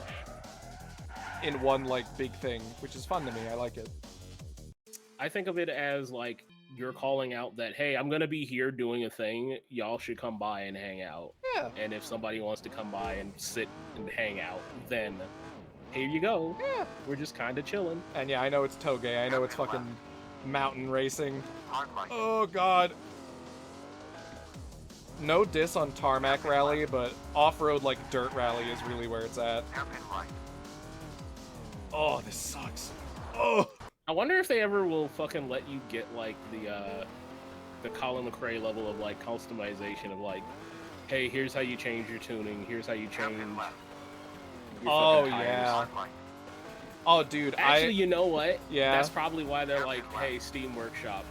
in one, like, big thing, which is fun to me. I like it. I think of it as, like, you're calling out that, hey, I'm gonna be here doing a thing, y'all should come by and hang out. Yeah. And if somebody wants to come by and sit and hang out, then here you go. Yeah. We're just kind of chilling. And yeah, I know it's Toge. I know it's fucking mountain racing. Hard right. Oh, God. No diss on Tarmac Rally, but off-road, like, dirt rally is really where it's at. Hairpin right. Oh, this sucks. Oh. I wonder if they ever will fucking let you get, like, the Colin McRae level of, like, customization of, like, hey, here's how you change your tuning, here's how you change Hairpin left. your Oh, fucking tires. yeah. Hard right. Oh, dude, Actually, you know what? Yeah. That's probably why they're like, hey, Steam Workshop,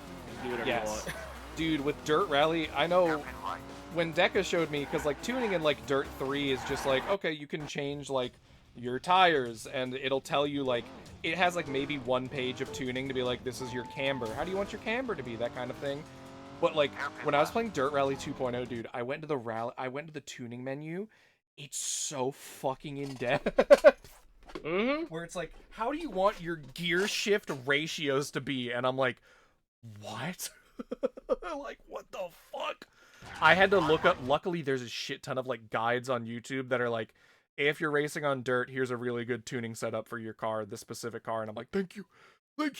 do whatever you Yes. want. Dude, with Dirt Rally, I know Hairpin right. when Deca showed me, because, like, tuning in, like, Dirt 3 is just like, okay, you can change, like, your tires, and it'll tell you, like, it has, like, maybe one page of tuning to be like, this is your camber. How do you want your camber to be? That kind of thing. But, like, when I was playing Dirt Rally 2.0, dude, I went to the tuning menu. It's so fucking in-depth. where it's like, how do you want your gear shift ratios to be? And I'm like, what? Like, what the fuck? I had to look up. Luckily, there's a shit ton of like guides on YouTube that are like, if you're racing on dirt, here's a really good tuning setup for your car, this specific car. And I'm like, thank you, thank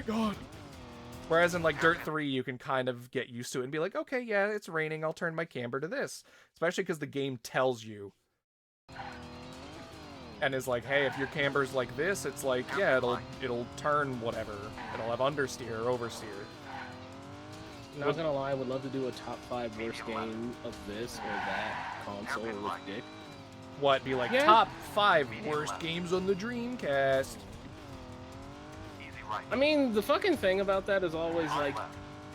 God. Whereas in like Dirt 3, you can kind of get used to it and be like, okay, yeah, it's raining, I'll turn my camber to this. Especially because the game tells you. And is like, hey, if your camber's like this, it's like, yeah, it'll turn whatever. It'll have understeer or oversteer. Not gonna lie, I would love to do a top 5 worst game of this or that console with Dick. What, be like, top 5 worst games on the Dreamcast? I mean, the fucking thing about that is always, like,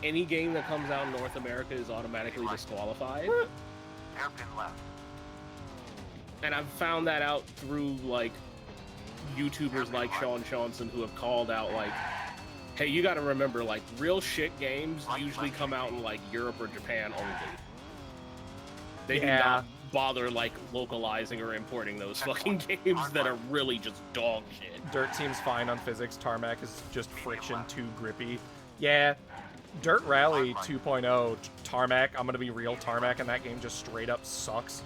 any game that comes out in North America is automatically disqualified. And I've found that out through, like, YouTubers like Sean Johnson who have called out, like, hey, you gotta remember, like, real shit games usually come out in, like, Europe or Japan only. They do not bother, like, localizing or importing those fucking games that are really just dog shit. Dirt seems fine on physics. Tarmac is just friction too grippy. Yeah, Dirt Rally 2.0, Tarmac, I'm gonna be real, Tarmac in that game just straight up sucks.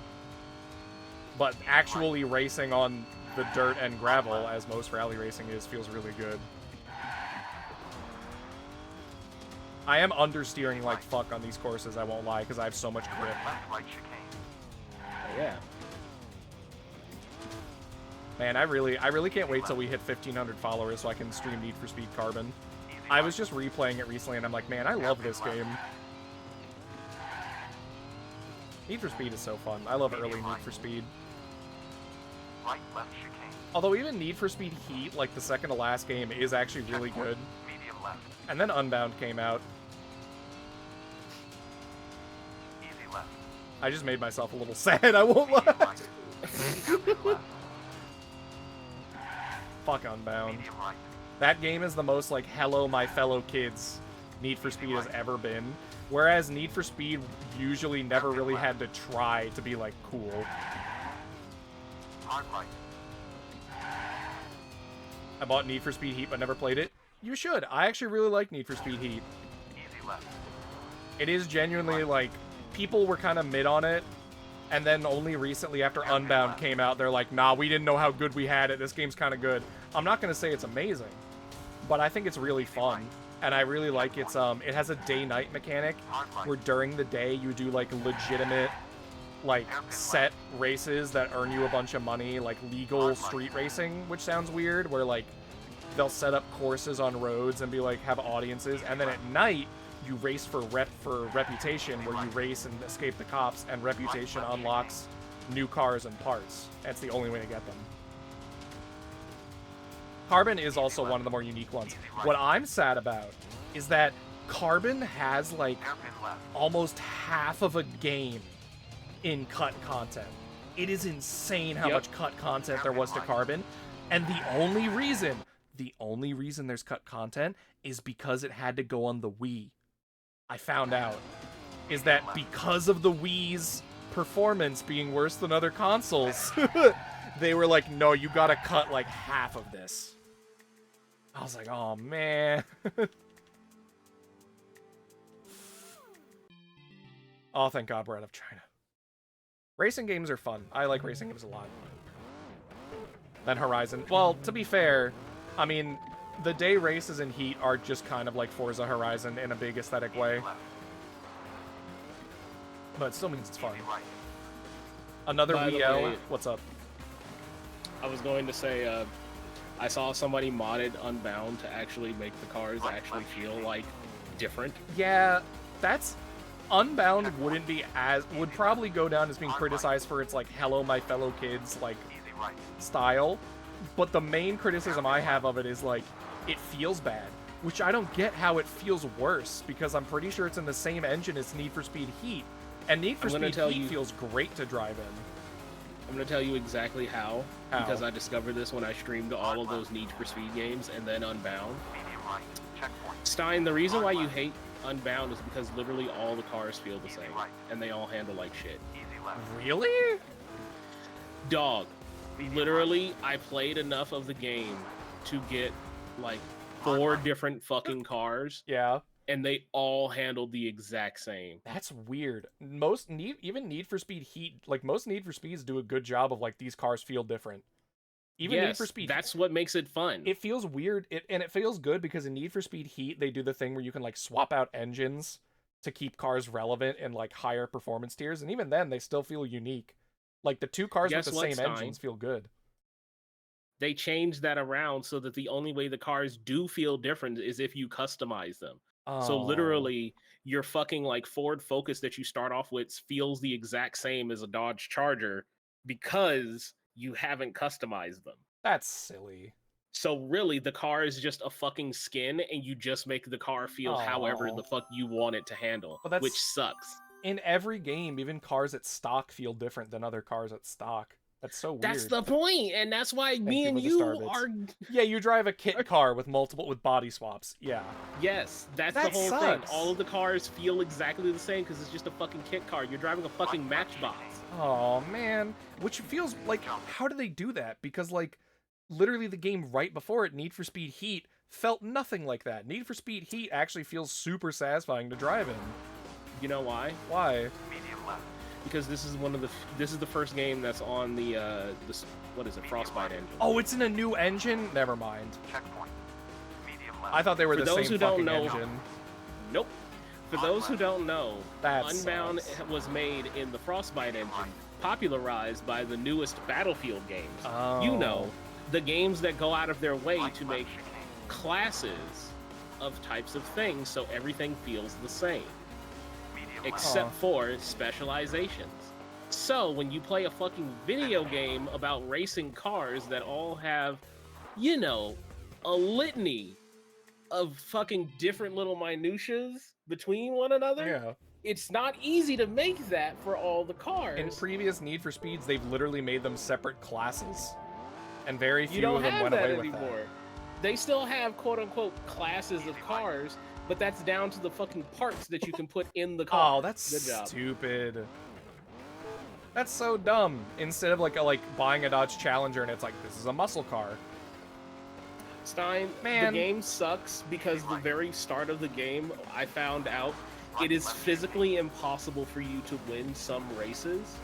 But actually racing on the dirt and gravel, as most rally racing is, feels really good. I am understeering like fuck on these courses, I won't lie, because I have so much grip. Yeah. Man, I really can't wait till we hit 1,500 followers so I can stream Need for Speed Carbon. I was just replaying it recently and I'm like, man, I love this game. Need for Speed is so fun. I love early Need for Speed. Although even Need for Speed Heat, like the second to last game, is actually really good. And then Unbound came out. I just made myself a little sad, I won't lie. Fuck Unbound. That game is the most, like, hello, my fellow kids Need for Speed has ever been. Whereas Need for Speed usually never really had to try to be, like, cool. I bought Need for Speed Heat but never played it. You should. I actually really like Need for Speed Heat. It is genuinely, like, people were kind of mid on it, and then only recently after Unbound came out, they're like, nah, we didn't know how good we had it. This game's kind of good. I'm not going to say it's amazing, but I think it's really fun, and I really like its, it has a day-night mechanic, where during the day you do, like, legitimate, like, set races that earn you a bunch of money, like legal street racing, which sounds weird, where, like, they'll set up courses on roads and be like, have audiences, and then at night, you race for reputation, where you race and escape the cops, and reputation unlocks new cars and parts. That's the only way to get them. Carbon is also one of the more unique ones. What I'm sad about is that Carbon has, like, almost half of a game in cut content. It is insane how much cut content there was to Carbon, and the only reason there's cut content is because it had to go on the Wii. I found out is that because of the Wii's performance being worse than other consoles, they were like, no, you gotta cut like half of this. I was like, oh man. Oh, thank God we're out of China. Racing games are fun. I like racing games a lot. Then Horizon. Well, to be fair, I mean, the day races in Heat are just kind of like Forza Horizon in a big aesthetic way. But it still means it's fun. Another WL. What's up? I was going to say, I saw somebody modded Unbound to actually make the cars actually feel, like, different. Yeah, that's... Unbound wouldn't be as... would probably go down as being criticized for its, like, hello, my fellow kids, like, style. But the main criticism I have of it is, like, it feels bad. Which I don't get how it feels worse, because I'm pretty sure it's in the same engine as Need for Speed Heat. And Need for Speed Heat feels great to drive in. I'm going to tell you exactly how, because I discovered this when I streamed all of those Need for Speed games and then Unbound. Stein, the reason why you hate Unbound is because literally all the cars feel the same, and they all handle like shit. Really? Dog. literally, I played enough of the game to get like 4 different fucking cars, Yeah. and they all handled the exact same. That's weird. Even Need for Speed Heat, like most Need for Speeds do a good job of like these cars feel different. Even Need for Speed, that's what makes it fun. It feels weird, and it feels good because in Need for Speed Heat they do the thing where you can like swap out engines to keep cars relevant in like higher performance tiers, and even then they still feel unique. Like the 2 cars with the same engines feel good. They changed that around so that the only way the cars do feel different is if you customize them. So literally, your fucking like Ford Focus that you start off with feels the exact same as a Dodge Charger because you haven't customized them. That's silly. So really, the car is just a fucking skin, and you just make the car feel however the fuck you want it to handle, which sucks. In every game, even cars at stock feel different than other cars at stock. That's so weird. That's the point, and that's why me and you are. Yeah, you drive a kit car with body swaps. Yeah. Yes, that's the whole thing. All of the cars feel exactly the same because it's just a fucking kit car. You're driving a fucking Matchbox. Oh man, which feels like, how do they do that? Because like, literally the game right before it, Need for Speed Heat, felt nothing like that. Need for Speed Heat actually feels super satisfying to drive in. You know why? Why? Medium left. Because this is the first game that's on the what is it, Frostbite engine. Oh, it's in a new engine? Never mind. Checkpoint. Medium left. I thought they were For the those same who don't fucking know, engine. Nope. For those who don't know, That Unbound sucks. was made in the Frostbite engine, popularized by the newest Battlefield games. Oh. You know, the games that go out of their way to make classes of types of things so everything feels the same, except for specializations. So when you play a fucking video game about racing cars that all have, you know, a litany of fucking different little minutiae between one another, Yeah. it's not easy to make that for all the cars. In previous Need for Speeds, they've literally made them separate classes. And very You few don't of them have went that away with anymore. that. They still have quote-unquote classes of cars, but that's down to the fucking parts that you can put in the car. Oh, that's Good job. stupid. That's so dumb. Instead of like buying a Dodge Challenger and it's like, this is a muscle car. Stein, Man. the game sucks because the very start of the game, I found out it is physically impossible for you to win some races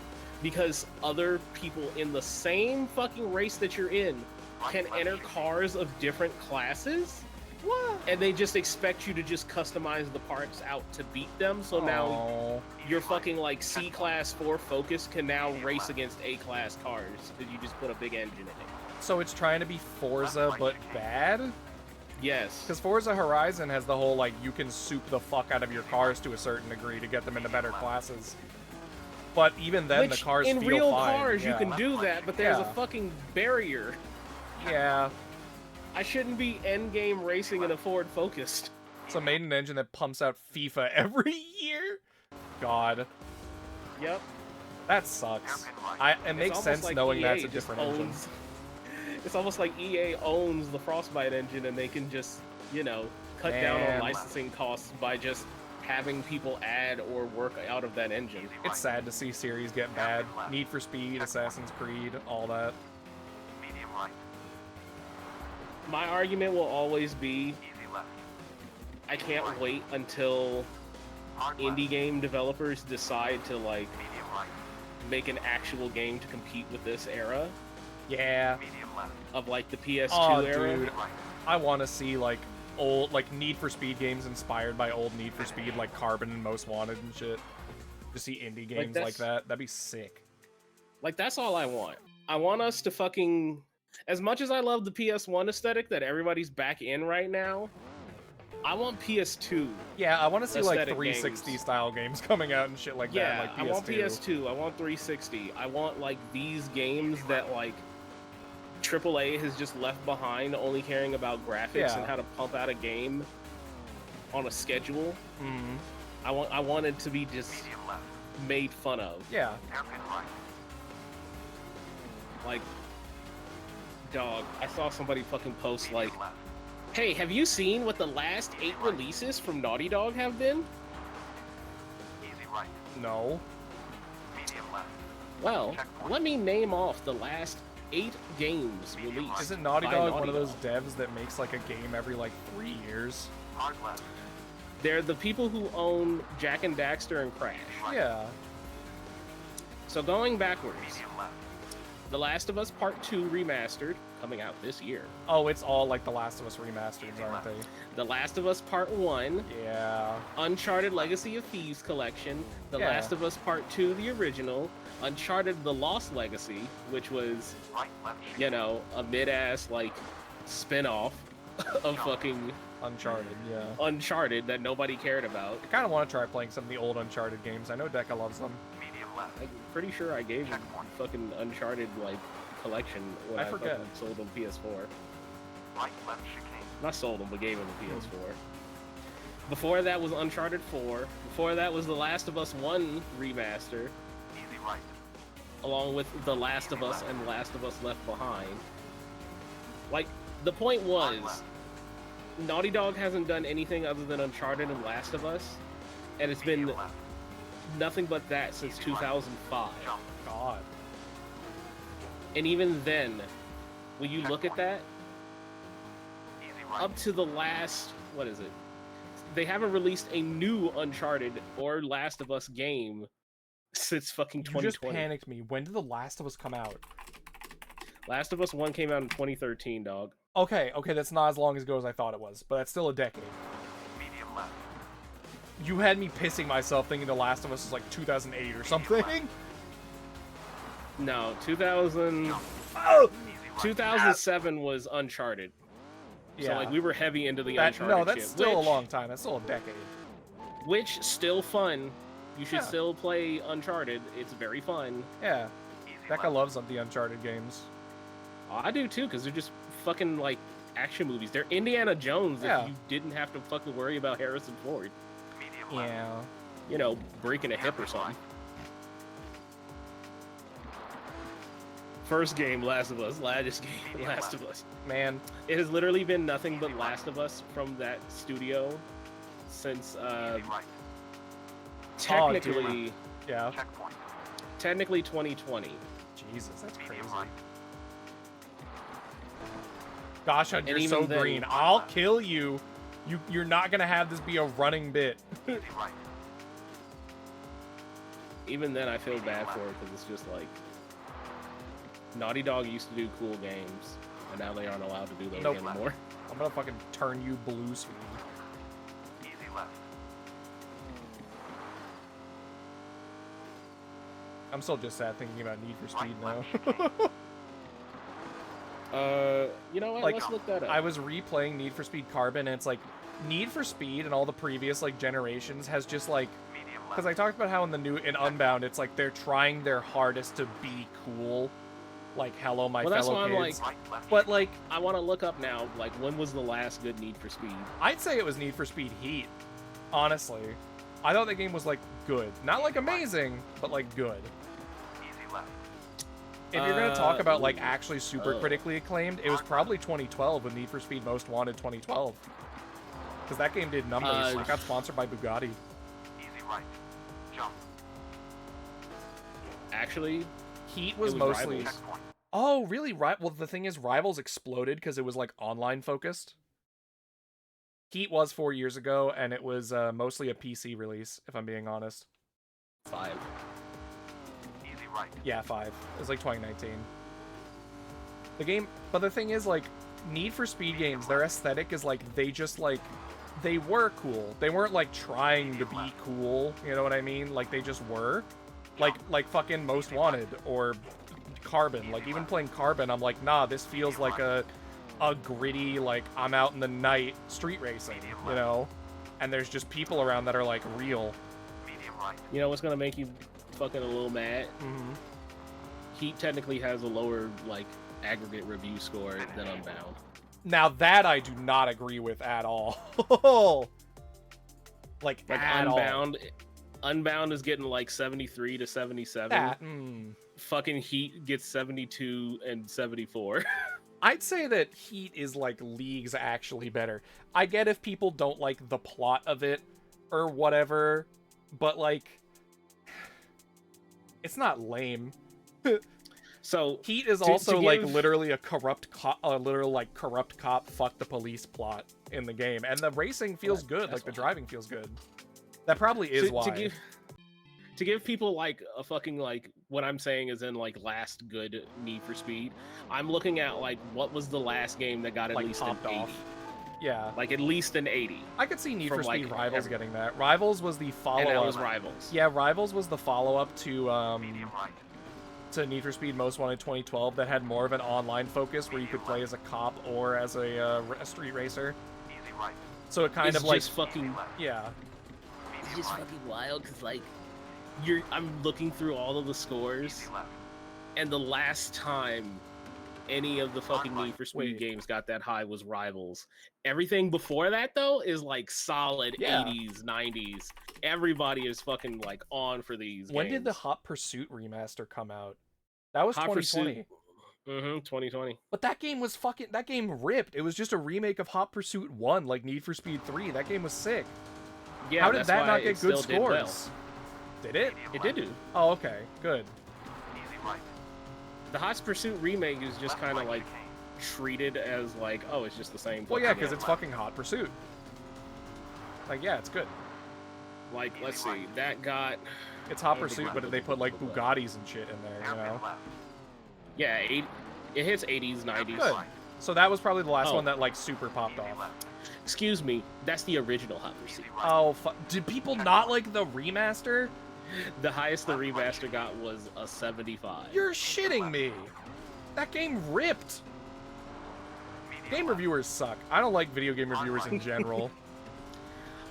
because other people in the same fucking race that you're in can enter cars of different classes. What? And they just expect you to just customize the parts out to beat them. So now your fucking like C-Class 4 Focus can now race against A-Class cars because you just put a big engine in it. So it's trying to be Forza, but bad? Yes. Because Forza Horizon has the whole, like, you can soup the fuck out of your cars to a certain degree to get them into better classes. But even then, the cars feel fine. In real cars, yeah. you can do that, but there's a fucking barrier. Yeah. I shouldn't be endgame racing in a Ford Focus. It's a maiden engine that pumps out FIFA every year? God. Yep. That sucks. It makes sense like knowing EA that's a just different engine. It's almost like EA owns the Frostbite engine and they can just, you know, cut down on licensing costs by just having people add or work out of that engine. It's sad to see series get bad. Need for Speed, Assassin's Creed, all that. Medium right. My argument will always be, Easy left. I can't wait until Hard left. indie game developers decide to, like, Medium right. make an actual game to compete with this era Yeah. Medium left. of, like, the PS2 Oh, era. dude. I want to see, like, old, like, Need for Speed games inspired by old Need for Speed, like Carbon and Most Wanted and shit. To see indie games like that. That'd be sick. Like, that's all I want. I want us to fucking... As much as I love the PS1 aesthetic that everybody's back in right now, I want PS2. Yeah, I want to see, like, aesthetic 360 games. style games coming out and shit like Yeah, that. Like I want PS2. PS2. I want 360. I want, like, these games that, like, AAA has just left behind, only caring about graphics and how to pump out a game on a schedule. Mhm. I want it to be just Medium left. made fun of. Yeah. Hairpin right. Like, dog, I saw somebody fucking post, like, Medium left. hey, have you seen what the last 8 releases from Naughty Dog have been? Easy right. No. Medium left. Well, let me name off the last 8 games released. Isn't Naughty by Dog Naughty one of those Dog. devs that makes like a game every like 3 years? Hard left. They're the people who own Jack and Daxter and Crash. Yeah. So going backwards, Medium left. The Last of Us Part 2 Remastered, coming out this year. Oh, it's all like The Last of Us remasters, aren't they? The Last of Us Part 1, Yeah. Uncharted Legacy of Thieves Collection, The Yeah. Last of Us Part 2, the original, Uncharted The Lost Legacy, which was, Right, left. you know, a mid-ass, like, spin-off of fucking Uncharted, yeah. Uncharted that nobody cared about. I kind of want to try playing some of the old Uncharted games. I know Deca loves them. Medium left. I'm pretty sure I gave you Checkpoint. fucking Uncharted, like, collection when I I forget. fucking sold them PS4. Right, left chicane. Not sold them, but gave them the PS4. Before that was Uncharted 4. Before that was The Last of Us 1 remaster, Easy right. along with The Last of Us and Last of Us Left Behind. Like, the point Hard was, left. Naughty Dog hasn't done anything other than Uncharted and Last of Us, and it's been Medium left. nothing but that since 2005. Jump. God. And even then, when you look at that, Easy right. up to the last, what is it? They haven't released a new Uncharted or Last of Us game since fucking You just 2020. panicked me. When did The Last of Us come out? Last of Us 1 came out in 2013, dog. Okay, that's not as long ago as I thought it was, but that's still a decade. Medium left. You had me pissing myself thinking The Last of Us was like 2008 or something. No, 2000, Oh! Easy right. 2007 was Uncharted. So, Yeah. like, we were heavy into the That, Uncharted no, that's shit, still which, a long time. That's still a decade. Which, still fun. You should Yeah. still play Uncharted. It's very fun. Yeah. Easy Deca left. loves the Uncharted games. I do, too, because they're just fucking, like, action movies. They're Indiana Jones Yeah. if you didn't have to fucking worry about Harrison Ford. Medium left. Yeah. You know, breaking a hip or something. First game, Last of Us. Last game, Last of Us. Man, It has literally been nothing but Last of Us from that studio since Easy right. technically, yeah. Checkpoint. technically 2020. Jesus, that's crazy. Medium right. Gosh, Hunt, you're even so then- green. I'll kill you. You're not gonna have this be a running bit. Easy right. Even then, I feel bad for it because it's just like Naughty Dog used to do cool games, and now they aren't allowed to do those Nope. anymore. I'm gonna fucking turn you blue, sweetie. Easy left. I'm still just sad thinking about Need for Speed now. Right, left chicane. You know what? Like, Let's look that up. I was replaying Need for Speed Carbon, and it's like Need for Speed and all the previous like generations has just like, Medium left. because I talked about how in Unbound it's like they're trying their hardest to be cool, like hello my Well, that's fellow why I'm kids. like- Right, left. But like I want to look up now. Like, when was the last good Need for Speed? I'd say it was Need for Speed Heat. Honestly, I thought the game was like good, not like amazing, but like good. Easy left. If you're gonna talk about like ooh. actually super Oh. critically acclaimed, it was probably 2012 with Need for Speed Most Wanted 2012. Because that game did numbers. It got sponsored by Bugatti. Easy right. Jump. Actually, Heat was was mostly. Rivals. Checkpoint. Oh, really? Well, the thing is, Rivals exploded because it was like online focused. Heat was 4 years ago, and it was mostly a PC release, if I'm being honest. 5. Easy right. Yeah, 5. It was like 2019. The game, but the thing is, like, Need for Speed games, their aesthetic is like, they just like, they were cool. They weren't like trying to be cool, you know what I mean? Like, they just were. Like fucking Most Wanted or Carbon. Like, even playing Carbon, I'm like, nah, this feels like a gritty, like, I'm out in the night street racing, you know? And there's just people around that are like real. Medium right. You know what's gonna make you fucking a little mad? Mm-hmm. Heat technically has a lower, like, aggregate review score than Unbound. Now that I do not agree with at all. like Like, at Unbound, Unbound is getting like 73 to 77. all. Fucking Heat gets 72 and 74. I'd say that Heat is like leagues actually better. I get if people don't like the plot of it or whatever, but like it's not lame. So Heat is to also like give- literally a literal like corrupt cop fuck the police plot in the game, and the racing feels good, like the driving feels good. That probably is why. To give people like a fucking like what I'm saying is in like last good Need for Speed, I'm looking at like what was the last game that got at Like least an popped 80. off. Yeah. Like at least an 80. I could see Need From, for Speed like, Rivals every- getting that. Rivals was the And follow-up. that was Rivals. Yeah, Rivals was the follow-up Medium right. to Need for Speed Most Wanted 2012 that had more of an online focus where you could play as a cop or as a street racer. Easy right. So it kind It's of like just fucking yeah. it's Medium just right. fucking wild because like I'm looking through all of the scores, Easy left. and the last time any of the fucking Hard right. Need for Speed Wait. games got that high was Rivals. Everything before that though is like solid Yeah. 80s, 90s. Everybody is fucking like on for these. When did the games. Hot Pursuit remaster come out? That was Hot 2020. Pursuit? 2020. But that game was that game ripped. It was just a remake of Hot Pursuit 1, like Need for Speed 3. That game was sick. Yeah, How did that's that why not it get still good did well. scores? Did it? It did do. Oh, okay. Good. Easy right. The Hot Pursuit remake is just Left kind of right like chicane. treated as like, oh, it's just the same. Well, yeah, fucking because game. it's fucking Hot Pursuit. Like, yeah, it's good. Like, let's see, that got It's Hot I don't think Pursuit, but they put like Bugattis and shit in there, you Hairpin know? left. yeah, it hits 80s, 90s. Good. So that was probably the last Oh. one that like super popped Easy off. left. Excuse me, that's the original Hot Pursuit. Easy right. Oh, did people not like the remaster? The highest the remaster got was a 75. You're shitting me. That game ripped. Medium Game left. reviewers suck. I don't like video game reviewers in general.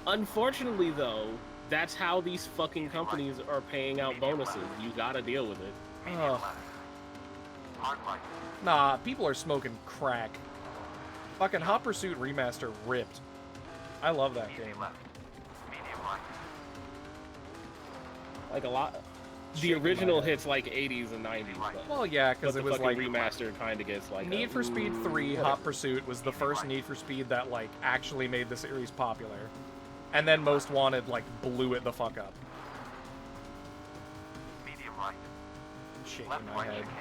Unfortunately, though, that's how these fucking companies are paying out bonuses. You gotta deal with it. Medium Ugh. left. Hard right. Nah, people are smoking crack. Fucking Hot Pursuit remaster ripped. I love that Easy game. left. Medium right. Like a lot. The Shaking my original head. hits like 80s and 90s, but, Well, yeah, but because the it was fucking like remaster kind of gets like Need a, for Speed 3 whatever. Hot Pursuit was the first Need for Speed that like actually made the series popular. And then Most Wanted like blew it the fuck up. Medium right. I'm shaking Left my right head. chicane.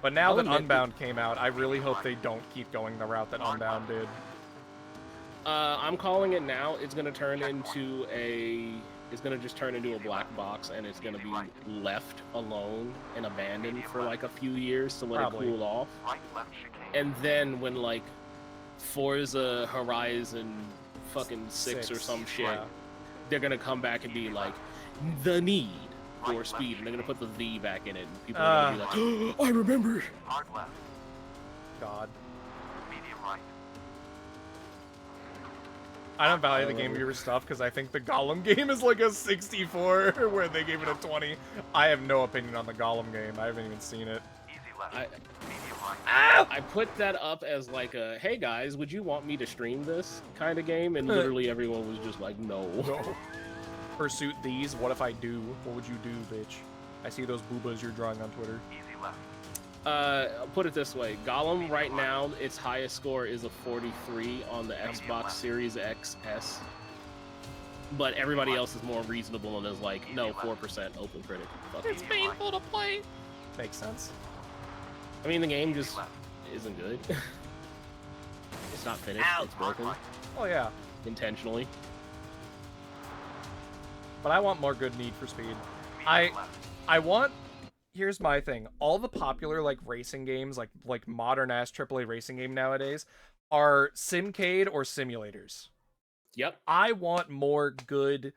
But now I'll that admit- Unbound came out, I really hope they don't keep going the route that Unbound did. I'm calling it now. It's gonna turn into a. It's gonna just turn into a black box, and it's gonna be left alone and abandoned for like a few years to let Probably. it cool off. Right left chicane. And then when like Forza Horizon fucking 6 or some shit, Yeah. they're gonna come back and be like the need for speed, and they're gonna put the "the" back in it, and people are gonna be like, "I remember." Hard left. God. Medium right. I don't value the game reviewer stuff because I think the Gollum game is like a 64 where they gave it a 20. I have no opinion on the Gollum game. I haven't even seen it. Easy left. I- Medium right. I put that up as like a, "Hey guys, would you want me to stream this kind of game?" And literally everyone was just like, "No." No. Pursuit these. What if I do? What would you do, bitch? I see those boobas you're drawing on Twitter. Easy left. I'll put it this way: Gollum right now, its highest score is a 43 on the Xbox Series XS. But everybody else is more reasonable and is like, "No, 4% open critic." Fuck It's you. painful to play. Makes sense. I mean, the game Easy just left. isn't good. It's not finished. Ow. It's broken Hard Oh yeah. intentionally. But I want more good Need for Speed. right. Medium left. I want. Here's my thing. All the popular like racing games, like modern ass AAA racing game nowadays, are simcade or simulators. Yep. I want more good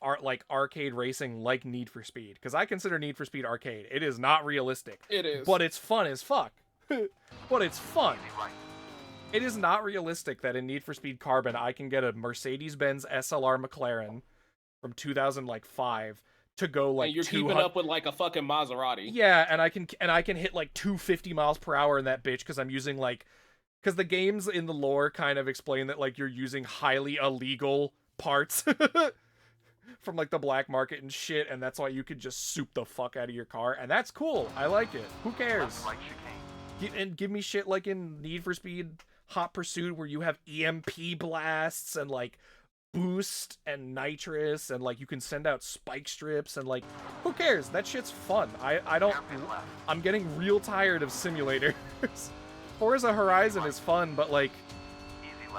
arcade racing like Need for Speed, because I consider Need for Speed arcade. It is not realistic, It is. but it's fun as fuck. But it's fun. Easy right. It is not realistic that in Need for Speed Carbon I can get a Mercedes-Benz SLR McLaren from 2005 to go like and you're 200 keeping up with like a fucking Maserati. Yeah, and I can hit like 250 miles per hour in that bitch because I'm using because the games in the lore kind of explain that like you're using highly illegal parts from like the black market and shit, and that's why you could just soup the fuck out of your car, and that's cool. I like it. Who cares? Left right chicane. And give me shit like in Need for Speed Hot Pursuit where you have EMP blasts and like boost and nitrous, and like you can send out spike strips, and like who cares? That shit's fun. I don't. I'm getting real tired of simulators. Forza Horizon is fun, but like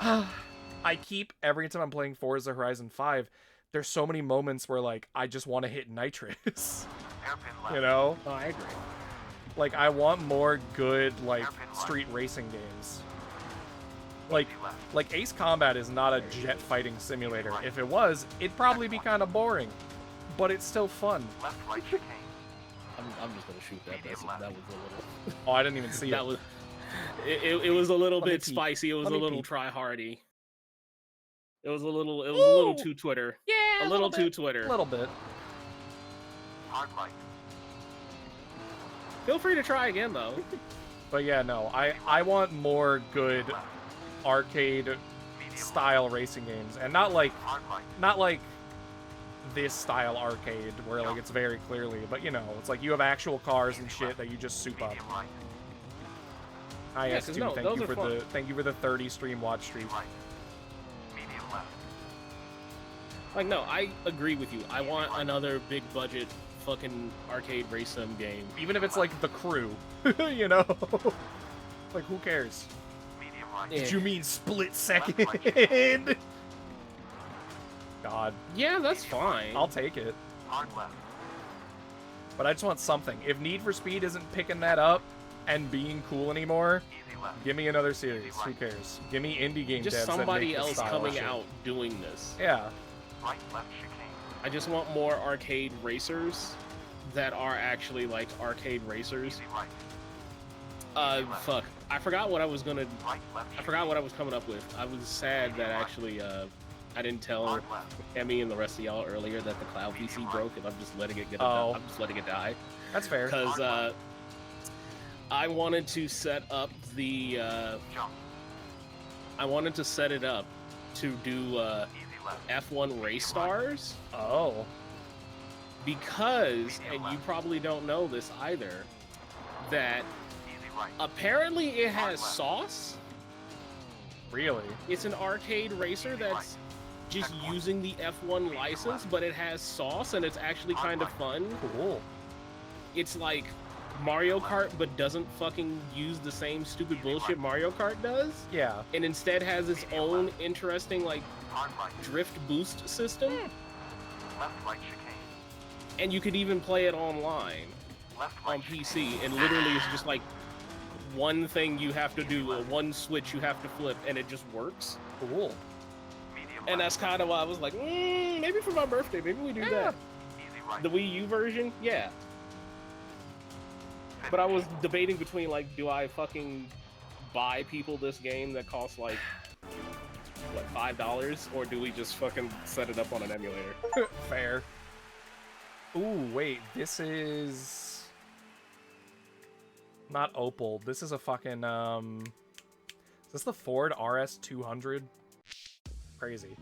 I keep every time I'm playing Forza Horizon 5, there's so many moments where like I just want to hit nitrous. You know? Oh, I agree. Like I want more good like street racing games. Like Ace Combat is not a jet fighting simulator. If it was, it'd probably be kind of boring, but it's still fun. Left right chicane. I'm just gonna shoot that. That was a little. Oh, I didn't even see That it. was. It was a little Let me bit peek. spicy. It was Let a me little peek. try-hardy. It was a little too Twitter. Yeah, A little too bit. Twitter. A little bit. Hard light. Feel free to try again though. But yeah, no, I want more good arcade style racing games, and not like Hard light. this style arcade where like it's very clearly, but you know, it's like you have actual cars and shit that you just soup up. Medium right. Hi, Yeah, S2, 'cause no, thank those you are for fun. the 30 stream watch streak. Right. Medium left. Like no, I agree with you. I want another big budget fucking arcade race sim game. Even if it's like The Crew, you know, like who cares? Medium right. Yeah. Did you mean split second? God, Yeah, that's fine. I'll take it. Hard left. But I just want something. If Need for Speed isn't picking that up and being cool anymore, Easy left. give me another series. Who cares? Give me indie game Just devs that somebody make this else style of coming shit. out doing this. Yeah. Right left chicane. I just want more arcade racers that are actually like arcade racers. Easy right. Fuck. I forgot what I was gonna. Right left. I forgot what I was coming up with. I was sad that actually I didn't tell Hard left. Emmy and the rest of y'all earlier that the cloud PC broke, and I'm just letting it Oh. I'm just letting it die That's fair. because I wanted to set up the. Jump. I wanted to set it up to do Easy left. F1 race stars Oh. because, and you probably don't know this either, that Easy right. apparently it has sauce. Really? It's an arcade racer that's just using the F1 license, but it has sauce and it's actually kind of fun. Cool. It's like Mario Kart, but doesn't fucking use the same stupid bullshit Mario Kart does, Yeah. and instead has its own interesting like Hard right. drift boost system, Left right chicane. and you could even play it online Left right on chicane. PC, and literally it's just like one thing you have to do, or one switch you have to flip, and it just works. Cool. Medium And left. that's kind of why I was like, maybe for my birthday, maybe we do that. Easy right. The Wii U version, yeah. But I was debating between like, do I fucking buy people this game that costs like what, $5, or do we just fucking set it up on an emulator? Fair. Ooh, wait. This is not Opal. This is a fucking Is this the Ford RS 200? Crazy.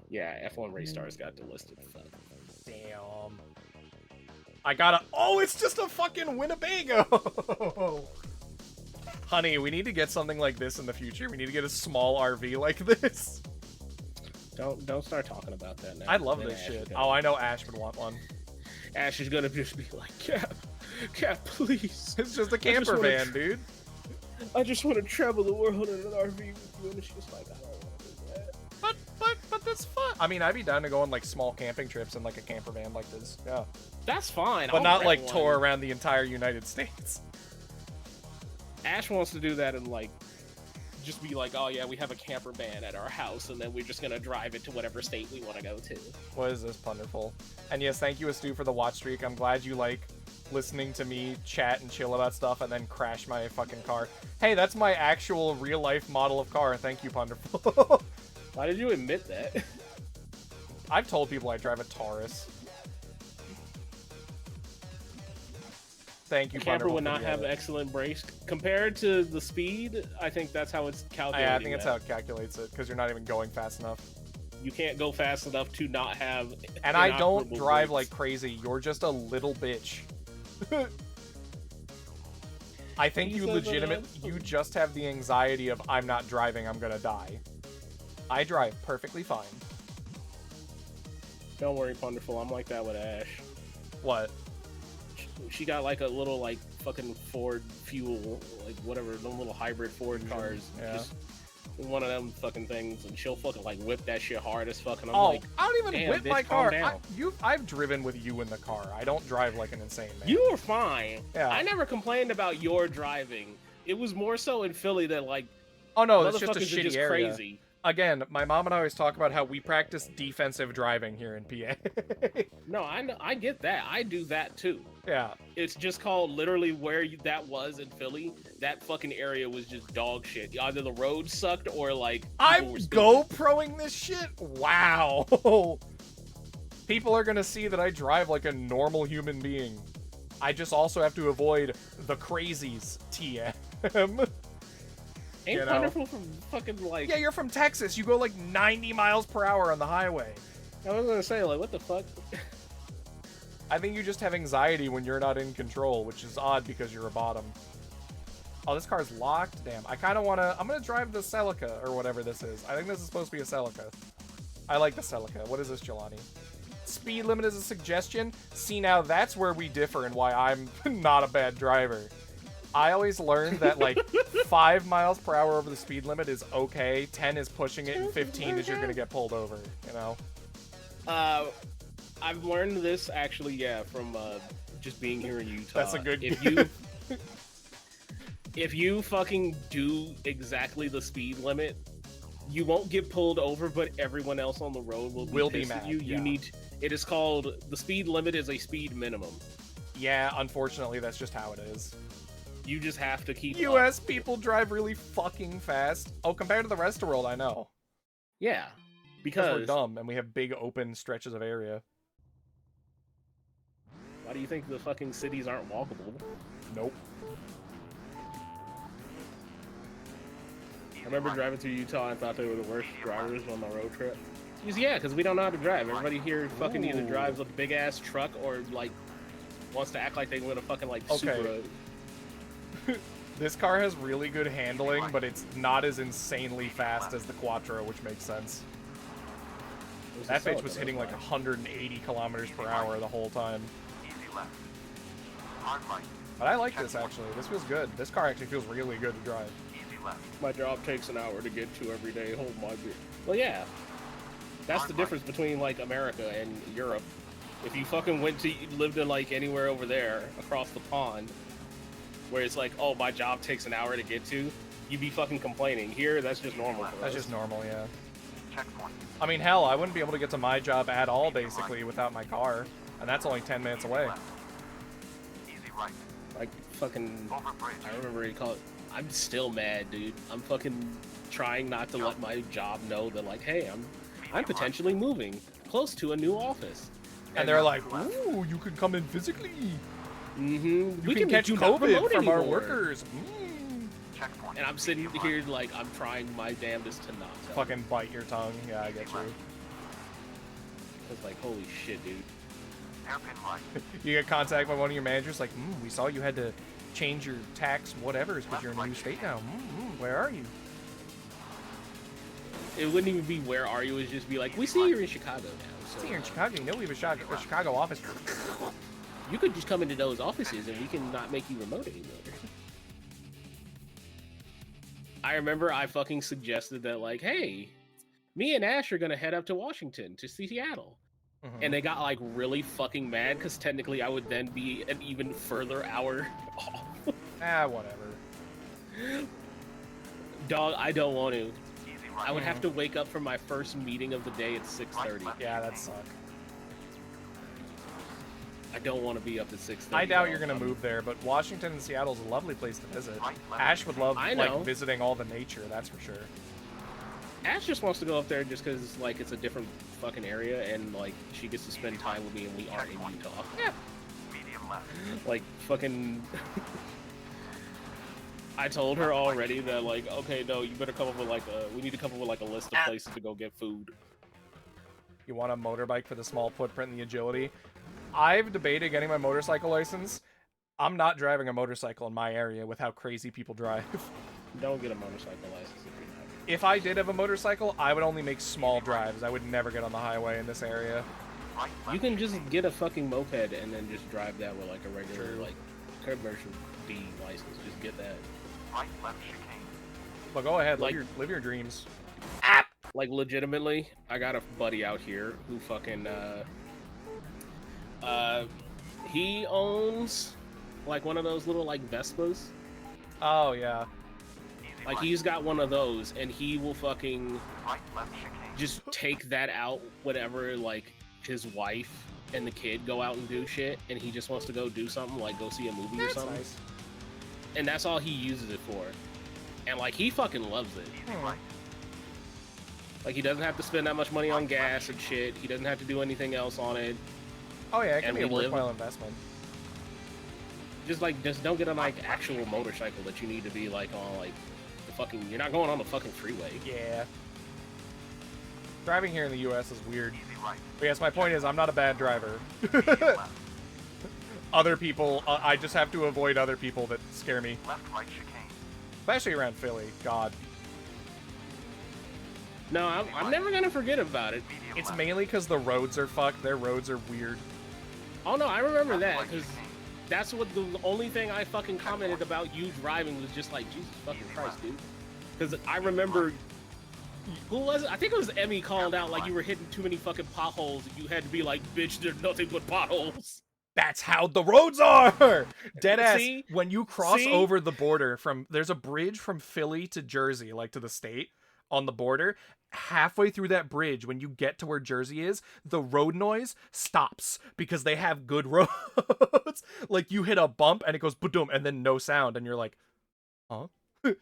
Yeah, F1 Race Stars got delisted. Fuck. Damn. I gotta. Oh, it's just a fucking Winnebago. Honey, we need to get something like this in the future. We need to get a small RV like this. Don't start talking about that now. I love Then this Ash shit. is gonna- Oh, I know Ash would want one. Ash is gonna just be like, Cap, please. It's just a just camper wanna van, dude. I just want to travel the world in an RV with you, and it's just like, I don't want to do that. But that's fun. I mean, I'd be down to go on like small camping trips in like a camper van like this. Yeah. That's fine. But I'll not rent like one. tour around the entire United States. Ash wants to do that and like just be like, oh yeah, we have a camper van at our house, and then we're just gonna drive it to whatever state we want to go to. What is this, Punderful? And yes, thank you, Astu, for the watch streak. I'm glad you like listening to me chat and chill about stuff and then crash my fucking car. Hey, that's my actual real life model of car. Thank you, Punderful. Why did you admit that? I've told people I drive a Taurus. Thank you, Camper Punderful, would for not the have edit. excellent brakes compared to the speed. I think that's how it's calculated. I think that's how it calculates it, because you're not even going fast enough. You can't go fast enough to not have. And I don't inoperable drive brakes. like crazy. You're just a little bitch. I think You you said that legitimate. I'm- You just have the anxiety of I'm not driving. I'm gonna die. I drive perfectly fine. Don't worry, Wonderful. I'm like that with Ash. What? She got like a little like fucking Ford fuel, like whatever, them little hybrid Ford cars. Yeah. Just one of them fucking things, and she'll fucking like whip that shit hard as fuck. And I'm Oh, like, I don't even damn, whip bitch, my calm car. down. I've driven with you in the car. I don't drive like an insane man. You were fine. Yeah. I never complained about your driving. It was more so in Philly that like, Oh no, it's just a motherfuckers are shitty just area. crazy. Again, my mom and I always talk about how we practice defensive driving here in PA. No, I get that. I do that too. Yeah. It's just called literally where that was in Philly. That fucking area was just dog shit. Either the road sucked or like I'm people were stupid. GoProing this shit? Wow. People are gonna see that I drive like a normal human being. I just also have to avoid the crazies, TM. Ain't you know? Wonderful from fucking like. Yeah, you're from Texas. You go like 90 miles per hour on the highway. I was gonna say like, what the fuck? I think you just have anxiety when you're not in control, which is odd because you're a bottom. Oh, this car's locked? Damn. I kind of want to... I'm going to drive the Celica, or whatever this is. I think this is supposed to be a Celica. I like the Celica. What is this, Jelani? Speed limit is a suggestion? See, now that's where we differ and why I'm not a bad driver. I always learned that, like, 5 miles per hour over the speed limit is okay, 10 is pushing it, and 15 is you're going to get pulled over, you know? I've learned this actually, yeah, from just being here in Utah. That's a good... If you fucking do exactly the speed limit, you won't get pulled over, but everyone else on the road will be pissed mad. at you. Yeah. You need... It is called... The speed limit is a speed minimum. Yeah, unfortunately, that's just how it is. You just have to keep US people drive really fucking fast. Oh, compared to the rest of the world, I know. Yeah. Because we're dumb and we have big open stretches of area. Why do you think the fucking cities aren't walkable? Nope. I remember driving through Utah and thought they were the worst drivers on the road trip. Yeah, because we don't know how to drive. Everybody here fucking either drives a big ass truck or like wants to act like they win a fucking like Supra. This car has really good handling, but it's not as insanely fast as the Quattro, which makes sense. That bitch was hitting like 180 kilometers per hour the whole time. Easy left. Hard right. But I like this actually. This feels good. This car actually feels really good to drive. Easy left. My job takes an hour to get to every day. Hold my beer. Well, yeah. That's the difference between like America and Europe. If you fucking lived in like anywhere over there across the pond, where it's like, oh, my job takes an hour to get to, you'd be fucking complaining. Here, that's just normal for us. That's just normal, yeah. Checkpoint. I mean, hell, I wouldn't be able to get to my job at all, basically, without my car. And that's only 10 minutes away. Easy right. Like, fucking... Over bridge. I remember he called... I'm still mad, dude. I'm fucking trying not to let my job know that, like, hey, I'm potentially moving close to a new office. And they're like, ooh, you can come in physically. Mm-hmm. We can catch COVID from our workers. Checkpoint. And I'm sitting here like I'm trying my damnedest to not tell. Fucking bite your tongue. Yeah, I get you. It's like, holy shit, dude. Hairpin right. You get contact by one of your managers like, we saw you had to change your tax whatevers because you're in a new state now. Where are you? It wouldn't even be where are you, it would just be like, we see you're in Chicago now. So, See, you're in Chicago. You know we have a Chicago office. you could just come into those offices and we can not make you remote anymore. I remember I fucking suggested that, like, hey, me and Ash are gonna head up to Washington to see Seattle. And they got, like, really fucking mad because technically I would then be an even further hour off. Whatever. Dog, I don't want to. Easy right. I would have to wake up for my first meeting of the day at 6:30. Yeah, that suck. I don't want to be up at 6:30. I doubt you're gonna move there, but Washington and Seattle is a lovely place to visit. Ash would love like visiting all the nature, that's for sure. Ash just wants to go up there just because like it's a different fucking area and like she gets to spend time with me and we are in Utah. Yeah. Medium left. Like fucking. I told her already that like, okay, no, you better come up with like we need to come up with like a list of places to go get food. You want a motorbike for the small footprint and the agility? I've debated getting my motorcycle license. I'm not driving a motorcycle in my area with how crazy people drive. Don't get a motorcycle license if you're not. If I did have a motorcycle, I would only make small drives. I would never get on the highway in this area. Right, left, You can just get a fucking moped and then just drive that with like a regular True. like commercial D license. Just get that. right, left chicane. But go ahead, Like- live your dreams. Like legitimately, I got a buddy out here who fucking he owns like one of those little like Vespas. Oh yeah. Easy Like right, he's got one of those and he will fucking right, left chicane. just take that out whenever like his wife and the kid go out and do shit and he just wants to go do something like go see a movie or That's something. nice. And that's all he uses it for. And like he fucking loves it. Easy right, Like he doesn't have to spend that much money on gas and shit. He doesn't have to do anything else on it. Oh yeah, it can And be a we live- worthwhile investment. Just don't get a like actual motorcycle that you need to be like on like the fucking. You're not going on the fucking freeway. Yeah. Driving here in the U.S. is weird. easy right, But yes, my point is, I'm not a bad driver. medium left, Other people, I just have to avoid other people that scare me, left, right chicane. especially around Philly. God, No, I'm never gonna forget about it. Medium it's left, mainly because the roads are fucked. Their roads are weird. Oh no, I remember left, that right because chicane. that's what the only thing I fucking commented about you driving was just like Jesus fucking Christ, dude. Because I remember. Who was it? I think it was Emmy called out like you were hitting too many fucking potholes and you had to be like, bitch, there's nothing but potholes. That's how the roads are. Deadass. See? When you cross See? over the border there's a bridge from Philly to Jersey, like to the state on the border. Halfway through that bridge, when you get to where Jersey is, the road noise stops because they have good roads. Like you hit a bump and it goes boom, and then no sound, and you're like, huh? What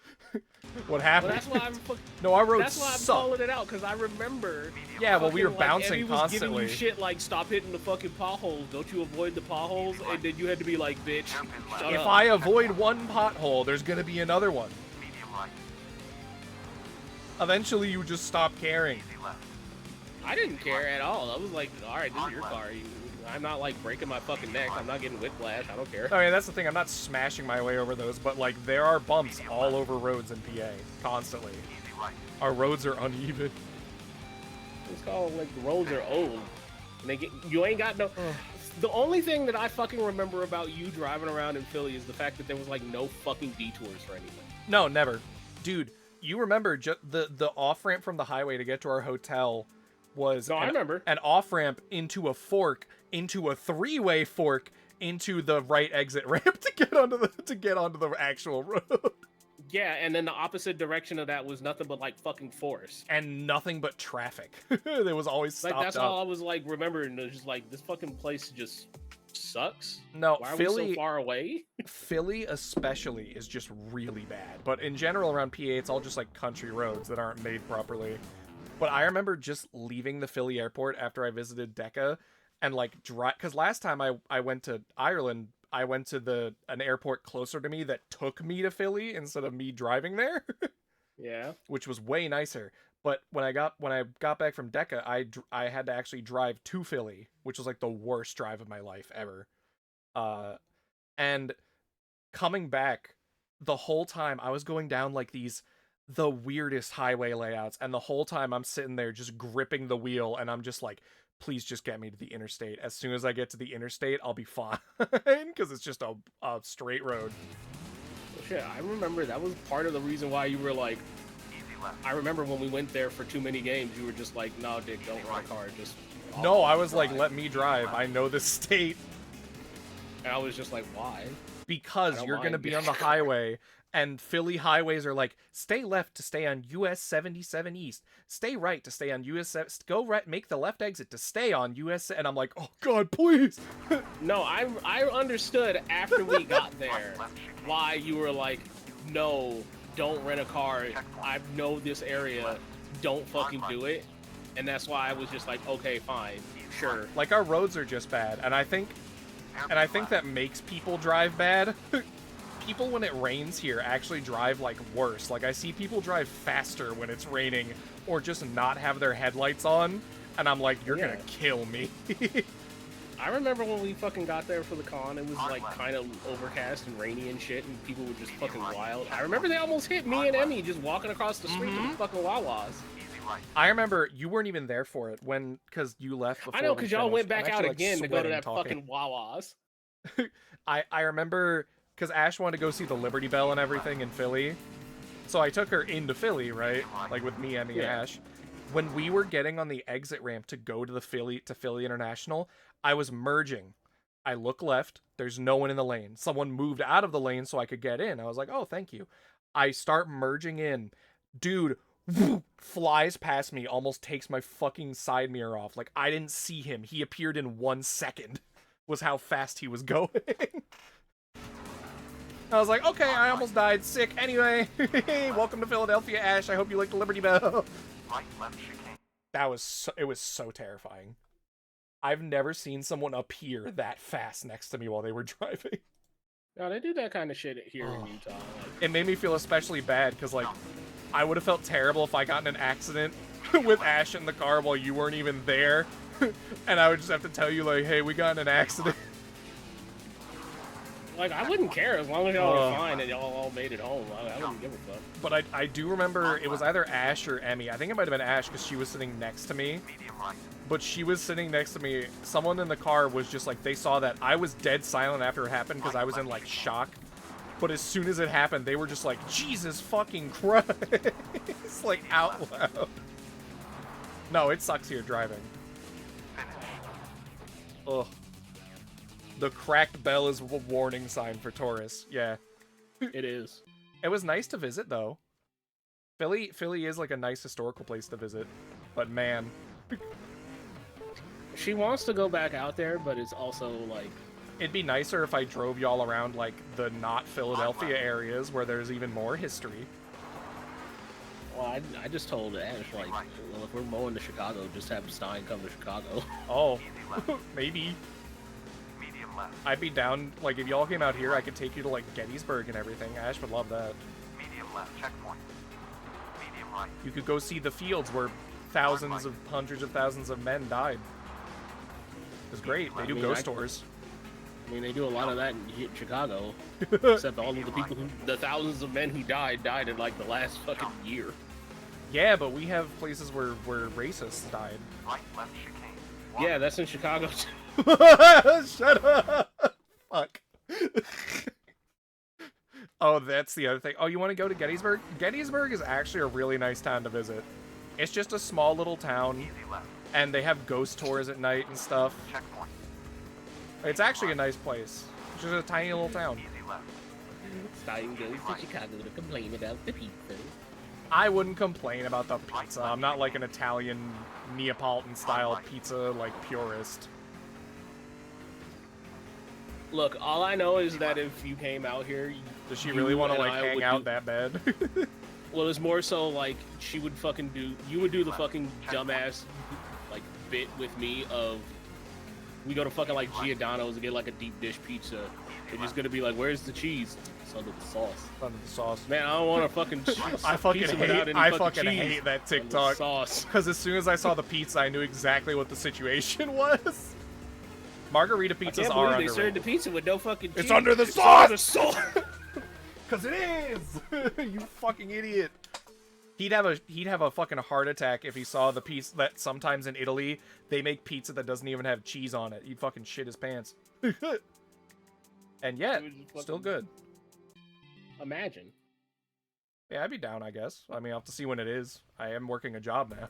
Well, happened? that's why I'm fucking. No, our roads That's why I'm suck. calling it out because I remember. Yeah, well, we were fucking, like, bouncing Emmy was constantly. giving you shit like stop hitting the fucking potholes. Don't you avoid the potholes? And then you had to be like, bitch, shut If up. I avoid one pothole, there's gonna be another one. Medium right, Eventually, you just stop caring. easy left, I didn't care at all. I was like, all right, this is your car. I'm not like breaking my fucking neck. I'm not getting whiplash. I don't care. I mean, that's the thing. I'm not smashing my way over those, but like there are bumps all over roads in PA constantly. easy right, Our roads are uneven. It's called like the roads are old. And they get, you ain't got no. The only thing that I fucking remember about you driving around in Philly is the fact that there was like no fucking detours for anything. No, never, dude. You remember the off ramp from the highway to get to our hotel was I remember. an off ramp into a fork, into a three-way fork, into the right exit ramp to get onto the actual road. Yeah, and then the opposite direction of that was nothing but like fucking forest. And nothing but traffic. There was always stopped Like that's up. all I was like remembering. It was just like this fucking place just sucks. No, Why are Philly, we so far away? Philly especially is just really bad. But in general around PA, it's all just like country roads that aren't made properly. But I remember just leaving the Philly airport after I visited Decca and like drive, because last time I went to Ireland, I went to an airport closer to me that took me to Philly instead of me driving there, Yeah. which was way nicer. But when I got back from Decca, I had to actually drive to Philly, which was like the worst drive of my life ever. And coming back, the whole time I was going down like the weirdest highway layouts, and the whole time I'm sitting there just gripping the wheel, and I'm just like, please just get me to the interstate. As soon as I get to the interstate, I'll be fine, because it's just a straight road. Well, shit, I remember that was part of the reason why you were like. easy left, I remember when we went there for too many games, you were just like, "No, Dick, don't run a car." Just No, I was like, drive." let me drive. I know this state. And I was just like, "Why?" I Because don't you're going to mind. be on the highway, and Philly highways are like, stay left to stay on US 77 East, stay right to stay on US, go right, make the left exit to stay on US, and I'm like, oh god, please. No, I understood after we got there left chicane. why you were like, "No, don't rent a car. I know this area. Don't fucking do it." And that's why I was just like, "Okay, fine, sure." Like, our roads are just bad, and I think that makes people drive bad. People, when it rains here, actually drive like worse. Like, I see people drive faster when it's raining, or just not have their headlights on, and I'm like, you're Yeah. gonna kill me. I remember when we fucking got there for the con, it was like kind of overcast and rainy and shit, and people were just fucking wild. I remember they almost hit me and Emmy just walking across the street to the fucking Wawas. I remember you weren't even there for it because you left before. I know, because y'all went back out again to go to that fucking Wawas. I remember because Ash wanted to go see the Liberty Bell and everything in Philly, so I took her into Philly, right? Like with me, Emmy, and Ash. When we were getting on the exit ramp to go to the Philly International, I was merging. I look left. There's no one in the lane. Someone moved out of the lane so I could get in. I was like, oh, thank you. I start merging in. Dude flies past me, almost takes my fucking side mirror off. Like, I didn't see him. He appeared in 1 second, was how fast he was going. I was like, okay, I almost died. Sick. Anyway, welcome to Philadelphia, Ash. I hope you like the Liberty Bell. Right, left chicane. It was so terrifying. I've never seen someone appear that fast next to me while they were driving. No, they do that kind of shit here in Utah. Like... It made me feel especially bad because, like, I would have felt terrible if I got in an accident with Ash in the car while you weren't even there. And I would just have to tell you, like, hey, we got in an accident. Like, I wouldn't care as long as y'all were fine and y'all all made it home. I wouldn't give a fuck. But I do remember it was either Ash or Emmy. I think it might have been Ash because she was sitting next to me. But she was sitting next to me. Someone in the car was just like, they saw that I was dead silent after it happened because I was in, like, shock. But as soon as it happened, they were just like, Jesus fucking Christ. It's like out loud. No, it sucks here driving. Ugh. The cracked bell is a warning sign for tourists. Yeah. It is. It was nice to visit, though. Philly is like a nice historical place to visit. But man. She wants to go back out there, but it's also like... It'd be nicer if I drove y'all around like the not Philadelphia areas where there's even more history. Well, I just told Ash, like, well, if we're mowing to Chicago, just have Stein come to Chicago. Oh, maybe. I'd be down, like, if y'all came out here, I could take you to, like, Gettysburg and everything. Ash would love that. Medium left, checkpoint. Medium right. You could go see the fields where hundreds of thousands of men died. It was great. They do ghost tours. I mean, they do a lot of that in Chicago. Except all of the people the thousands of men who died in, like, the last fucking year. Yeah, but we have places where racists died. Right, left, chicane. Yeah, that's in Chicago, too. Shut up! Fuck. Oh, that's the other thing. Oh, you want to go to Gettysburg? Gettysburg is actually a really nice town to visit. It's just a small little town, and they have ghost tours at night and stuff. Checkpoint. It's actually a nice place. It's just a tiny little town. Stein goes to Chicago to complain about the pizza. I wouldn't complain about the pizza. I'm not like an Italian Neapolitan-style pizza, like, purist. Look, all I know is that if you came out here... Does she really want to, like, hang out that bad? Well, it's more so, like, she would fucking do... You would do the fucking dumbass, like, bit with me of... We go to fucking, like, Giordano's and get, like, a deep dish pizza. They're just gonna be like, where's the cheese? It's under the sauce. It's under the sauce. Man, I don't want to fucking I fucking hate that TikTok. Sauce. Because as soon as I saw the pizza, I knew exactly what the situation was. Margarita pizzas are underrated. They served the pizza with no fucking cheese. It's under the sauce! Because it is! You fucking idiot. He'd have a fucking heart attack if he saw the pizza that sometimes in Italy, they make pizza that doesn't even have cheese on it. He'd fucking shit his pants. And yet, still good. Imagine. Yeah, I'd be down, I guess. I mean, I'll have to see when it is. I am working a job now.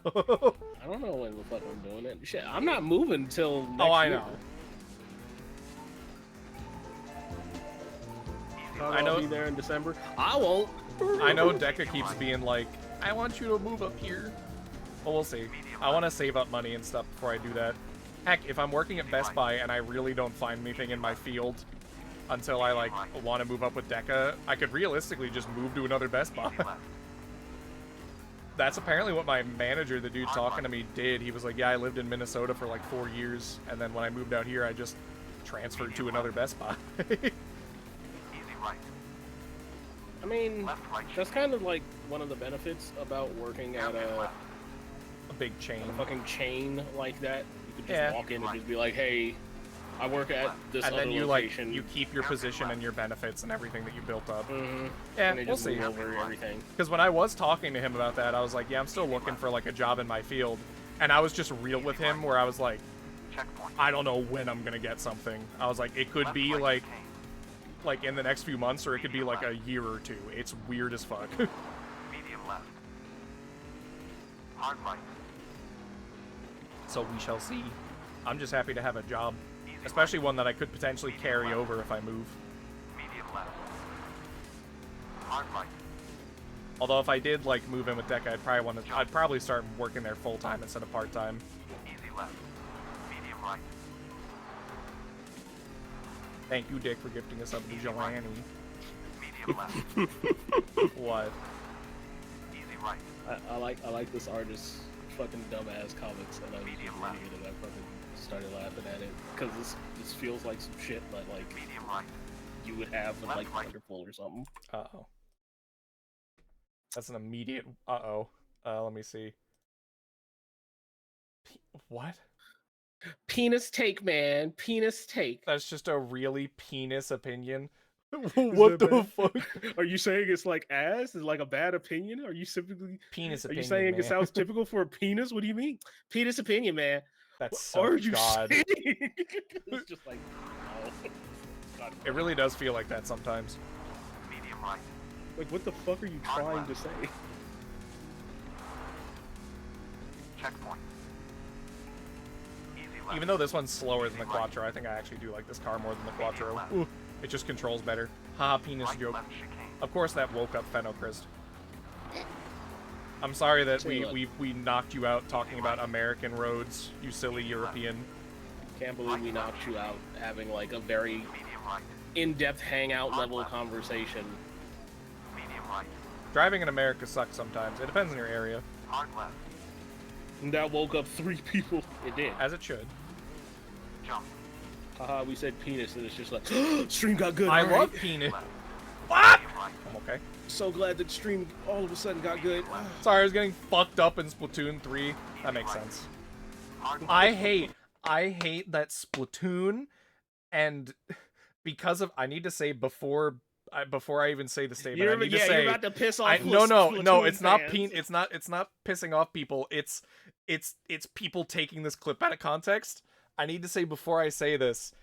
I don't know when the fuck I'm doing it. Shit, I'm not moving until next Oh, I year. know. I know. I'll be there in December. I won't. I know Deca keeps being like, I want you to move up here. Well, we'll see. I want to save up money and stuff before I do that. Heck, if I'm working at Best Buy and I really don't find anything in my field until I, like, want to move up with Deca, I could realistically just move to another Best Buy. That's apparently what my manager, the dude talking to me, did. He was like, yeah, I lived in Minnesota for like 4 years, and then when I moved out here, I just transferred to another Best Buy. I mean, that's kind of like one of the benefits about working at a big chain. A fucking chain like that. You could just walk in and just be like, hey, I work at this and other then you location. you keep your position and your benefits and everything that you built up. Mm-hmm. Yeah, and they we'll just see. move over everything. Because when I was talking to him about that, I was like, yeah, I'm still looking for like a job in my field, and I was just real with him, where I was like, Checkpoint. I don't know when I'm gonna get something. I was like, it could be like in the next few months, or it could be like a year or two. It's weird as fuck. Medium left. Hard right. So we shall see. I'm just happy to have a job, especially one that I could potentially carry over if I move. Medium left. Hard right. Although if I did like move in with Deca, I'd probably start working there full time instead of part time. Easy left. Medium right. Thank you, Dick, for gifting us up to Jelani. Medium left. What? Easy right. I like this artist's fucking dumbass comics, and I was just reading it and I fucking started laughing at it because this feels like some shit that like Medium right. you would have in Left, like right. Wonderful or something. Uh-oh. That's an immediate uh-oh. Let me see. What? Penis take, man. Penis take. That's just a really penis opinion. What the fuck? Are you saying it's like ass? Is like a bad opinion? Are you simply Penis Are opinion, you saying man. it sounds typical for a penis? What do you mean? Penis opinion, man. That's so What are you God. saying? It's just like, no. Not It really does feel like that sometimes. Medium right. like, what the fuck are you trying to say? Checkpoint. Easy left. Even though this one's slower than the Quattro, I think I actually do like this car more than the Quattro. Ooh, it just controls better. Haha, penis Right, joke. left chicane. Of course that woke up Phenochrist. I'm sorry that Say what? we knocked you out talking about American roads, you silly European. Can't believe we knocked you out having like a very Medium right. in-depth hangout level conversation. Medium right. Driving in America sucks sometimes. It depends on your area, Hard left. And that woke up 3 people. It did. as it should. Jump. Haha, we said penis, and it's just like, stream got good. I all love right. penis. Left. What? Medium right. I'm okay. So glad that stream all of a sudden got good. Sorry, I was getting fucked up in Splatoon 3. That makes sense. Hard left. I hate that Splatoon, and because of, I need to say before I even say the statement, I need to say you're about to piss off. no, Splatoon it's not fans. it's not pissing off people. It's people taking this clip out of context. I need to say before I say this,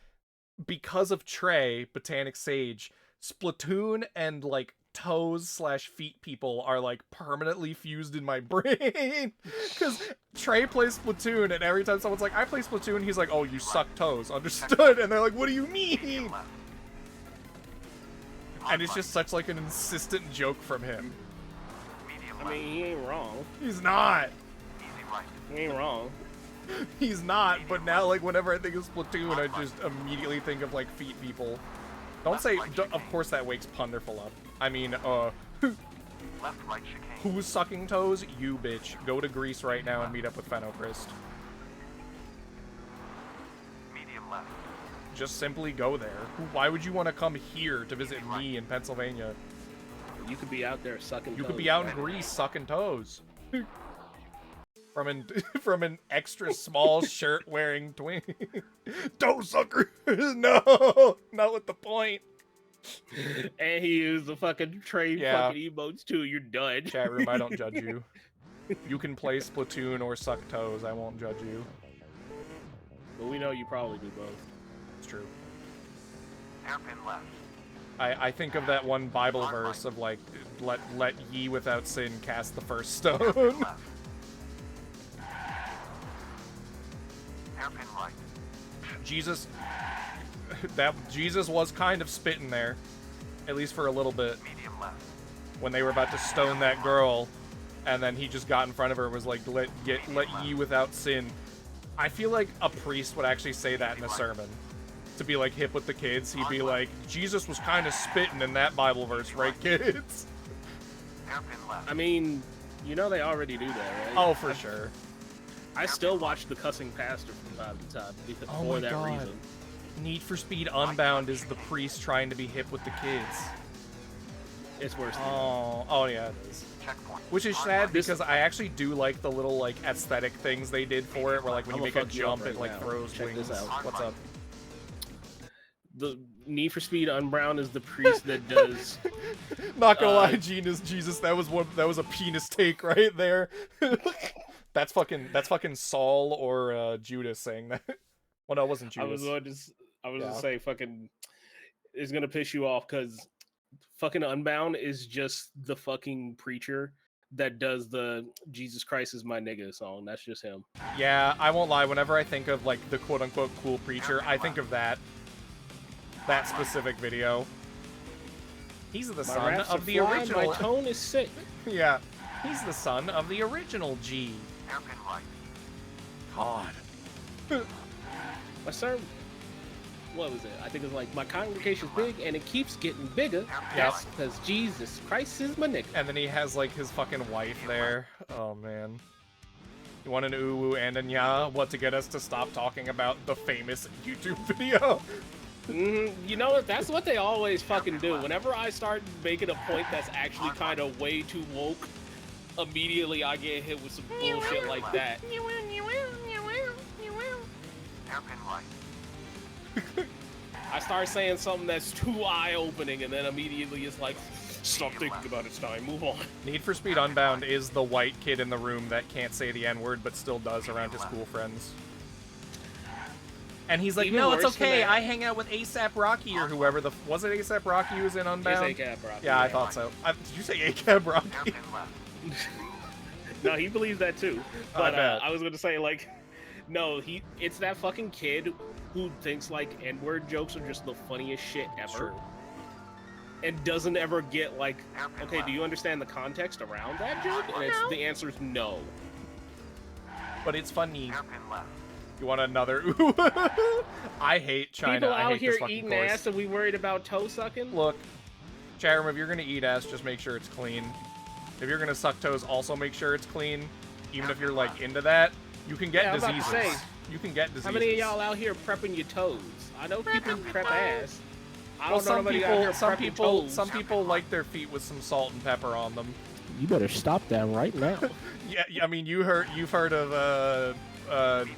because of Trey, Botanic Sage, Splatoon and like toes/feet people are like permanently fused in my brain. Because Trey plays Splatoon, and every time someone's like, I play Splatoon, he's like, oh, you suck toes. Understood. And they're like, what do you mean? Medium left. And it's just such like an insistent joke from him. Medium I left. mean, he ain't wrong. He's not. Easy right. He ain't wrong. He's not, but now, like, whenever I think of Splatoon, I just immediately think of, like, feet people. Don't say, of course that wakes Punderful up. I mean, Left right chicane. who's sucking toes? You, bitch. Go to Greece right now and meet up with Phenochrist. Medium left. Just simply go there. Why would you want to come here to visit me in Pennsylvania? You could be out there sucking. You could toes. be out in Greece sucking toes. From an extra small shirt wearing twin. Toe sucker. No, not with the point. And he used the fucking trade Yeah. fucking emotes too. You're done. Chat room, I don't judge you. You can play Splatoon or suck toes. I won't judge you. But we know you probably do both. It's true. Hairpin left. I think of that one Bible verse of like, let ye without sin cast the first stone. Left. Hairpin right. Jesus was kind of spitting there, at least for a little bit, Medium left. when they were about to stone that girl, and then he just got in front of her and was like, let ye without sin. I feel like a priest would actually say that in a sermon. To be like hip with the kids, he'd be like, Jesus was kind of spitting in that Bible verse, right, kids? Hairpin left. I mean, you know they already do that, right? Oh, for sure. I still watch the cussing pastor from time to time because Oh for my that God. reason. Need for Speed Unbound is the priest trying to be hip with the kids. It's worse. Than Oh yeah, it is. Checkpoint. Which is Hard sad left. because I actually do like the little like aesthetic things they did for it, where like when I'ma you make a fuck you up jump, right it like now. throws Check wings. this out. What's up? the Need for Speed Unbound is the priest that does. Not gonna lie, Jesus, that was a penis take right there. That's fucking Saul or Judas saying that. Well, no, it wasn't Judas. I was gonna say fucking. It's gonna piss you off because fucking Unbound is just the fucking preacher that does the Jesus Christ is my nigga song. That's just him. Yeah, I won't lie. Whenever I think of like the quote unquote cool preacher, I think of that specific video. He's the son of the original. My tone is sick. Yeah, he's the son of the original G. Hairpin right. God. My sermon. What was it? I think it was like, my congregation's big and it keeps getting bigger. Yes, because Jesus Christ is my nigga. And then he has like his fucking wife there. Oh man. You want an uwu and a nya? What, to get us to stop talking about the famous YouTube video? You know what? That's what they always fucking do. Whenever I start making a point that's actually kind of way too woke, immediately I get hit with some bullshit like that. Hairpin right. I start saying something that's too eye-opening, and then immediately it's like, stop thinking about it, Stein, move on. Need for Speed Unbound is the white kid in the room that can't say the N-word but still does around his cool friends. And he's like, Even no, it's worse than okay, that- I hang out with A$AP Rocky or whoever the... Was it A$AP Rocky who was in Unbound? It's A$AP Rocky. Yeah, I thought so. Did you say A$AP Rocky? Hairpin left. No, he believes that too. I But bet. I was gonna say, like, no, it's that fucking kid who thinks like N-word jokes are just the funniest shit ever. True. And doesn't ever get like, okay, do you understand the context around that joke? And the answer is no. But it's funny. Hairpin left. You want another... I hate China. People I out hate here this fucking eating course. ass and we worried about toe sucking? Look, chat room, if you're gonna eat ass, just make sure it's clean. If you're gonna suck toes, also make sure it's clean. Even if you're like into that, you can get Yeah, I was about to diseases. say, You can get diseases. How many of y'all out here prepping your toes? I know people prep ass. I Well, don't know nobody out here prepping toes. some people like their feet with some salt and pepper on them. You better stop that right now. Yeah, I mean, you've heard of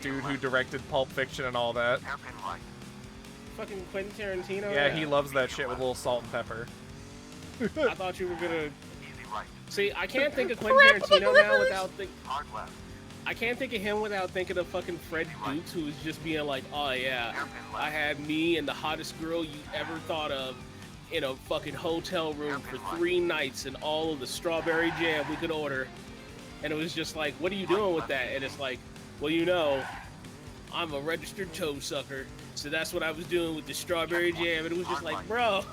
dude who directed Pulp Fiction and all that. Hairpin right. Fucking Quentin Tarantino? Yeah, he loves that shit with a little salt and pepper. I thought you were gonna... Easy right. See, I can't think of Quentin Tarantino now without Hard left. I can't think of him without thinking of fucking Fred Dukes, who was just being like, oh yeah, I had me and the hottest girl you ever thought of in a fucking hotel room for 3 nights and all of the strawberry jam we could order. And it was just like, what are you doing with that? And it's like, well, you know, I'm a registered toe sucker, so that's what I was doing with the strawberry jam. And it was just like, bro.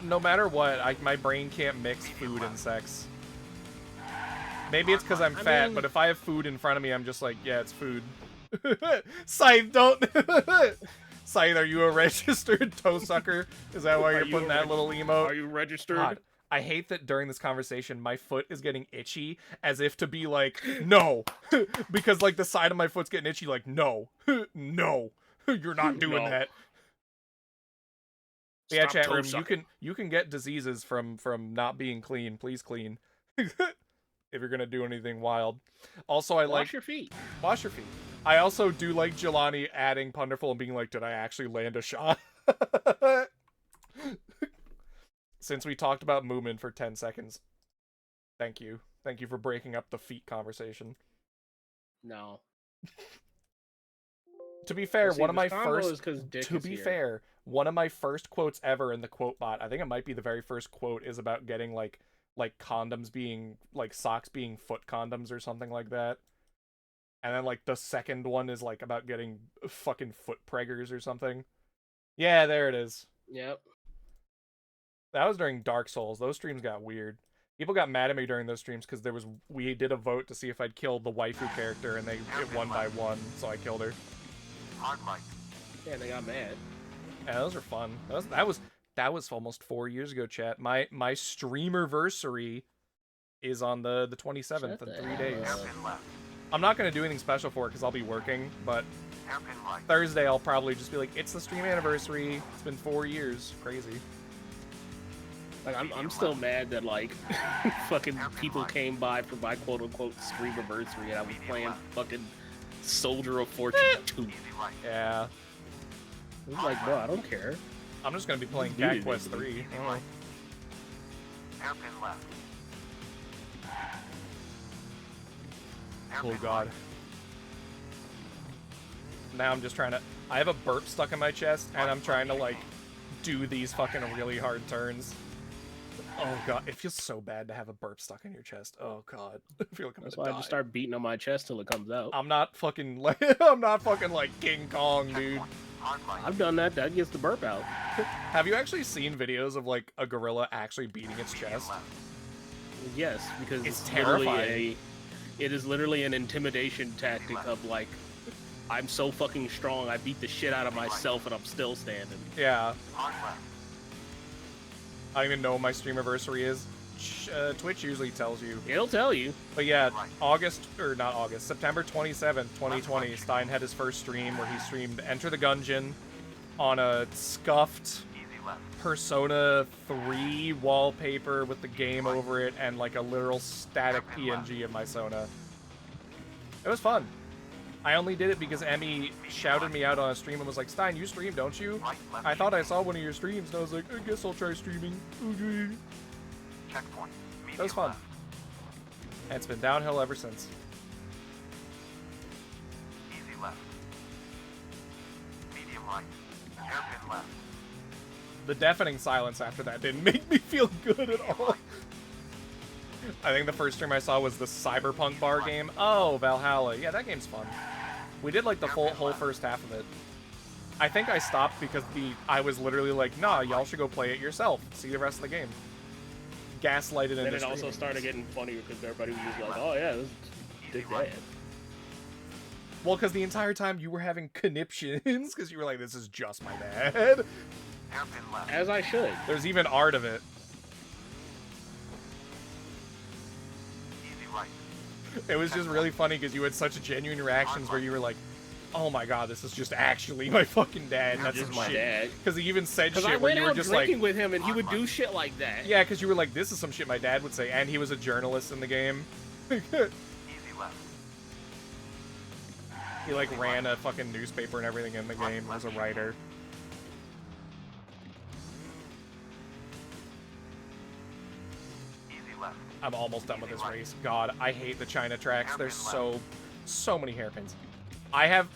No matter what, my brain can't mix food and sex. Maybe it's because I'm fat, mean- but if I have food in front of me, I'm just like, yeah, it's food. Scythe, don't... Scythe, are you a registered toe sucker? Is that why you're putting that little emote? Are you registered? God, I hate that during this conversation, my foot is getting itchy, as if to be like, no. Because, like, the side of my foot's getting itchy, like, no. No. You're not doing No. that. But yeah, Stop chat toe room, sucking. you can get diseases from not being clean. Please clean. If you're gonna do anything wild. Also, I like... Wash your feet. Wash your feet. I also do like Jelani adding Punderful and being like, did I actually land a shot? Since we talked about movement for 10 seconds. Thank you. Thank you for breaking up the feet conversation. No. To be fair, Well, see, one of my this combo is first... 'cause Dick To is be here. fair, one of my first quotes ever in the quote bot, I think it might be the very first quote, is about getting, like condoms being, like, socks being foot condoms or something like that. And then, like, the second one is, like, about getting fucking foot preggers or something. Yeah, there it is. Yep. That was during Dark Souls. Those streams got weird. People got mad at me during those streams because we did a vote to see if I'd killed the waifu character, and it won by 1, so I killed her. Hard right. Yeah, they got mad. Yeah, those are fun. That was almost 4 years ago, chat. My streamerversary is on the 27th in 3 days. Hairpin left. I'm not going to do anything special for it because I'll be working, but Hairpin right. Thursday I'll probably just be like, it's the stream anniversary. It's been 4 years. Crazy. Like, I'm still mad that, like, fucking people came by for my quote-unquote stream anniversary and I was playing fucking Soldier of Fortune 2. Easy right. Yeah. I was like, bro, I don't care. I'm just gonna be playing Dude, Cat Quest 3. Easy right. Hairpin left. Oh Hairpin god. right. Now I'm just trying to... I have a burp stuck in my chest, and I'm trying to, like, do these fucking really hard turns. Oh god, it feels so bad to have a burp stuck in your chest. Oh god. I feel like I'm That's gonna why die. I just start beating on my chest till it comes out. I'm not fucking like... I'm not fucking like King Kong, dude. Hard right. I've done that. That gets the burp out. Have you actually seen videos of, like, a gorilla actually beating its Medium chest? left. Yes, because It's literally terrifying. it is literally an intimidation tactic of like, I'm so fucking strong, I beat the shit out of myself and I'm still standing. Yeah. Hard left. I don't even know when my streamiversary is. Twitch usually tells you. It'll tell you. But yeah, September 27th, 2020, Stein had his first stream where he streamed Enter the Gungeon on a scuffed Easy left. Persona 3 wallpaper with the game over it and like a literal static PNG of my Sona. It was fun. I only did it because Emmy shouted me out on a stream and was like, Stein, you stream, don't you? Right, left. I thought I saw one of your streams and I was like, I guess I'll try streaming. Okay. Checkpoint. Medium That was fun. left. And it's been downhill ever since. Easy left. Medium right. Hairpin left. The deafening silence after that didn't make me feel good at all. I think the first stream I saw was the Cyberpunk bar game. Oh, Valhalla. Yeah, that game's fun. We did like the whole first half of it. I think I stopped because I was literally like, nah, y'all should go play it yourself. See the rest of the game. Gaslighted in Then this it also started getting funnier because everybody was just like, oh yeah, this is Dick Dad. Well, because the entire time you were having conniptions because you were like, this is just my dad. Hairpin left. As I should. There's even art of it. Easy right. It was just really funny because you had such genuine reactions where you were like, oh my god, this is just actually my fucking dad. That's This some is my shit. dad. Because he even said Because shit I where went you were out just drinking like, with him and he would do shit like that. yeah, because you were like, this is some shit my dad would say, and he was a journalist in the game. Easy left. He like ran a fucking newspaper and everything in the game. He was a writer. Easy left. I'm almost done with this race. God, I hate the China tracks. There's so many hairpins. I have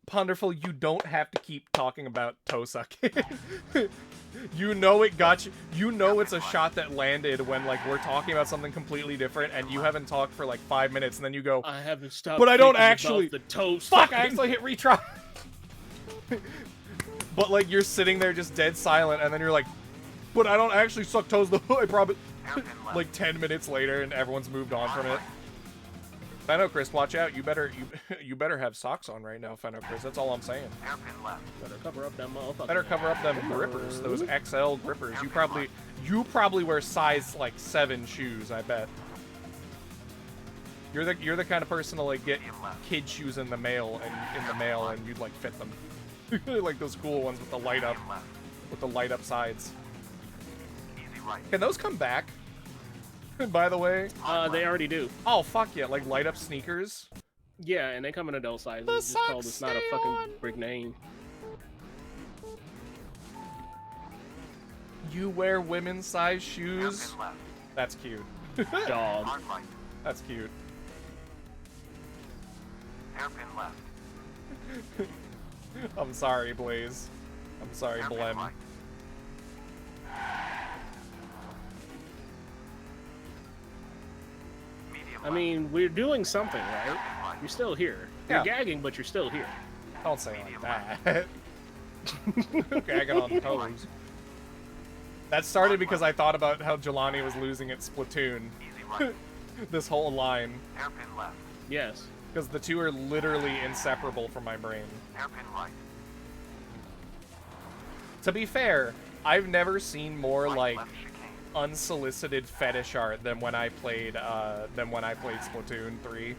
Punderful, you don't have to keep talking about toe sucking. You know it got you. You know it's a shot that landed when like we're talking about something completely different and you haven't talked for like 5 minutes and then you go, I haven't stopped. but I don't thinking about actually. the toes. Fuck! I actually hit retry. But like you're sitting there just dead silent and then you're like, but I don't actually suck toes though. I probably Hairpin left. like 10 minutes later and everyone's moved on from it. Fenocris, watch out! You better have socks on right now, Fenocris. That's all I'm saying. Hairpin left. Better cover up that motherfucker. Better cover up them grippers, those XL grippers. You probably wear size like 7 shoes, I bet. You're the kind of person to like get kid shoes in the mail and you'd like fit them. Like those cool ones with the light up Medium left. sides. Easy right. Can those come back? By the way. They already do. Oh fuck yeah, like light up sneakers. Yeah, and they come in adult sizes. The It's just called, socks it's not a stay fucking on. big name. You wear women's size shoes? Hairpin left. That's cute. Dog. Hard right. That's cute. Hairpin left. I'm sorry, Blaze. I'm sorry, Hairpin Blem. right. Medium I mean, we're doing something, right? left. You're still here. Yeah. You're gagging, but you're still here. Don't say it like that. Gagging on toes. That started because I thought about how Jelani was losing at Splatoon. Easy right. This whole line. Hairpin left. Yes. Because the two are literally inseparable from my brain. Hairpin right. To be fair, I've never seen more Right, like left chicane. unsolicited fetish art than when I played Splatoon 3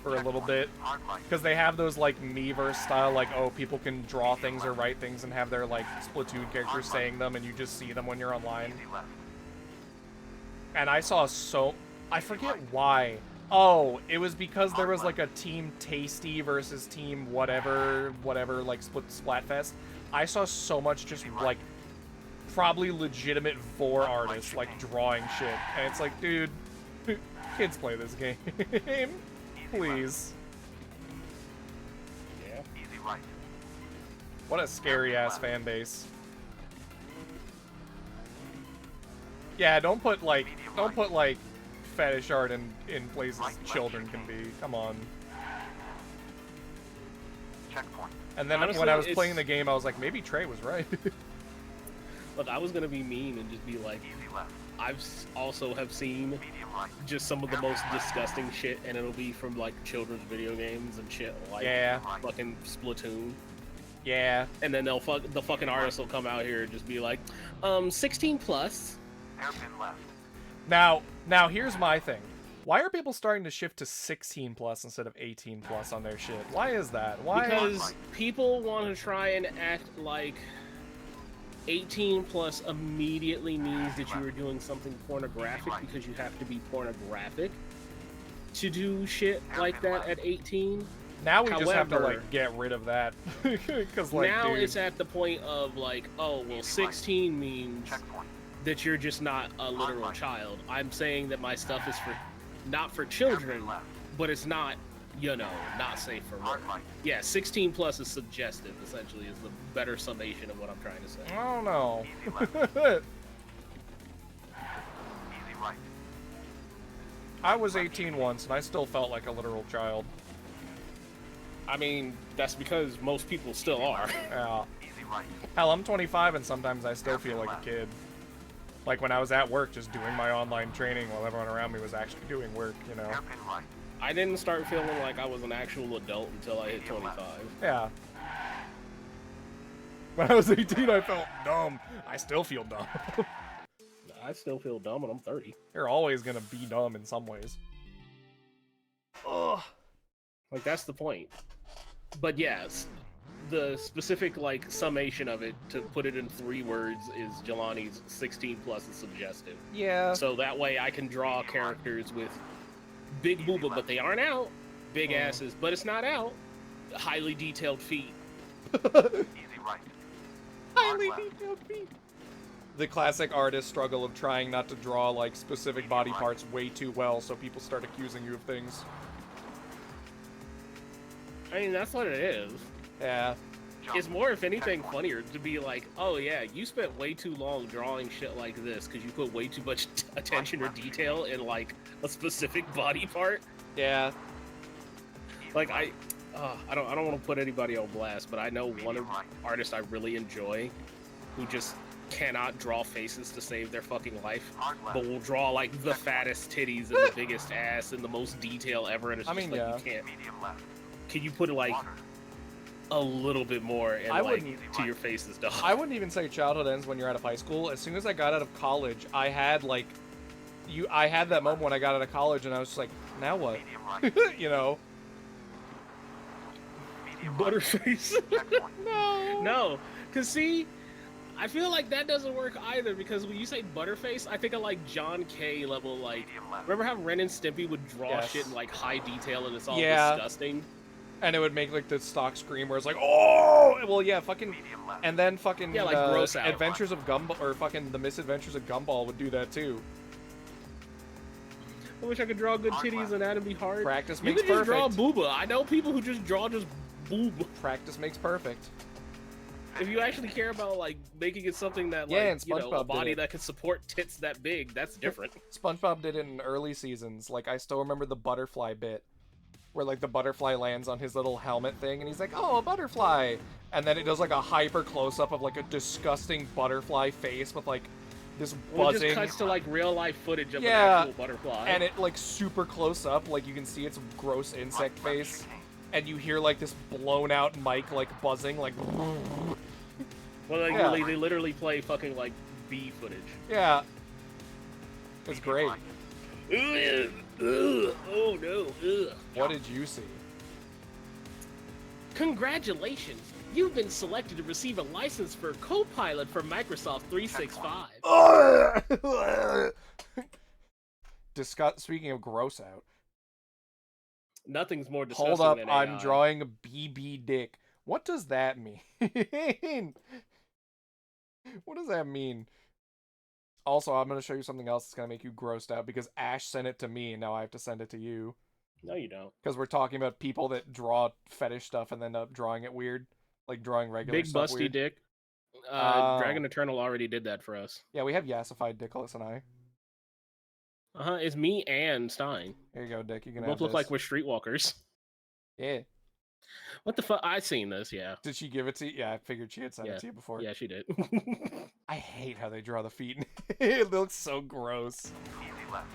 for a little bit. Hard right. Because they have those like Miiverse style, like, oh, people can draw things or write things and have their like Splatoon characters saying them and you just see them when you're online. Easy left. And I saw I forget why. Oh, it was because there was like a Team Tasty versus Team whatever, like Splatfest. I saw so much just like probably legitimate vor artists like drawing shit, and it's like, dude, kids play this game, please. Yeah. Easy right. What a scary ass fan base. Yeah, don't put like fetish art in places children can be. Come on. Checkpoint. And then Honestly, when I was it's- playing the game, I was like, maybe Trey was right. Look, I was gonna be mean and just be like, Easy left. also have seen Medium right. just some of the most disgusting shit, and it'll be from like children's video games and shit like Yeah. fucking Splatoon. Yeah. And then the fucking artist will come out here and just be like, 16 plus. Hairpin left. Now here's my thing. Why are people starting to shift to 16 plus instead of 18 plus on their shit? Why is that? Why? Because people want to try and act like 18 plus immediately means that you are doing something pornographic because you have to be pornographic to do shit like that at 18. Now we just have to However- like get rid of that because like Now dude, it's at the point of like, oh, well, 16 means Checkpoint. that you're just not a literal child. I'm saying that my stuff is for not for children, but it's not, you know, not safe for work. Hard right. Yeah, 16 plus is suggestive, essentially, is the better summation of what I'm trying to say. I don't know. Easy right. I was 18 once and I still felt like a literal child. I mean, that's because most people still are. Yeah. Easy right. Hell, I'm 25 and sometimes I still feel like a kid. Like when I was at work just doing my online training while everyone around me was actually doing work, you know. Hairpin right. I didn't start feeling like I was an actual adult until I hit 25. Yeah. When I was 18 I felt dumb. I still feel dumb. I still feel dumb and I'm 30. You're always gonna be dumb in some ways. Ugh. Like, that's the point. But yes, the specific, like, summation of it, to put it in 3 words, is Jelani's 16 plus is suggestive. Yeah. So that way I can draw characters with big booba, but they aren't out. Big asses, but it's not out. Highly detailed feet. Easy right. Highly left. detailed feet. The classic artist struggle of trying not to draw like specific body parts way too well, so people start accusing you of things. I mean, that's what it is. Yeah. Jump. It's more, if anything, funnier to be like, oh yeah, you spent way too long drawing shit like this because you put way too much attention or detail in like a specific body part. Yeah. Like I don't want to put anybody on blast, but I know one of artists I really enjoy who just cannot draw faces to save their fucking life, Hard left. but will draw like the fattest titties and the biggest ass and the most detail ever, and it's I just mean, like yeah. you can't. Medium left. Can you put it like Water. a little bit more and I like wouldn't- to your faces, dog? I wouldn't even say childhood ends when you're out of high school. As soon as I got out of college, I had like I had that moment when I got out of college and I was just like, now what? Medium right. You know? Medium right. Butterface. Checkpoint. No. No, cause see, I feel like that doesn't work either, because when you say Butterface, I think of like John K level, like, Medium left. remember how Ren and Stimpy would draw Yes. shit in like high detail and it's all Yeah. disgusting? And it would make like the stock scream where it's like, oh, well, yeah, fucking, Medium left. and then fucking Yeah, like gross out. Adventures of Gumball or fucking The Misadventures of Gumball would do that too. I wish I could draw good titties and that'd be hard. Practice You makes could just draw perfect. booba. I know people who just draw just boob. Practice makes perfect. If you actually care about like making it something that Yeah, like and you know, a SpongeBob did body it. that can support tits that big, that's different. SpongeBob did it in early seasons. Like I still remember the butterfly bit, where like the butterfly lands on his little helmet thing, and he's like, "Oh, a butterfly," and then it does like a hyper close up of like a disgusting butterfly face with like this Well, it buzzing, just cuts to like real life footage of Yeah, an actual butterfly. and it like super close up, like you can see its gross insect face, and you hear like this blown out mic like buzzing, like well, like yeah. they literally play fucking like bee footage. yeah, it's great. Ugh, ugh, oh no. Ugh. What did you see? Congratulations! You've been selected to receive a license for Copilot for Microsoft 365. Speaking of gross out. Nothing's more disgusting Hold up, than I'm AI. drawing a BB dick. What does that mean? What does that mean? Also, I'm gonna show you something else that's gonna make you grossed out because Ash sent it to me and now I have to send it to you. No, you don't. Because we're talking about people that draw fetish stuff and then end up drawing it weird. Like drawing regular Big stuff busty weird. dick. Oh. Dragon Eternal already did that for us. Yeah, we have Yassified Dickolas and I. It's me and Stein. Here you go, Dick. You can We both have look this. like we're streetwalkers. Yeah. What the fuck? I've seen this, yeah. Did she give it to you? Yeah, I figured she had sent it to you before. Yeah, she did. I hate how they draw the feet. It looks so gross. Easy left.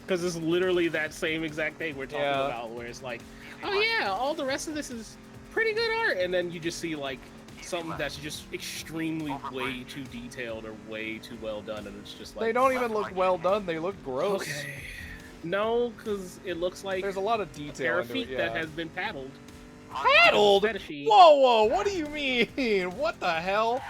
Because it's literally that same exact thing we're talking Yeah. about, where it's like, oh yeah, all the rest of this is pretty good art, and then you just see like something that's just extremely way too detailed or way too well done, and it's just like They don't even look well done. They look gross. Okay. No, because it looks like There's a lot of a detail pair of into feet it, that yeah. has been paddled. Paddled? Fetishy. Whoa, what do you mean? What the hell?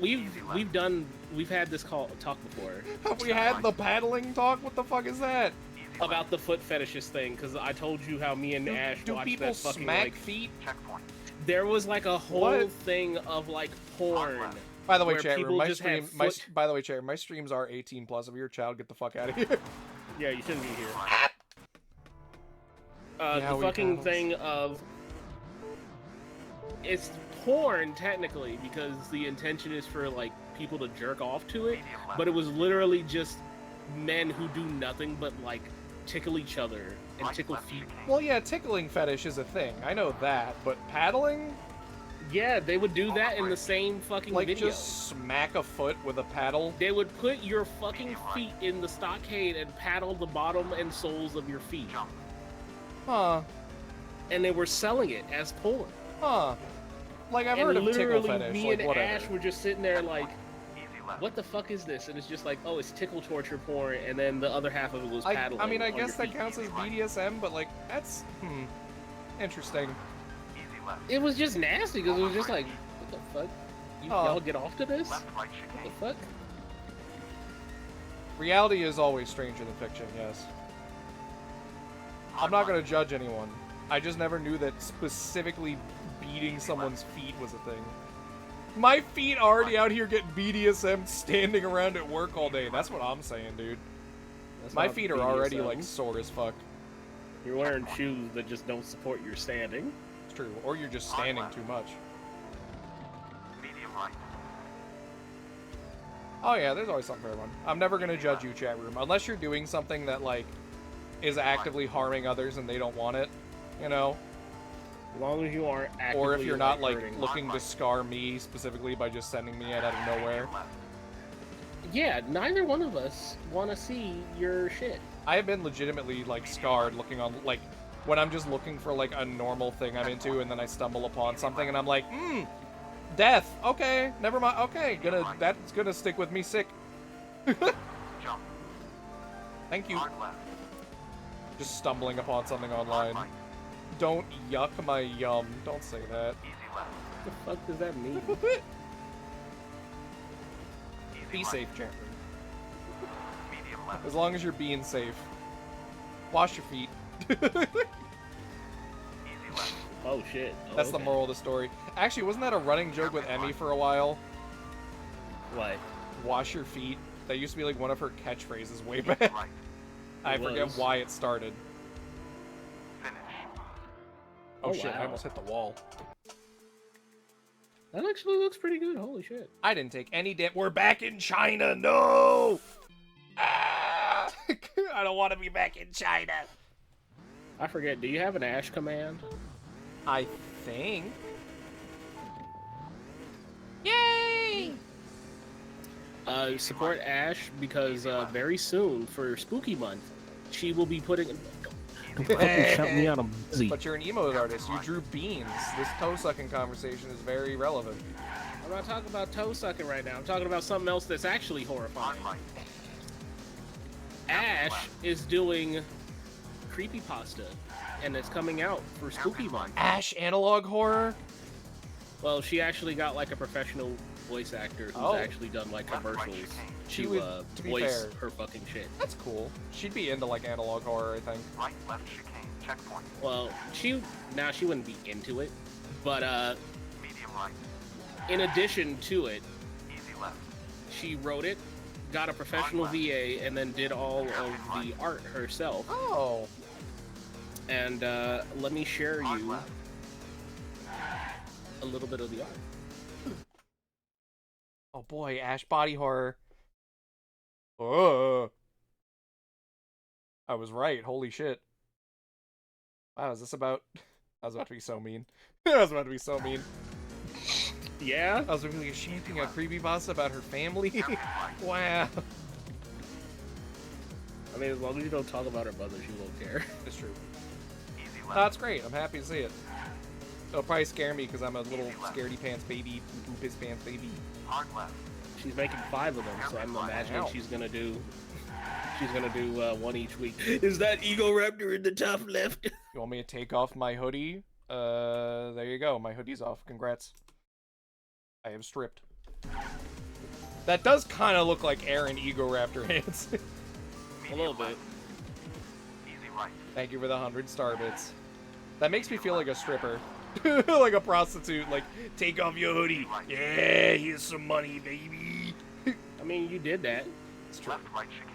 We've had this talk before Have we had the paddling talk? What the fuck is that? about the foot fetishes thing, because I told you how me and Ash Do watched people that fucking smack like feet? Checkpoint. there was like a whole What? thing of like porn. By the way, where chat room, people my just stream, have my, foot- by the way, chat room, my streams are 18 plus. If you're a child, get the fuck out of here. Yeah, you shouldn't be here. Yeah, The we fucking have. thing of it's porn technically because the intention is for like people to jerk off to it, but it was literally just men who do nothing but like tickle each other and tickle feet. Well, yeah, tickling fetish is a thing. I know that, but paddling? Yeah, they would do that in the same fucking Like, video. just smack a foot with a paddle? They would put your fucking feet in the stockade and paddle the bottom and soles of your feet. Huh. And they were selling it as porn. Huh. Like, I've And heard of tickle literally, fetish, me like, and whatever. Ash were just sitting there like, Easy left. what the fuck is this? And it's just like, oh, it's tickle torture porn, and then the other half of it was paddling. I mean, I on guess your that feet. counts as BDSM, but, like, that's, interesting. Easy left. It was just nasty, because it was just like, what the fuck? Y'all get off to this? Left right What chicane. the fuck? Reality is always stranger than fiction, yes. I'm not gonna judge anyone. I just never knew that specifically beating someone's feet was a thing. My feet already out here getting BDSM standing around at work all day. That's what I'm saying, dude. That's My not feet are already, BDSM. like, sore as fuck. You're wearing shoes that just don't support your standing. It's true. Or you're just standing too much. Medium right. Oh yeah, there's always something for everyone. I'm never gonna judge you, chat room, unless you're doing something that, like, is actively harming others and they don't want it, you know? As long as you aren't actively, Or if you're not, like, hurting. looking to scar me specifically by just sending me it out of nowhere. Left. Yeah, neither one of us want to see your shit. I have been legitimately, like, scarred looking on, like, when I'm just looking for, like, a normal thing I'm into and then I stumble upon something and I'm like, death, okay, never mind, okay, that's gonna stick with me sick. Jump. Thank you. Hard left. Just stumbling upon something online. Right. Don't yuck my yum, don't say that. Easy left. What the fuck does that mean? Easy Be right. safe, chat room. Medium left. As long as you're being safe. Wash your feet. Easy left. Oh shit. Oh, That's the okay. moral of the story. Actually, wasn't that a running joke with Emmy for a while? What? Wash your feet. That used to be like one of her catchphrases way back. Right. I It forget was. why it started. Finish. Oh, Oh, shit, I wow. almost hit the wall. That actually looks pretty good. Holy shit. I didn't take any damn. We're back in China. No. Ah! I don't want to be back in China. I forget. Do you have an Ash command? I think. Yay! Support Ash because very soon for Spooky Month, she will be putting. Don't fucking shout me out. I'm busy. But you're an emote artist. You drew beans. This toe sucking conversation is very relevant. I'm not talking about toe sucking right now. I'm talking about something else that's actually horrifying. Hard right. Ash is doing creepypasta, and it's coming out for Spooky Month. Ash analog horror. Well, she actually got like a professional voice actor who's Oh. actually done like commercials She to would- to be voice fair. her fucking shit. That's cool. She'd be into like analog horror, I think. Right left chicane. Checkpoint. Well, she wouldn't be into it, but Medium right. in addition to it, Easy left. she wrote it, got a professional VA, and then did all of the art herself. Oh. And let me share Hard you left. a little bit of the art. Oh boy, Ash body horror. Oh. I was right. Holy shit. Wow, is this about... I was about to be so mean. I was about to be so mean. Yeah? I was really shamping a creepypasta about her family. Wow. I mean, as long as you don't talk about her mother, she won't care. It's true. Easy Oh, left. that's great. I'm happy to see it. It'll probably scare me because I'm a little scaredy pants baby, poo piss pants baby. Hard left. She's making 5 of them, so I'm imagining Ow. she's gonna do one each week. Is that Ego Raptor in the top left? You want me to take off my hoodie? There you go. My hoodie's off. Congrats. I am stripped. That does kind of look like Aaron Ego Raptor hands. A little bit. Easy right. Thank you for the 100 star bits. That makes me feel like a stripper. Like a prostitute. Like, take off your hoodie. Yeah, here's some money, baby. I mean, you did that. It's true. Left right chicane.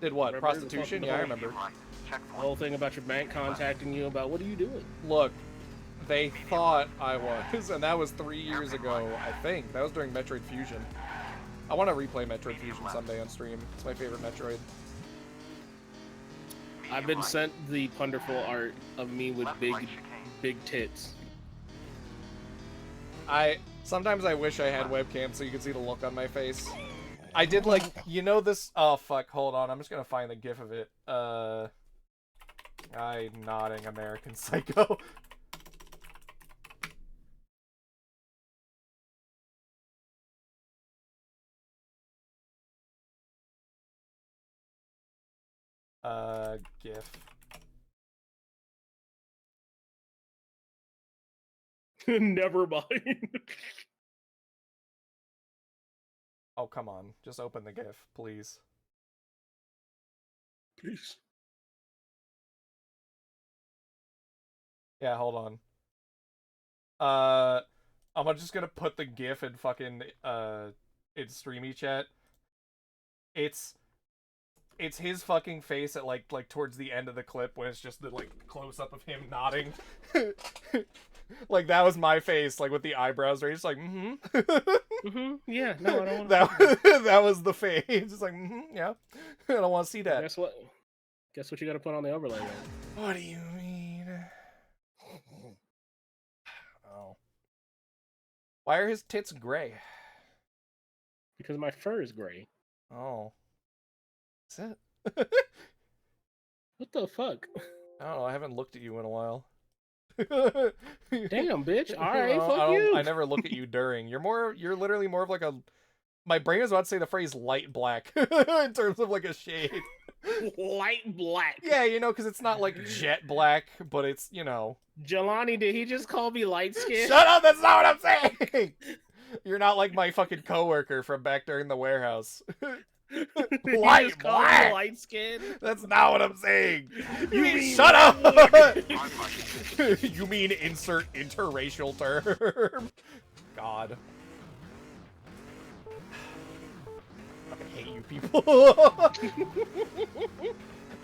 Did what? Remember Prostitution? the Yeah, I fucking- remember. Right. The Checkpoint. whole thing about your bank contacting you about what are you doing? Look, they thought I was, and that was 3 years ago, I think. That was during Metroid Fusion. I want to replay Metroid Fusion someday on stream. It's my favorite Metroid. I've been sent the wonderful art of me with big tits. Sometimes I wish I had webcam so you could see the look on my face. I did like, you know this, oh fuck, hold on, I'm just gonna find the gif of it. I nodding American Psycho. GIF. Never mind. Oh, come on. Just open the GIF, please. Please. Yeah, hold on. I'm just gonna put the GIF in fucking, in streamy chat. It's his fucking face at, like, towards the end of the clip when it's just the, like, close-up of him nodding. Like, that was my face, like, with the eyebrows raised, like, Yeah, no, I don't want that was the face. Just like, yeah. I don't want to see that. Guess what you gotta put on the overlay, man? What do you mean? Oh. Why are his tits gray? Because my fur is gray. Oh. That's it? What the fuck? I don't know, I haven't looked at you in a while. Damn, bitch. Alright, No, fuck you. I never look at you during. You're literally more of like a... My brain is about to say the phrase light black in terms of like a shade. Light black. Yeah, you know, because it's not like jet black, but it's, you know. Jelani, did he just call me light skin? Shut up, that's not what I'm saying! You're not like my fucking coworker from back during the warehouse. Light Light black! light skin. That's not what I'm saying. You mean Shut up! Hard right. You mean insert interracial term? God. I fucking hate you people.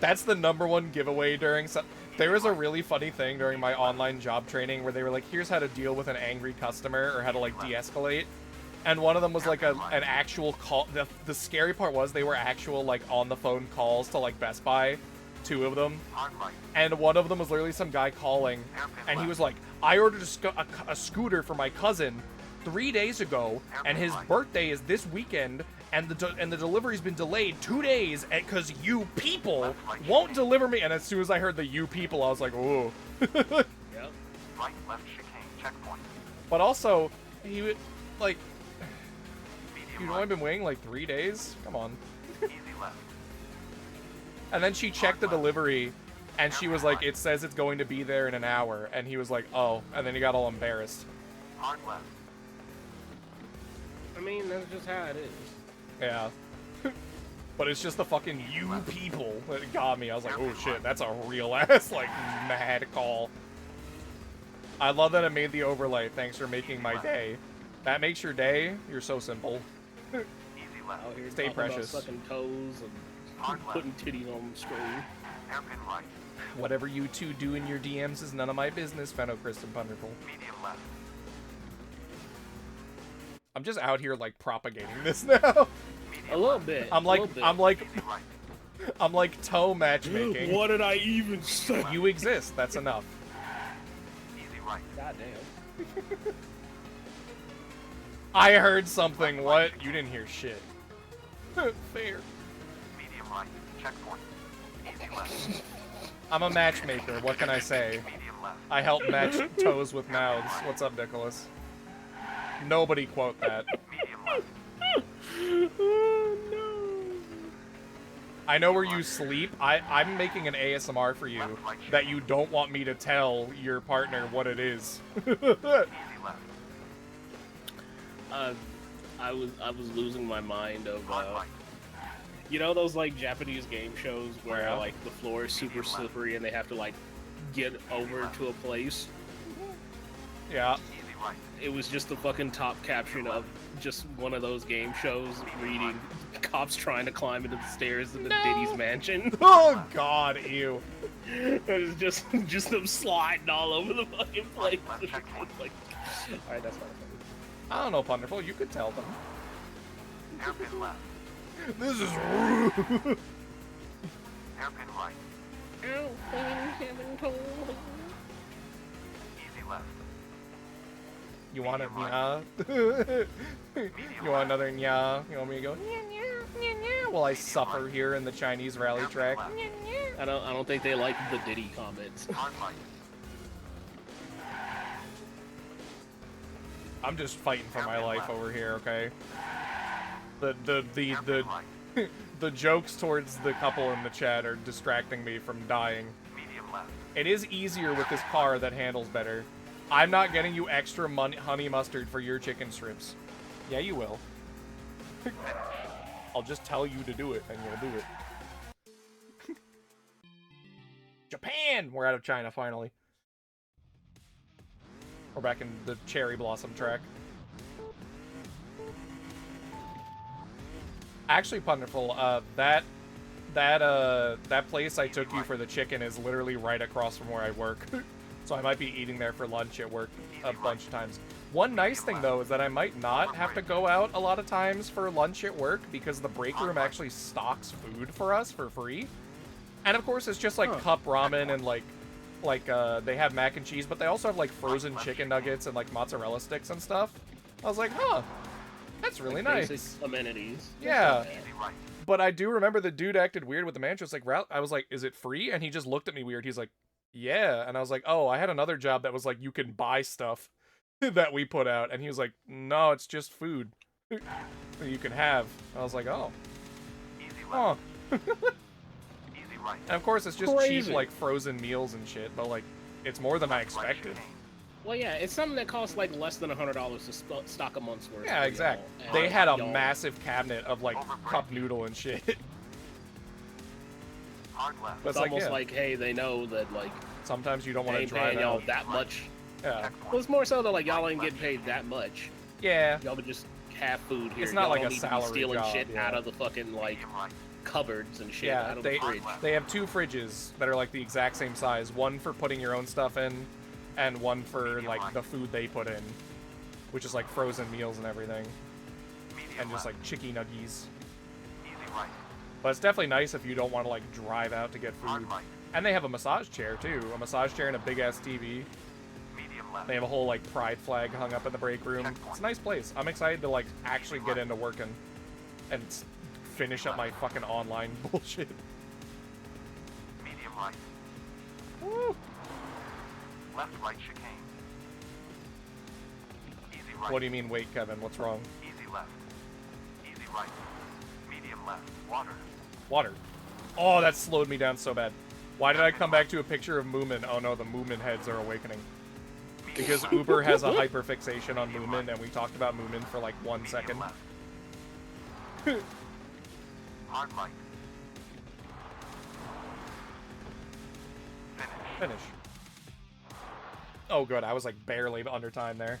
That's the #1 giveaway during some... There was a really funny thing during my online job training where they were like, here's how to deal with an angry customer or how to like de-escalate. And one of them was like an actual call. The scary part was they were actual like on the phone calls to like Best Buy, 2 of them. Hard right. And one of them was literally some guy calling, and he was like, I ordered a scooter for my cousin 3 days ago, and his birthday is this weekend, and the delivery's been delayed 2 days because you people won't deliver me. And as soon as I heard the you people, I was like, ooh. Yep. Right left chicane. Checkpoint. But also, he would, like, Medium you've right. only been waiting like 3 days? Come on. Easy left. And then she checked the delivery, and she was like, it says it's going to be there in an hour. And he was like, oh. And then he got all embarrassed. Hard left. I mean, that's just how it is. Yeah. But it's just the fucking you people that got me. I was like, oh shit, that's a real ass, like, mad call. I love that it made the overlay. Thanks for making my day. That makes your day. You're so simple. Easy left. Out here Stay talking about precious. sucking toes and Hard left. putting titties on the screen. Hairpin right. Whatever you two do in your DMs is none of my business, Fenno Kristen Punderful. Medium left. I'm just out here like propagating this now. A little bit. I'm a like little bit. Easy right. I'm like toe matchmaking. What did I even say? You exist. That's enough. Easy right. Goddamn. I heard something. What? You didn't hear shit. Fair. Medium right. Checkpoint. Easy left. I'm a matchmaker. What can I say? Medium left. I help match toes with mouths. What's up, Nicholas? Nobody quote that. Medium left. Oh no. I know where you sleep. I'm making an ASMR for you that you don't want me to tell your partner what it is. Easy left. I was losing my mind of Hard right. you know those like Japanese game shows where Yeah. like the floor is super slippery and they have to like get over to a place. Yeah. Easy right. It was just the fucking top caption of just one of those game shows reading cops trying to climb into the stairs of the Diddy's mansion. Oh God, ew. It was just them sliding all over the fucking place. Like, all right, that's not funny. I don't know, Punderful. You could tell them. Hairpin left. This is rude. Hairpin right. Easy left. You want it, yeah? You want another yeah? You want me to go yeah yeah yeah yeah while I suffer here in the Chinese rally track? I don't think they like the Diddy comments. Hard right. I'm just fighting for my life over here, okay? The Hairpin right. the jokes towards the couple in the chat are distracting me from dying. Medium left. It is easier with this car that handles better. I'm not getting you extra honey mustard for your chicken strips. Yeah, you will. I'll just tell you to do it, and you'll do it. Japan! We're out of China, finally. We're back in the cherry blossom track. Actually, Punderful, that place I took you for the chicken is literally right across from where I work. So I might be eating there for lunch at work a bunch of times. One nice thing, though, is that I might not have to go out a lot of times for lunch at work because the break room actually stocks food for us for free. And of course, it's just like cup ramen and like they have mac and cheese, but they also have like frozen chicken nuggets and like mozzarella sticks and stuff. I was like, huh, that's really Like nice. basic amenities. Yeah. Easy right. But I do remember the dude acted weird with the manager. Like, I was like, is it free? And he just looked at me weird. He's like, yeah. And I was like, oh, I had another job that was like, you can buy stuff that we put out. And he was like, no, it's just food that you can have. I was like, oh. Easy Huh. left. Easy right. And of course, it's just Crazy. cheap, like, frozen meals and shit. But, like, it's more than I expected. Well, yeah, it's something that costs like less than $100 to stock a month's worth. Yeah, for exactly. y'all. They And had a y'all- massive cabinet of, like, cup noodle and shit. Hard left. But It's like, almost yeah, like, hey, they know that like sometimes you don't they want to ain't drive paying y'all out. that much. Yeah. Well, it's more so that like y'all ain't getting paid that much. Yeah. Y'all would just have food here. It's not Y'all like don't a need to be salary stealing job, shit yeah. out of the fucking like Medium right. cupboards and shit Yeah, out of they the fridge. they have two fridges that are like the exact same size. One for putting your own stuff in, and one for like the food they put in, which is like frozen meals and everything, Medium and just left. like chicky nuggies. Easy right. But it's definitely nice if you don't want to like drive out to get Hard food. right. And they have a massage chair too, a massage chair and a big ass TV. Medium left. They have a whole like pride flag hung up in the break room. It's a nice place. I'm excited to like actually get into working and finish up my fucking online bullshit. Medium right. Woo. Left right chicane. Easy right. What do you mean, wait, Kevin? What's wrong? Easy left. Easy right. Medium left. Water. Water. Oh, that slowed me down so bad. Why did I come back to a picture of Moomin? Oh no, the Moomin heads are awakening. Because Uber has a hyperfixation on Moomin, and we talked about Moomin for like 1 second. Left. Hard right. Finish. Finish. Oh good, I was like barely under time there.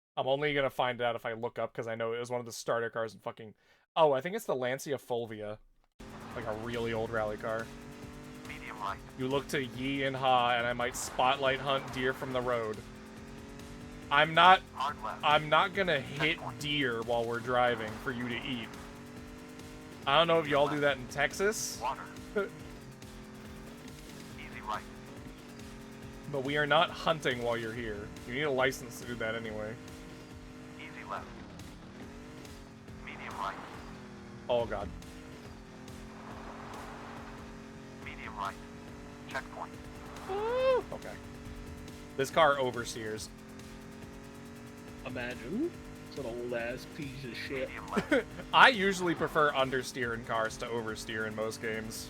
I'm only gonna find out if I look up because I know it was one of the starter cars in fucking. Oh, I think it's the Lancia Fulvia, like a really old rally car. Medium right. You look to Yi and Ha, and I might spotlight hunt deer from the road. I'm not Hard left. I'm not gonna hit deer while we're driving for you to eat. I don't know if y'all do that in Texas, Water. Easy right. but we are not hunting while you're here. You need a license to do that anyway. Easy left. Medium right. Oh god. Medium right. Checkpoint. Okay. This car oversteers. Imagine. It's an old ass piece of shit. Medium left. I usually prefer understeer in cars to oversteer in most games.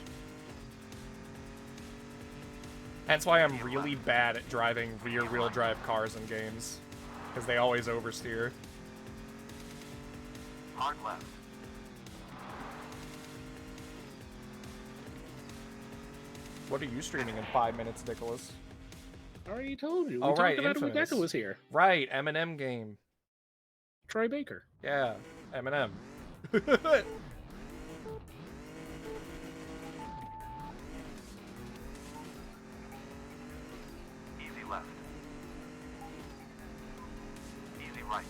Hence why I'm really bad at driving rear-wheel drive cars in games. Because they always oversteer. Hard left. What are you streaming in 5 minutes, Nicholas? I already told you. We Oh, talked right, about it when Infamous. Deca was here. Right, Eminem game. Troy Baker. Yeah, Eminem. Easy left. Easy right.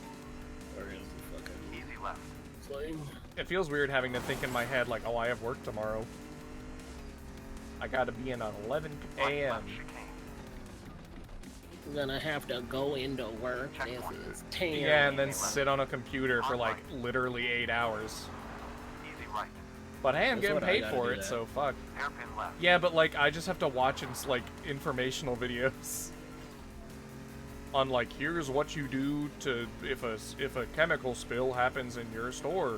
Or is the fucking Easy left. flame? It feels weird having to think in my head like, oh, I have work tomorrow. I gotta be in at 11 Right a.m. left chicane. I'm gonna have to go into work. This is 10. Yeah, and then sit on a computer for like literally 8 hours. Easy right. But hey, I'm That's getting what I paid gotta for do it, that. so fuck. Hairpin left. Yeah, but like I just have to watch like informational videos on like here's what you do to if a chemical spill happens in your store.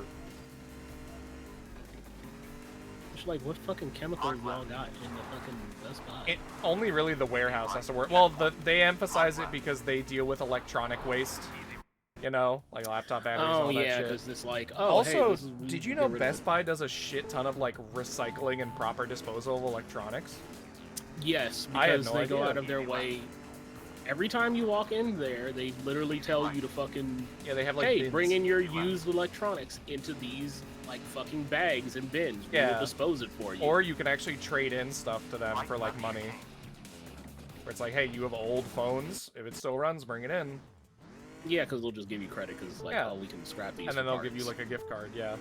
It's like, what fucking chemicals y'all got in the fucking Best Buy? It only really the warehouse has to work. Well, they emphasize it because they deal with electronic waste. You know, like laptop batteries and Oh all that yeah, shit. because it's like, oh, Also, hey, this is, did you know Best Buy does a shit ton of like recycling and proper disposal of electronics? Yes, I had because no they go idea. out of their way. Every time you walk in there, they literally tell you to fucking, Yeah, they have like hey, bins. bring in your used electronics into these like fucking bags and bins. Yeah. We'll dispose it for you. Or you can actually trade in stuff to them for like money. Where it's like, hey, you have old phones. If it still runs, bring it in. yeah, because they'll just give you credit because like, Yeah. oh, we can scrap these. And then for they'll give you parts. like a gift card, yeah.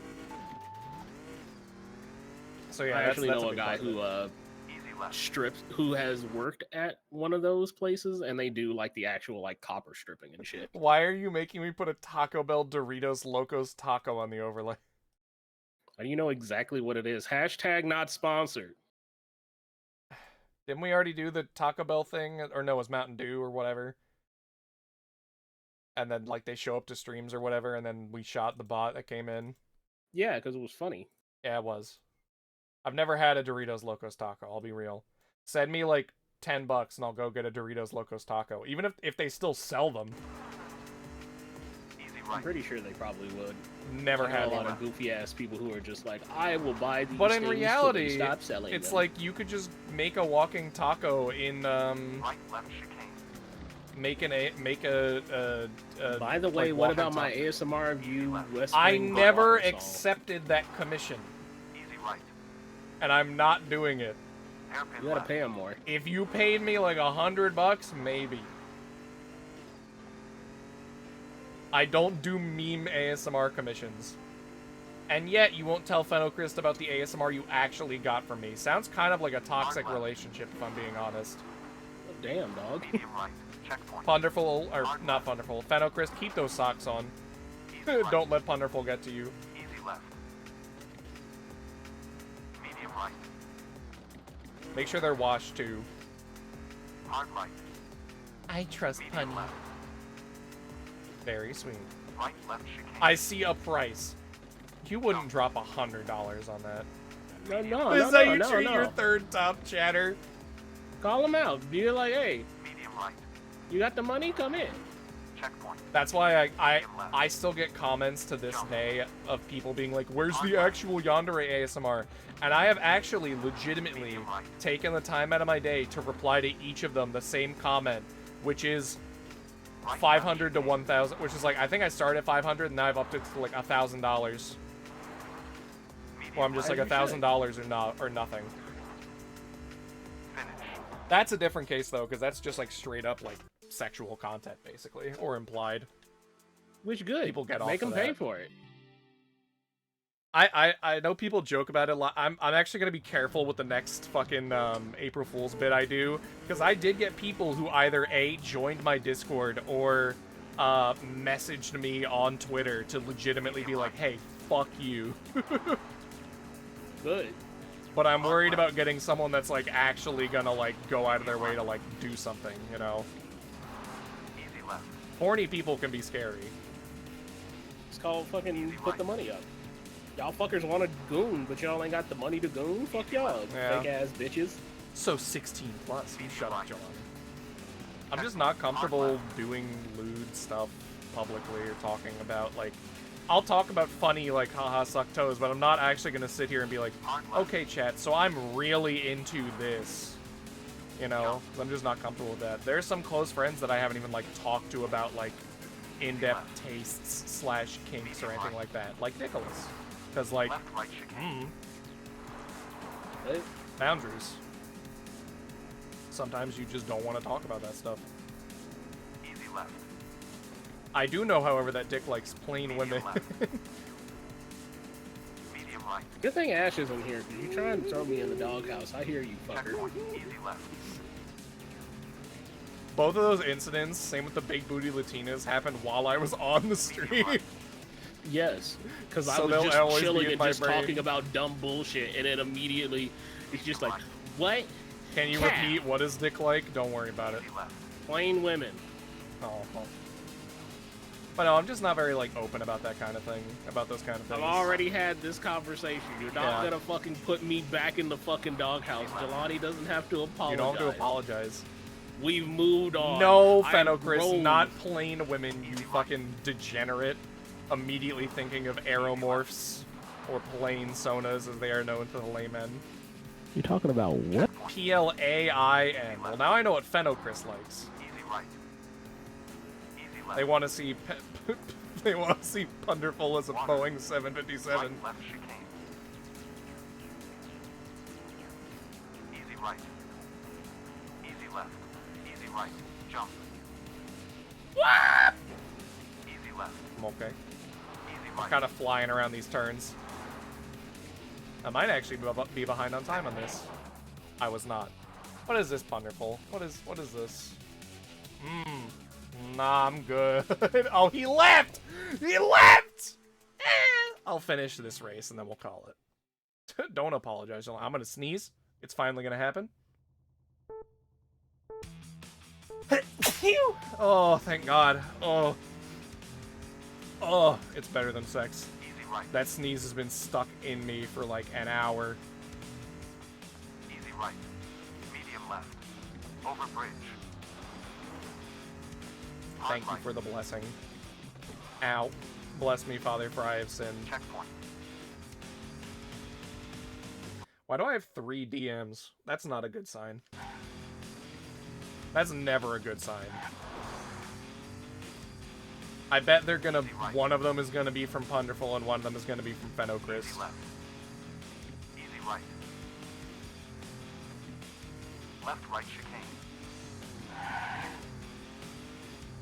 So yeah, I actually that's know a a big guy part of it. who Easy left. strips who has worked at one of those places, and they do like the actual like copper stripping and shit. Why are you making me put a Taco Bell Doritos Locos Taco on the overlay? And you know exactly what it is. Hashtag not sponsored. Didn't we already do the Taco Bell thing? Or no, it was Mountain Dew or whatever. And then like they show up to streams or whatever, and then we shot the bot that came in. Yeah, because it was funny. Yeah, it was. I've never had a Doritos Locos Taco, I'll be real. Send me like $10 and I'll go get a Doritos Locos Taco. Even if they still sell them. Easy I'm right. pretty sure they probably would. Never I know had a lot one. of goofy ass people who are just like, I will buy these. But in things till they reality, stop selling it's them. like you could just make a walking taco in Right left chicane. make a By the way, like, what walking about my taco. ASMR of you? West I Spring never Waffle song? accepted that commission, Easy right. and I'm not doing it. Hairpin You gotta left. pay them more. If you paid me like $100, maybe. I don't do meme ASMR commissions. And yet, you won't tell Fenochrist about the ASMR you actually got from me. Sounds kind of like a toxic relationship, if I'm being honest. Oh, damn, dog. Medium right. Checkpoint. Punderful, or not Punderful, Fenochrist, keep those socks on. Easy right. Don't let Punderful get to you. Easy left. Medium right. Make sure they're washed, too. Hard right. I trust Medium left. Very sweet. Right left chicane. I see a price. You wouldn't drop $100 on that. No, Is that you treat your third top chatter? Call them out. Be like, hey, Medium right. you got the money? Come in. Checkpoint. That's why I still get comments to this day of people being like, where's the actual Yandere ASMR? And I have actually legitimately taken the time out of my day to reply to each of them the same comment, which is, 500 to 1,000, which is like, I think I started at 500 and now I've upped it to like $1,000. Or I'm just like $1,000 or nothing. That's a different case though, because that's just like straight up like sexual content basically, or implied. Which good. People get off Make of them pay that. for it. I know people joke about it a lot. I'm actually gonna be careful with the next fucking April Fool's bit I do, because I did get people who either A, joined my Discord or messaged me on Twitter to legitimately be like, hey, fuck you. Good. But I'm worried about getting someone that's like actually gonna like go out of their way to like do something, you know? Horny people can be scary. It's called fucking put the money up. Y'all fuckers want to goon, but y'all ain't got the money to goon? Fuck y'all, Yeah. fake ass bitches. So 16 plus. You shut up, John. I'm just not comfortable doing lewd stuff publicly or talking about, like, I'll talk about funny, like, haha, suck toes, but I'm not actually gonna sit here and be like, okay, chat, so I'm really into this. You know? I'm just not comfortable with that. There's some close friends that I haven't even, like, talked to about, like, in-depth tastes / kinks or anything like that. Like Nicholas. Because, like, boundaries. Sometimes you just don't want to talk about that stuff. Easy left. I do know, however, that Dick likes plain women. Medium right. Good thing Ash isn't here, because you trying to throw me in the doghouse. I hear you, fucker. Checkpoint. Easy left. Both of those incidents, same with the big booty Latinas, happened while I was on the stream. Yes, because I So was they'll just always be chilling in and my just brain. talking about dumb bullshit, and then immediately it's just like, what? Can you Cat. repeat what is Dick like? Don't worry about it. Easy left. Plain women. Oh. But no, I'm just not very, like, open about that kind of thing. About those kind of things. I've already had this conversation. You're not gonna fucking put me back in the fucking doghouse. Jelani doesn't have to apologize. You don't have to apologize. We've moved on. No, I Phenocris, rolled. not plain women, you fucking degenerate. Immediately thinking of aeromorphs or plain sonas as they are known to the laymen. You're talking about what? Plain. Well, now I know what Phenocris likes. Easy right. Easy left. They want to see they want to see Punderful as a Boeing 757. Right, left chicane. Easy right. Easy left. Easy right. Jump. What? Easy left. I'm okay. Easy I'm right. kind of flying around these turns. I might actually be behind on time on this. I was not. What is this, Punderful? What is this? Nah, I'm good. Oh, he left! He left! I'll finish this race and then we'll call it. Don't apologize. I'm gonna sneeze. It's finally gonna happen. Oh, thank God. Oh. Oh, it's better than sex. Easy right. That sneeze has been stuck in me for like an hour. Easy right. Medium left. Over bridge. Thank you for the blessing. Ow. Bless me, Father, for I have sinned. Checkpoint. Why do I have 3 DMs? That's not a good sign. That's never a good sign. I bet they're gonna... One of them is gonna be from Punderful and one of them is gonna be from Phenocris. Easy left. Easy right. Left right chicane.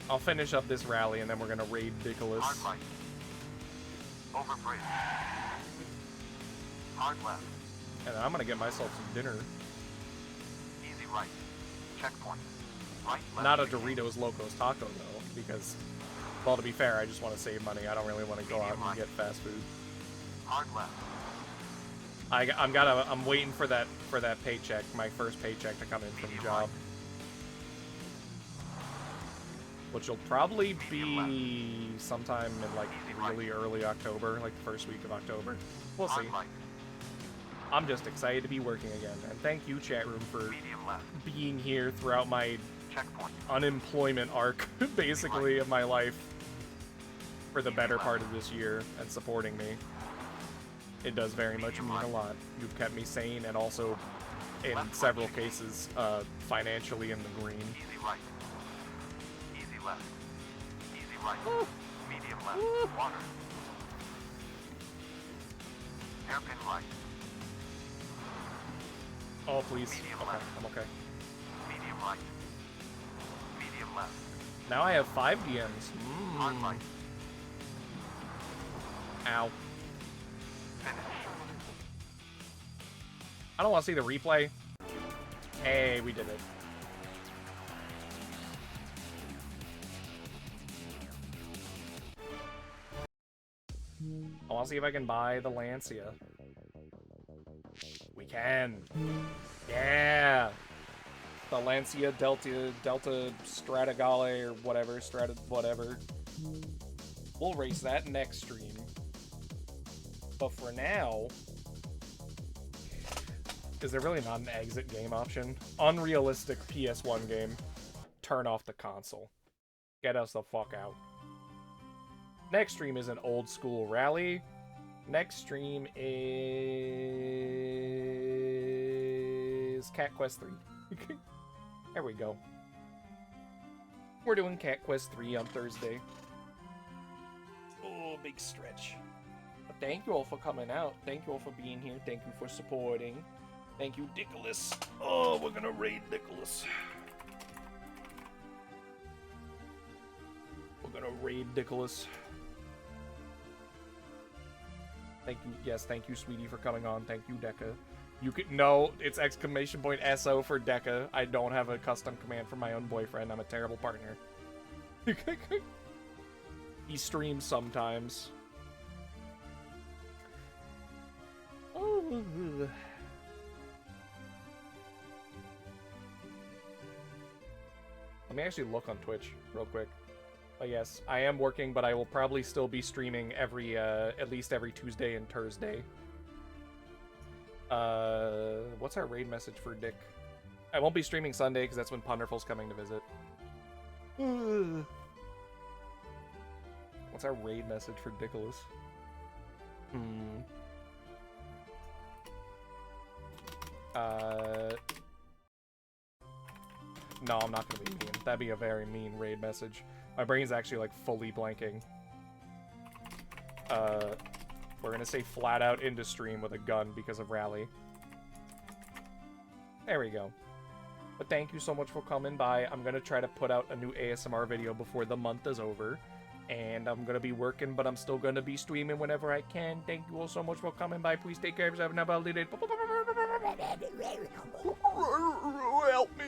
I'll finish up this rally and then we're gonna raid Nicholas. Hard right. Over bridge. Hard left. And I'm gonna get myself some dinner. Easy right. Checkpoint. Right left. Not a chicane. Doritos Locos Taco, though, because, well, to be fair, I just want to save money. I don't really want to go out and get fast food. Hard left. I'm waiting for that paycheck, my first paycheck to come in from the job. Which will probably be sometime in, like, really early October, like the first week of October. We'll see. Hard right. I'm just excited to be working again. And thank you, chat room, for Medium left. being here throughout my Checkpoint. unemployment arc, basically, of my life for the better part of this year and supporting me. It does very much mean a lot. You've kept me sane and also, in several cases, financially in the green. Easy right. Easy left. right. Medium left. Water. Hairpin right. Oh, please. Medium Okay, left. I'm okay. Medium right. Medium left. Now I have 5 DMs. Hard right. Ow. Finish. I don't want to see the replay. Hey, we did it. I want to see if I can buy the Lancia. We can. Yeah. The Lancia Delta Stradagale or whatever. Whatever. We'll race that next stream. But for now... Is there really not an exit game option? Unrealistic PS1 game. Turn off the console. Get us the fuck out. Next stream is an old school rally. Next stream is Cat Quest 3. There we go. We're doing Cat Quest 3 on Thursday. Oh, big stretch. But thank you all for coming out. Thank you all for being here. Thank you for supporting. Thank you, Dickolas. Oh, we're gonna raid Dickolas. We're gonna raid Dickolas. Thank you. Yes, thank you, sweetie, for coming on. Thank you, Deca. You could no, it's exclamation point SO for Deca. I don't have a custom command for my own boyfriend. I'm a terrible partner. He streams sometimes. Oh. Let me actually look on Twitch real quick. But yes, I am working, but I will probably still be streaming every, at least every Tuesday and Thursday. What's our raid message for Dick? I won't be streaming Sunday, because that's when Punderful's coming to visit. What's our raid message for Dickolas? No, I'm not gonna be mean. That'd be a very mean raid message. My brain's actually, like, fully blanking. We're gonna say flat out into stream with a gun because of Rally. There we go. But thank you so much for coming by. I'm gonna try to put out a new ASMR video before the month is over. And I'm gonna be working, but I'm still gonna be streaming whenever I can. Thank you all so much for coming by. Please take care of yourself. Have a day. Help me.